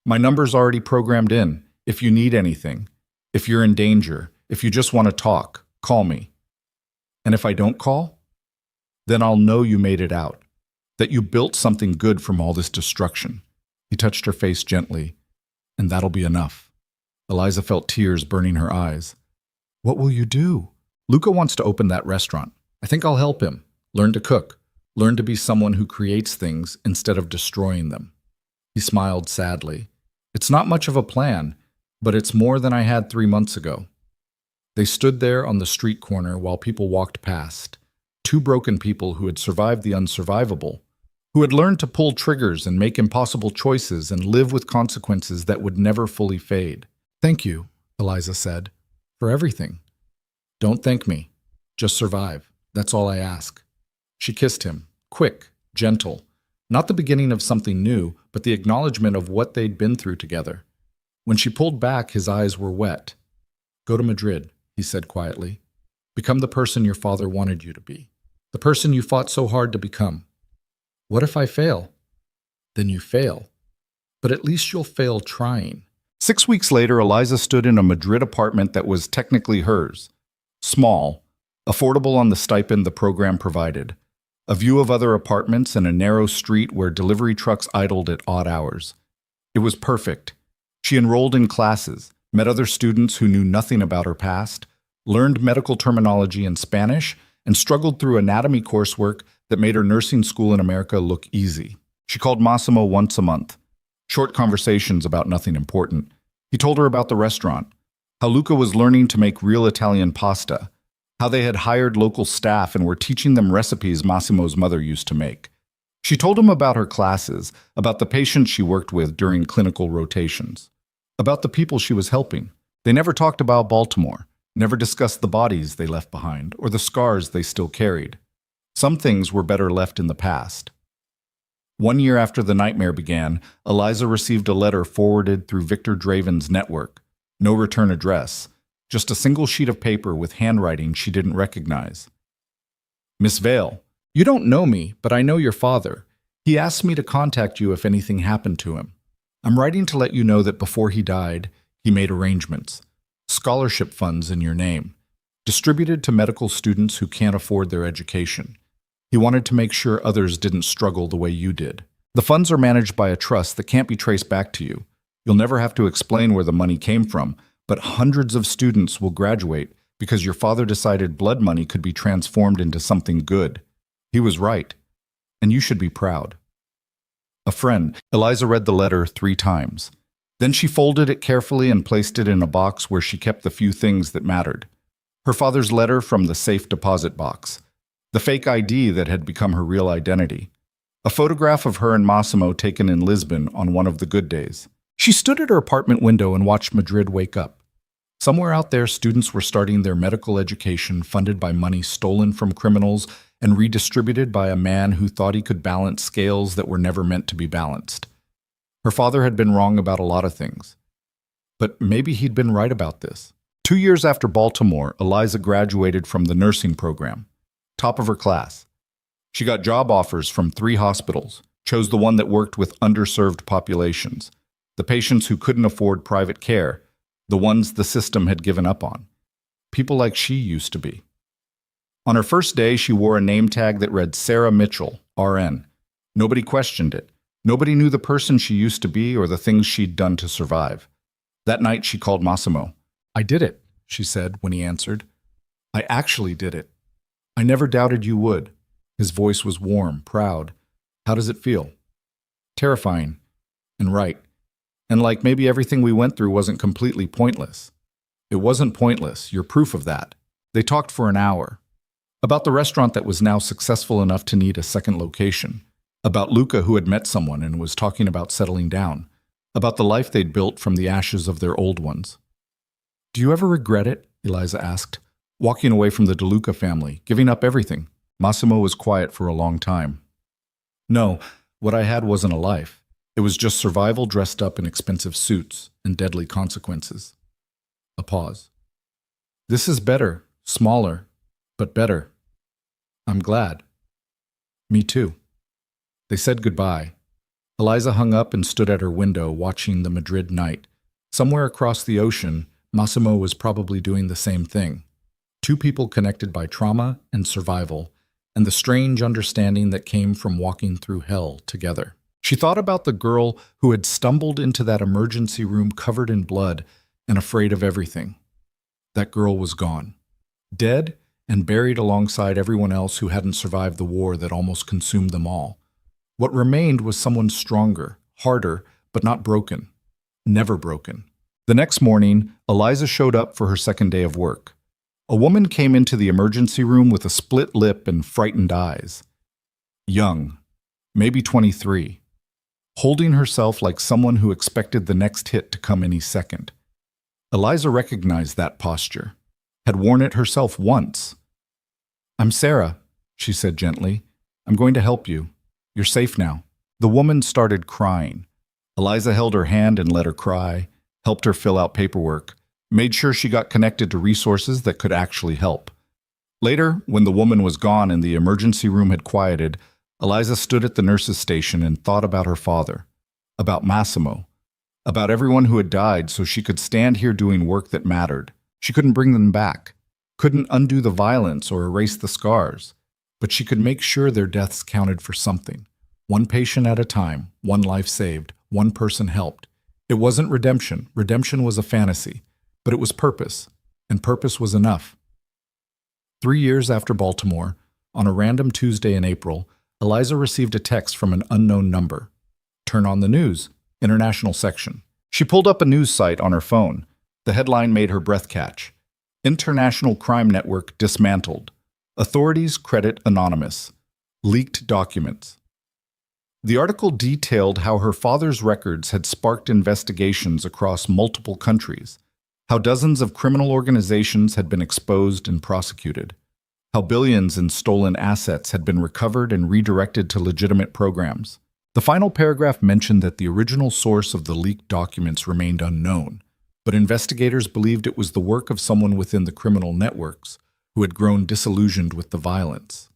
"My number's already programmed in. If you need anything, if you're in danger, if you just want to talk, call me. And if I don't call, then I'll know you made it out, that you built something good from all this destruction." He touched her face gently. "And that'll be enough." Eliza felt tears burning her eyes. "What will you do?" "Luca wants to open that restaurant. I think I'll help him. Learn to cook. Learn to be someone who creates things instead of destroying them." He smiled sadly. "It's not much of a plan. but it's more than I had 3 months ago. They stood there on the street corner while people walked past. Two broken people who had survived the unsurvivable, who had learned to pull triggers and make impossible choices and live with consequences that would never fully fade. Thank you, Eliza said, for everything. Don't thank me. Just survive. That's all I ask. She kissed him, quick, gentle. Not the beginning of something new, but the acknowledgement of what they'd been through together. When she pulled back, his eyes were wet. Go to Madrid, he said quietly. Become the person your father wanted you to be. The person you fought so hard to become. What if I fail? Then you fail. But at least you'll fail trying. 6 weeks later, Eliza stood in a Madrid apartment that was technically hers. Small, affordable on the stipend the program provided. A view of other apartments and a narrow street where delivery trucks idled at odd hours. It was perfect. She enrolled in classes, met other students who knew nothing about her past, learned medical terminology in Spanish, and struggled through anatomy coursework that made her nursing school in America look easy. She called Massimo once a month. Short conversations about nothing important. He told her about the restaurant, how Luca was learning to make real Italian pasta, how they had hired local staff and were teaching them recipes Massimo's mother used to make. She told him about her classes, about the patients she worked with during clinical rotations, about the people she was helping. They never talked about Baltimore, never discussed the bodies they left behind or the scars they still carried. Some things were better left in the past. 1 year after the nightmare began, Eliza received a letter forwarded through Victor Draven's network. No return address, just a single sheet of paper with handwriting she didn't recognize. Miss Vale, you don't know me, but I know your father. He asked me to contact you if anything happened to him. I'm writing to let you know that before he died, he made arrangements. Scholarship funds in your name, distributed to medical students who can't afford their education. He wanted to make sure others didn't struggle the way you did. The funds are managed by a trust that can't be traced back to you. You'll never have to explain where the money came from, but hundreds of students will graduate because your father decided blood money could be transformed into something good. He was right, and you should be proud. A friend. Eliza read the letter 3 times. Then she folded it carefully and placed it in a box where she kept the few things that mattered. Her father's letter from the safe deposit box. The fake ID that had become her real identity. A photograph of her and Massimo taken in Lisbon on one of the good days. She stood at her apartment window and watched Madrid wake up. Somewhere out there, students were starting their medical education funded by money stolen from criminals and redistributed by a man who thought he could balance scales that were never meant to be balanced. Her father had been wrong about a lot of things. But maybe he'd been right about this. 2 years after Baltimore, Eliza graduated from the nursing program. Top of her class. She got job offers from 3 hospitals, chose the one that worked with underserved populations, the patients who couldn't afford private care, the ones the system had given up on. People like she used to be. On her first day, she wore a name tag that read Sarah Mitchell, RN. Nobody questioned it. Nobody knew the person she used to be or the things she'd done to survive. That night, she called Massimo. I did it, she said when he answered. I actually did it. I never doubted you would. His voice was warm, proud. How does it feel? Terrifying. And right. And like maybe everything we went through wasn't completely pointless. It wasn't pointless, you're proof of that. They talked for an hour. About the restaurant that was now successful enough to need a second location. About Luca who had met someone and was talking about settling down. About the life they'd built from the ashes of their old ones. Do you ever regret it? Eliza asked. Walking away from the DeLuca family, giving up everything. Massimo was quiet for a long time. No, what I had wasn't a life. It was just survival dressed up in expensive suits and deadly consequences. A pause. This is better, smaller, but better. I'm glad. Me too. They said goodbye. Eliza hung up and stood at her window watching the Madrid night. Somewhere across the ocean, Massimo was probably doing the same thing. 2 people connected by trauma and survival, and the strange understanding that came from walking through hell together. She thought about the girl who had stumbled into that emergency room covered in blood and afraid of everything. That girl was gone. Dead and buried alongside everyone else who hadn't survived the war that almost consumed them all. What remained was someone stronger, harder, but not broken. Never broken. The next morning, Eliza showed up for her second day of work. A woman came into the emergency room with a split lip and frightened eyes. Young, maybe 23, holding herself like someone who expected the next hit to come any second. Eliza recognized that posture, had worn it herself once. "I'm Sarah," she said gently. "I'm going to help you. You're safe now." The woman started crying. Eliza held her hand and let her cry, helped her fill out paperwork, made sure she got connected to resources that could actually help. Later, when the woman was gone and the emergency room had quieted, Eliza stood at the nurse's station and thought about her father, about Massimo, about everyone who had died so she could stand here doing work that mattered. She couldn't bring them back, couldn't undo the violence or erase the scars, but she could make sure their deaths counted for something. One patient at a time, one life saved, one person helped. It wasn't redemption. Redemption was a fantasy, but it was purpose, and purpose was enough. 3 years after Baltimore, on a random Tuesday in April, Eliza received a text from an unknown number. "Turn on the news, international section." She pulled up a news site on her phone. The headline made her breath catch. "International Crime Network Dismantled. Authorities Credit Anonymous. Leaked Documents." The article detailed how her father's records had sparked investigations across multiple countries, how dozens of criminal organizations had been exposed and prosecuted, how billions in stolen assets had been recovered and redirected to legitimate programs. The final paragraph mentioned that the original source of the leaked documents remained unknown, but investigators believed it was the work of someone within the criminal networks who had grown disillusioned with the violence.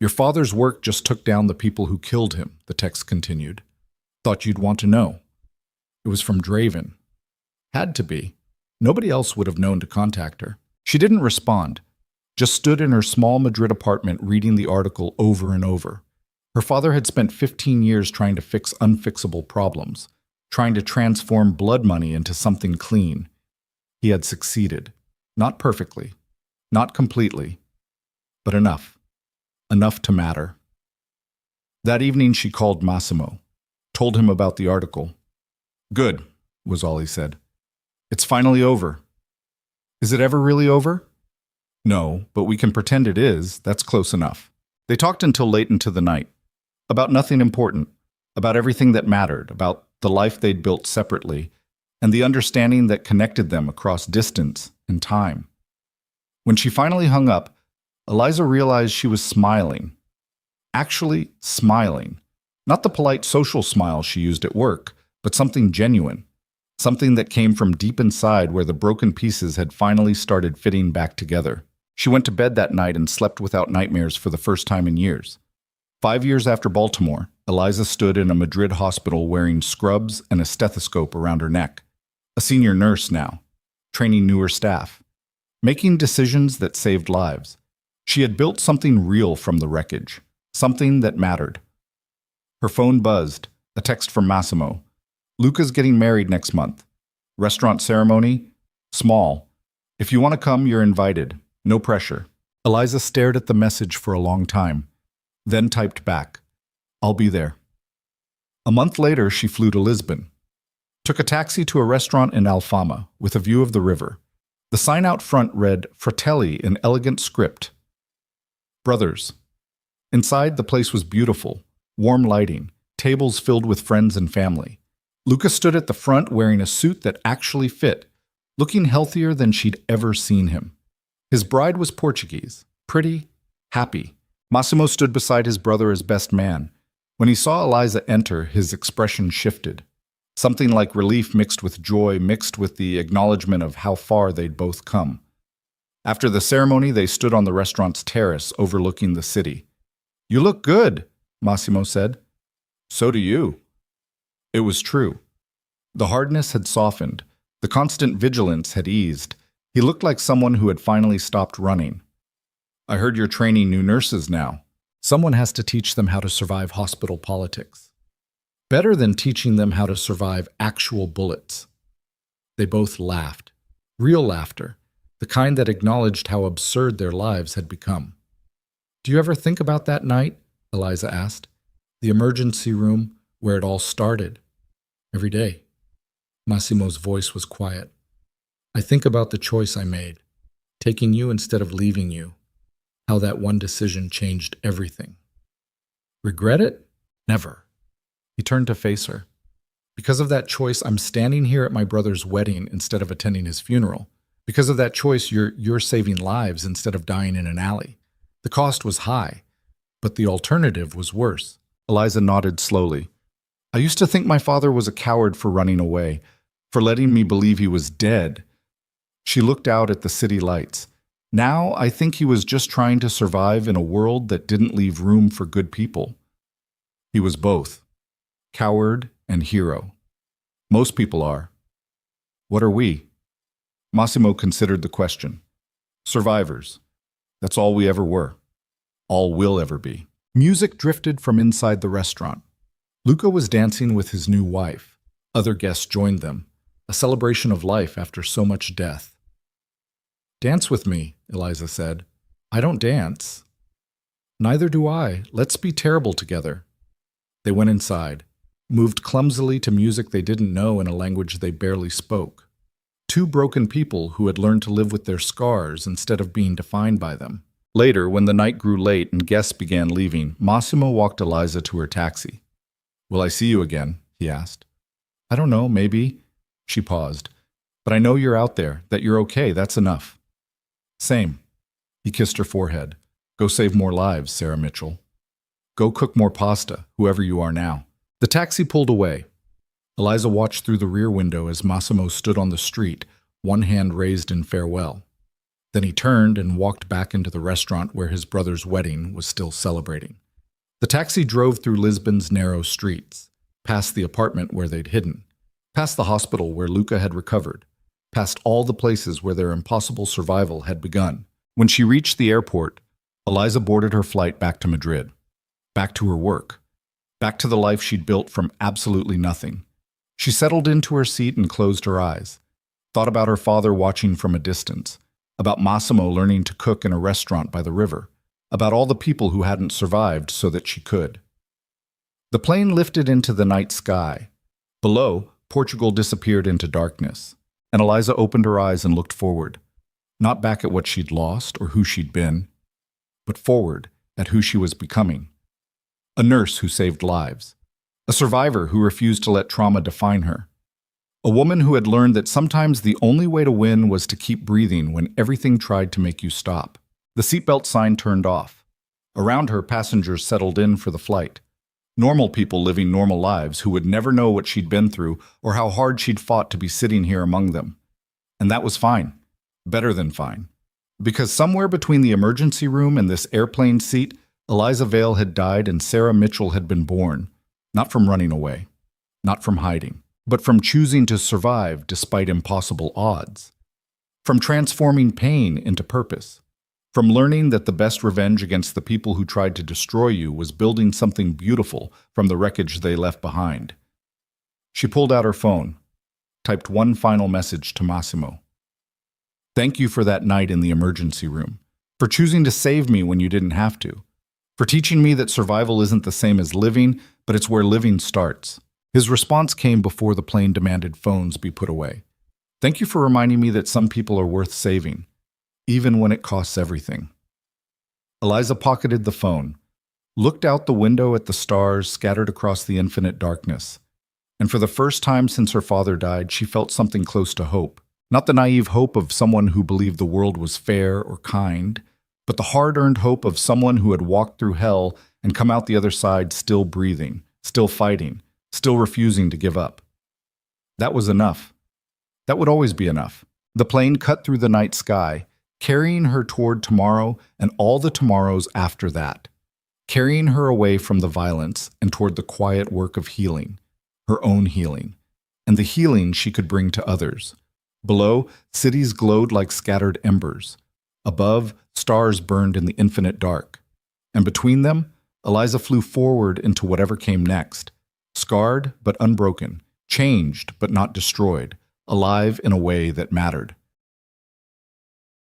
"Your father's work just took down the people who killed him," the text continued. "Thought you'd want to know." It was from Draven. Had to be. Nobody else would have known to contact her. She didn't respond, just stood in her small Madrid apartment reading the article over and over. Her father had spent 15 years trying to fix unfixable problems, trying to transform blood money into something clean. He had succeeded. Not perfectly, not completely, but enough. Enough to matter. That evening she called Massimo, told him about the article. "Good," was all he said. "It's finally over." "Is it ever really over?" "No, but we can pretend it is. That's close enough." They talked until late into the night. About nothing important, about everything that mattered, about the life they'd built separately, and the understanding that connected them across distance and time. When she finally hung up, Eliza realized she was smiling. Actually smiling. Not the polite social smile she used at work, but something genuine. Something that came from deep inside where the broken pieces had finally started fitting back together. She went to bed that night and slept without nightmares for the first time in years. 5 years after Baltimore, Eliza stood in a Madrid hospital wearing scrubs and a stethoscope around her neck. A senior nurse now, training newer staff, making decisions that saved lives. She had built something real from the wreckage, something that mattered. Her phone buzzed, a text from Massimo. "Luca's getting married next month. Restaurant ceremony? Small. If you want to come, you're invited. No pressure." Eliza stared at the message for a long time, then typed back, "I'll be there." A month later, she flew to Lisbon. Took a taxi to a restaurant in Alfama with a view of the river. The sign out front read Fratelli in elegant script. Brothers. Inside, the place was beautiful, warm lighting, tables filled with friends and family. Luca stood at the front wearing a suit that actually fit, looking healthier than she'd ever seen him. His bride was Portuguese, pretty, happy. Massimo stood beside his brother as best man. When he saw Eliza enter, his expression shifted. Something like relief mixed with joy, mixed with the acknowledgement of how far they'd both come. After the ceremony, they stood on the restaurant's terrace overlooking the city. "You look good," Massimo said. "So do you." It was true. The hardness had softened. The constant vigilance had eased. He looked like someone who had finally stopped running. "I heard you're training new nurses now." Someone has to teach them how to survive hospital politics. Better than teaching them how to survive actual bullets. They both laughed. Real laughter. The kind that acknowledged how absurd their lives had become. "Do you ever think about that night?" Eliza asked. "The emergency room where it all started." "Every day." Massimo's voice was quiet. I think about the choice I made, taking you instead of leaving you, how that one decision changed everything. Regret it? Never. He turned to face her. Because of that choice, I'm standing here at my brother's wedding instead of attending his funeral. Because of that choice, you're saving lives instead of dying in an alley. The cost was high, but the alternative was worse. Eliza nodded slowly. I used to think my father was a coward for running away, for letting me believe he was dead. She looked out at the city lights. Now I think he was just trying to survive in a world that didn't leave room for good people. He was both, coward and hero. Most people are. What are we? Massimo considered the question. Survivors. That's all we ever were. All we'll ever be. Music drifted from inside the restaurant. Luca was dancing with his new wife. Other guests joined them, a celebration of life after so much death. Dance with me, Eliza said. I don't dance. Neither do I. Let's be terrible together. They went inside, moved clumsily to music they didn't know in a language they barely spoke. Two broken people who had learned to live with their scars instead of being defined by them. Later, when the night grew late and guests began leaving, Massimo walked Eliza to her taxi. Will I see you again? He asked. I don't know, maybe. She paused. But I know you're out there, that you're okay, that's enough. Same. He kissed her forehead. Go save more lives, Sarah Mitchell. Go cook more pasta, whoever you are now. The taxi pulled away. Eliza watched through the rear window as Massimo stood on the street, one hand raised in farewell. Then he turned and walked back into the restaurant where his brother's wedding was still celebrating. The taxi drove through Lisbon's narrow streets, past the apartment where they'd hidden, past the hospital where Luca had recovered, past all the places where their impossible survival had begun. When she reached the airport, Eliza boarded her flight back to Madrid, back to her work, back to the life she'd built from absolutely nothing. She settled into her seat and closed her eyes, thought about her father watching from a distance, about Massimo learning to cook in a restaurant by the river, about all the people who hadn't survived so that she could. The plane lifted into the night sky. Below, Portugal disappeared into darkness, and Eliza opened her eyes and looked forward, not back at what she'd lost or who she'd been, but forward at who she was becoming. A nurse who saved lives, a survivor who refused to let trauma define her, a woman who had learned that sometimes the only way to win was to keep breathing when everything tried to make you stop. The seatbelt sign turned off. Around her, passengers settled in for the flight. Normal people living normal lives who would never know what she'd been through or how hard she'd fought to be sitting here among them. And that was fine. Better than fine. Because somewhere between the emergency room and this airplane seat, Eliza Vale had died and Sarah Mitchell had been born. Not from running away. Not from hiding. But from choosing to survive despite impossible odds. From transforming pain into purpose. From learning that the best revenge against the people who tried to destroy you was building something beautiful from the wreckage they left behind. She pulled out her phone, typed one final message to Massimo. Thank you for that night in the emergency room, for choosing to save me when you didn't have to, for teaching me that survival isn't the same as living, but it's where living starts. His response came before the plane demanded phones be put away. Thank you for reminding me that some people are worth saving, even when it costs everything. Eliza pocketed the phone, looked out the window at the stars scattered across the infinite darkness, and for the first time since her father died, she felt something close to hope. Not the naive hope of someone who believed the world was fair or kind, but the hard-earned hope of someone who had walked through hell and come out the other side still breathing, still fighting, still refusing to give up. That was enough. That would always be enough. The plane cut through the night sky, carrying her toward tomorrow and all the tomorrows after that, carrying her away from the violence and toward the quiet work of healing, her own healing, and the healing she could bring to others. Below, cities glowed like scattered embers. Above, stars burned in the infinite dark. And between them, Eliza flew forward into whatever came next, scarred but unbroken, changed but not destroyed, alive in a way that mattered.